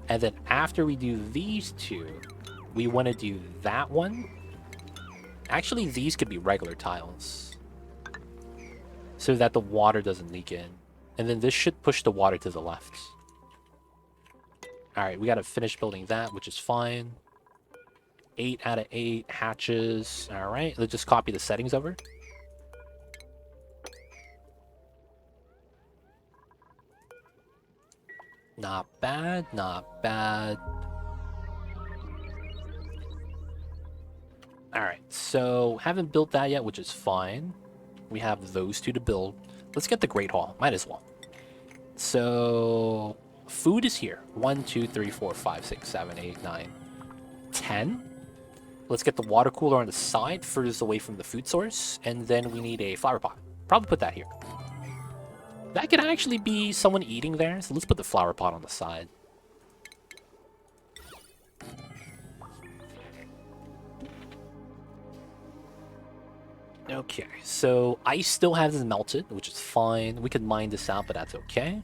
And then after we do these two, we want to do that one. Actually, these could be regular tiles. So that the water doesn't leak in. And then this should push the water to the left. Alright, we gotta finish building that, which is fine. 8 out of 8 hatches. Alright, let's just copy the settings over. Not bad, not bad. Alright, so haven't built that yet, which is fine. We have those two to build. Let's get the Great Hall. Might as well. So food is here. 1, 2, 3, 4, 5, 6, 7, 8, 9, 10. Let's get the water cooler on the side, furthest away from the food source. And then we need a flower pot. Probably put that here. That could actually be someone eating there. So let's put the flower pot on the side. Okay, so ice still hasn't melted, which is fine. We could mine this out, but that's okay.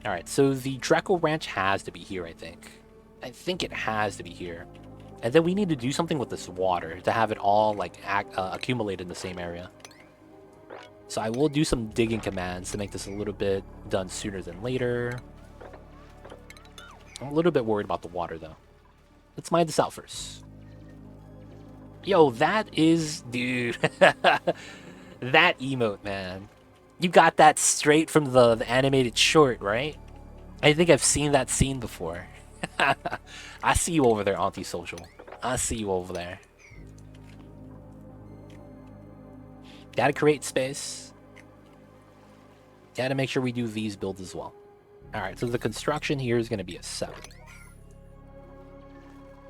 Alright, so the Dreco Ranch has to be here, I think. I think it has to be here. And then we need to do something with this water to have it all like accumulate in the same area. So I will do some digging commands to make this a little bit done sooner than later. I'm a little bit worried about the water, though. Let's mine this out first. Yo, that is... Dude. That emote, man. You got that straight from the animated short, right? I think I've seen that scene before. I see you over there, antisocial. I see you over there. Gotta create space. Gotta make sure we do these builds as well. Alright, so the construction here is gonna be a 7.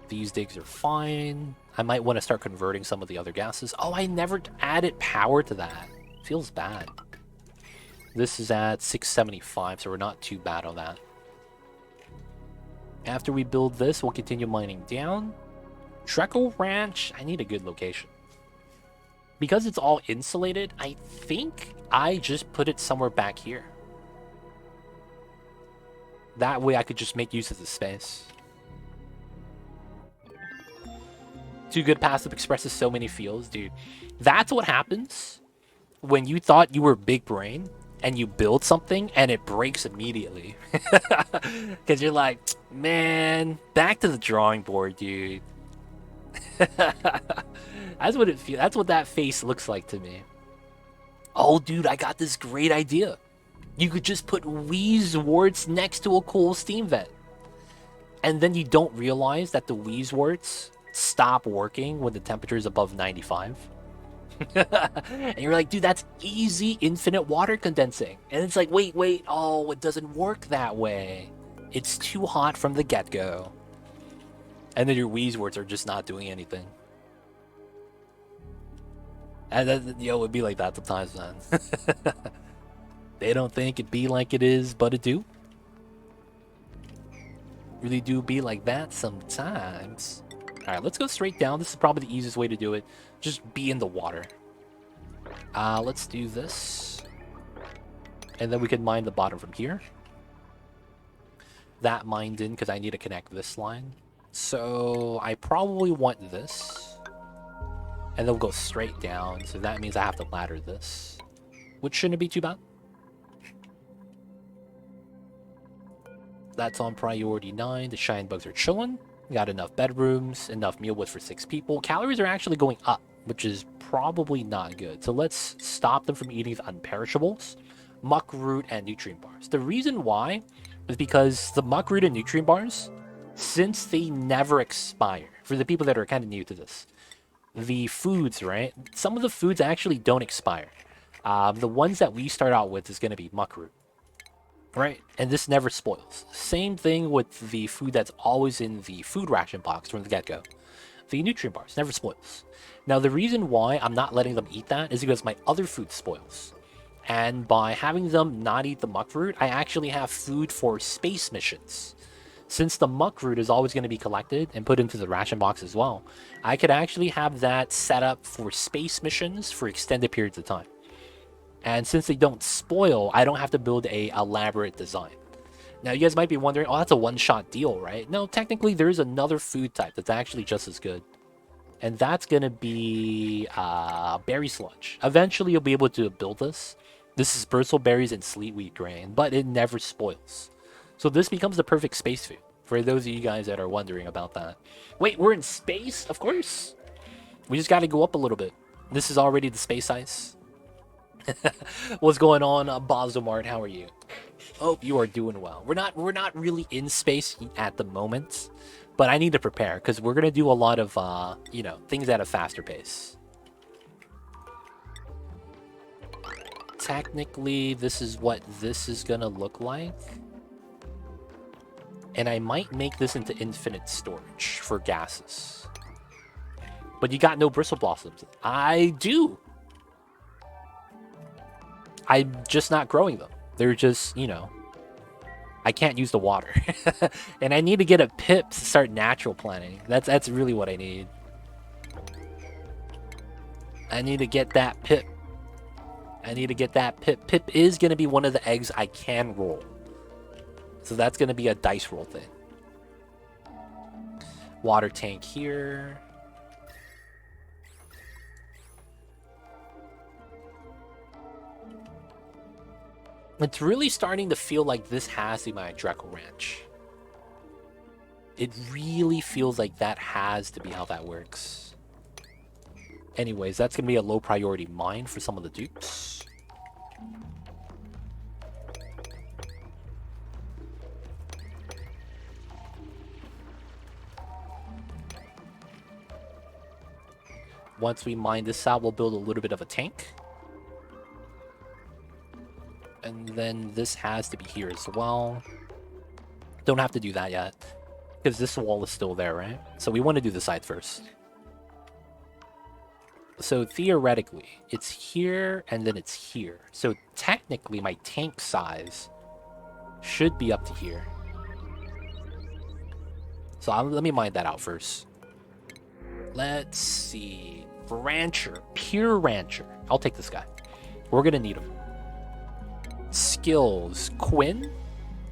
These digs are fine. I might want to start converting some of the other gases. Oh, I never added power to that. Feels bad. This is at 675, so we're not too bad on that. After we build this, we'll continue mining down. Treco Ranch, I need a good location. Because it's all insulated, I think I just put it somewhere back here. That way I could just make use of the space. Too good passive expresses so many feels, dude. That's what happens when you thought you were big brain and you build something and it breaks immediately. Because you're like, man, back to the drawing board, dude. That's what it feels. That's what that face looks like to me. Oh, dude, I got this great idea. You could just put Wheeze warts next to a cool steam vent. And then you don't realize that the Wheeze warts stop working when the temperature is above 95. And you're like, dude, that's easy infinite water condensing. And it's like, wait, oh, it doesn't work that way. It's too hot from the get-go. And then your Wheeze warts are just not doing anything. And then, yo, it'd be like that sometimes, man. They don't think it be like it is, but it do. Really do be like that sometimes. Alright, let's go straight down. This is probably the easiest way to do it. Just be in the water. Let's do this. And then we can mine the bottom from here. That mined in because I need to connect this line. So I probably want this. And then we'll go straight down. So that means I have to ladder this. Which shouldn't be too bad. That's on priority 9. The shine bugs are chilling. Got enough bedrooms, enough meal wood for 6 people. Calories are actually going up, which is probably not good. So let's stop them from eating the unperishables, muck root, and nutrient bars. The reason why is because the muck root and nutrient bars, since they never expire, for the people that are kind of new to this, the foods, right? Some of the foods actually don't expire. The ones that we start out with is going to be muck root. Right, and this never spoils. Same thing with the food that's always in the food ration box from the get-go. The nutrient bars never spoils. Now, the reason why I'm not letting them eat that is because my other food spoils. And by having them not eat the muck root, I actually have food for space missions. Since the muck root is always going to be collected and put into the ration box as well, I could actually have that set up for space missions for extended periods of time. And since they don't spoil, I don't have to build a elaborate design. Now, you guys might be wondering, oh, that's a one-shot deal, right? No, technically, there is another food type that's actually just as good. And that's going to be berry sludge. Eventually, you'll be able to build this. This is bristle berries and sleet wheat grain, but it never spoils. So this becomes the perfect space food, for those of you guys that are wondering about that. Wait, we're in space? Of course. We just got to go up a little bit. This is already the space ice. What's going on, Bozomart? How are you? Hope you are doing well. We're not really in space at the moment, but I need to prepare because we're gonna do a lot of things at a faster pace. Technically, this is what this is gonna look like, and I might make this into infinite storage for gases. But you got no bristle blossoms. I do. I'm just not growing them. They're just, I can't use the water. And I need to get a pip to start natural planting. That's really what I need. I need to get that pip. Pip is going to be one of the eggs I can roll. So that's going to be a dice roll thing. Water tank here. It's really starting to feel like this has to be my Dreco Ranch. It really feels like that has to be how that works. Anyways, that's going to be a low priority mine for some of the dupes. Once we mine this out, we'll build a little bit of a tank. And then this has to be here as well. Don't have to do that yet, because this wall is still there, right? So we want to do the side first. So theoretically, it's here and then it's here. So technically, my tank size should be up to here. So let me mine that out first. Let's see. Rancher. Pure Rancher. I'll take this guy. We're going to need him. Skills. Quinn.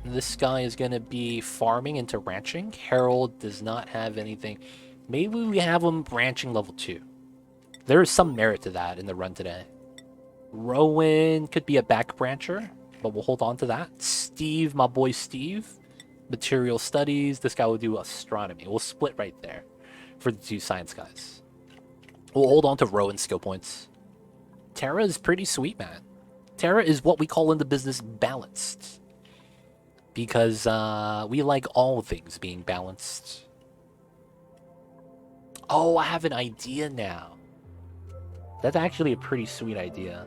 This guy is going to be farming into ranching. Harold does not have anything. Maybe we have him ranching level 2. There is some merit to that in the run today. Rowan could be a back brancher, but we'll hold on to that. Steve, my boy Steve. Material studies. This guy will do astronomy. We'll split right there for the 2 science guys. We'll hold on to Rowan's skill points. Terra is pretty sweet, man. Terra is what we call in the business balanced. Because we like all things being balanced. Oh, I have an idea now. That's actually a pretty sweet idea.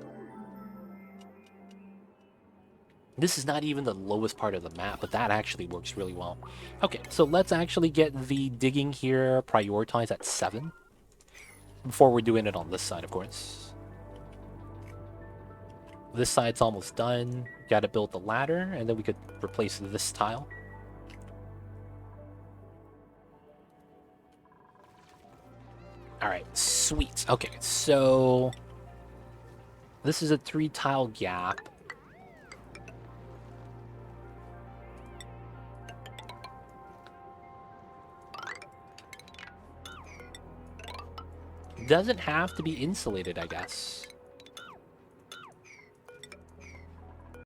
This is not even the lowest part of the map, but that actually works really well. Okay, so let's actually get the digging here prioritized at 7. Before we're doing it on this side, of course. This side's almost done. Gotta build the ladder, and then we could replace this tile. Alright, sweet. Okay, so... this is a 3 tile gap. Doesn't have to be insulated, I guess.